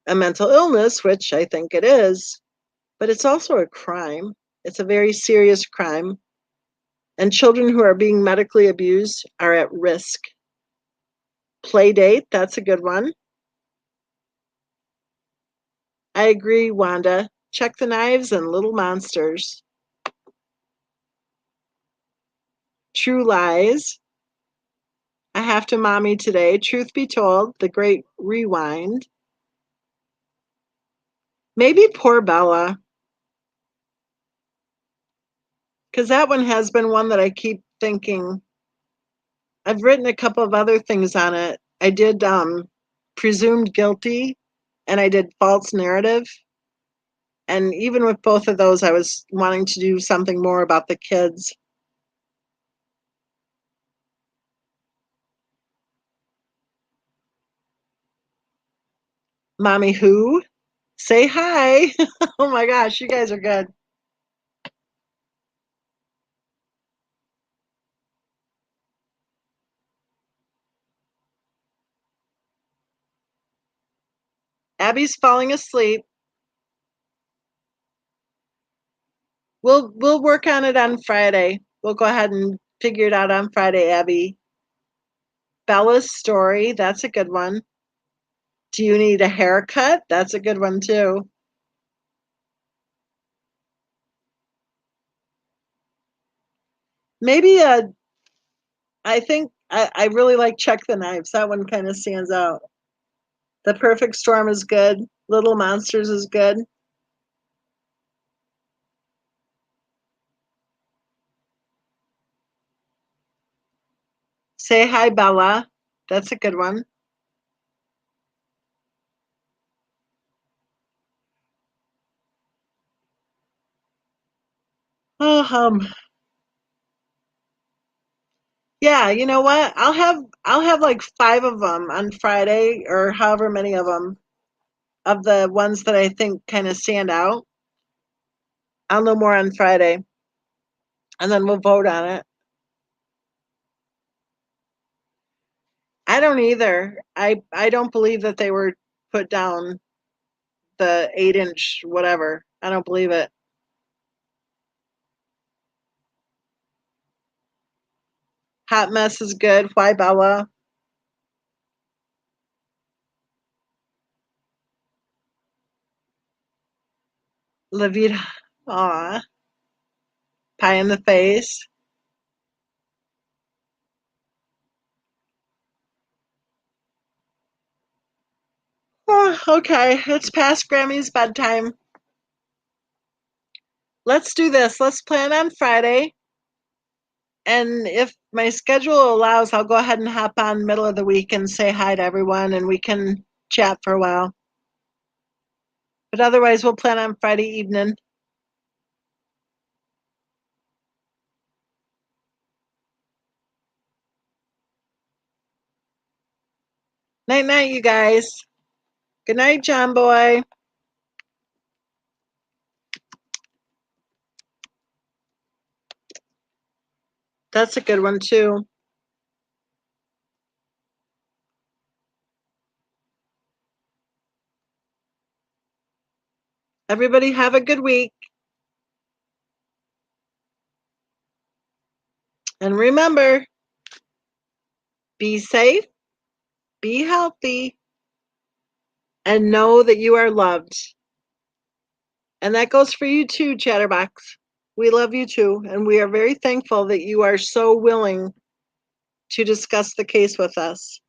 a mental illness, which I think it is, but it's also a crime. It's a very serious crime. And children who are being medically abused are at risk. Play Date, that's a good one. I agree, Wanda. Check the Knives and Little Monsters. True Lies. I Have to Mommy Today. Truth Be Told, The Great Rewind. Maybe Poor Bella, because that one has been one that I keep thinking. I've written a couple of other things on it. I did Presumed Guilty, and I did False Narrative. And even with both of those, I was wanting to do something more about the kids. Mommy Who? Say hi. Oh my gosh, you guys are good. Abby's falling asleep. We'll work on it on Friday. We'll go ahead and figure it out on Friday, Abby. Bella's Story, that's a good one. Do you need a haircut? That's a good one too. Maybe I think I really like Check the Knives. That one kind of stands out. The Perfect Storm is good. Little Monsters is good. Say Hi Bella. That's a good one. Oh, yeah, you know what? I'll have like 5 of them on Friday or however many of them of the ones that I think kind of stand out. I'll know more on Friday and then we'll vote on it. I don't either. I don't believe that they were put down the 8-inch whatever. I don't believe it. Hot Mess is good. Why Bella? Levita. Aw. Pie in the Face. Oh, okay, it's past Grammy's bedtime. Let's do this. Let's plan on Friday. And if my schedule allows, I'll go ahead and hop on middle of the week and say hi to everyone and we can chat for a while. But otherwise, we'll plan on Friday evening. Night, night, you guys. Good night, John Boy. That's a good one, too. Everybody have a good week. And remember, be safe, be healthy, and know that you are loved. And that goes for you too, Chatterbox. We love you too. And we are very thankful that you are so willing to discuss the case with us.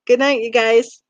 Good night, you guys.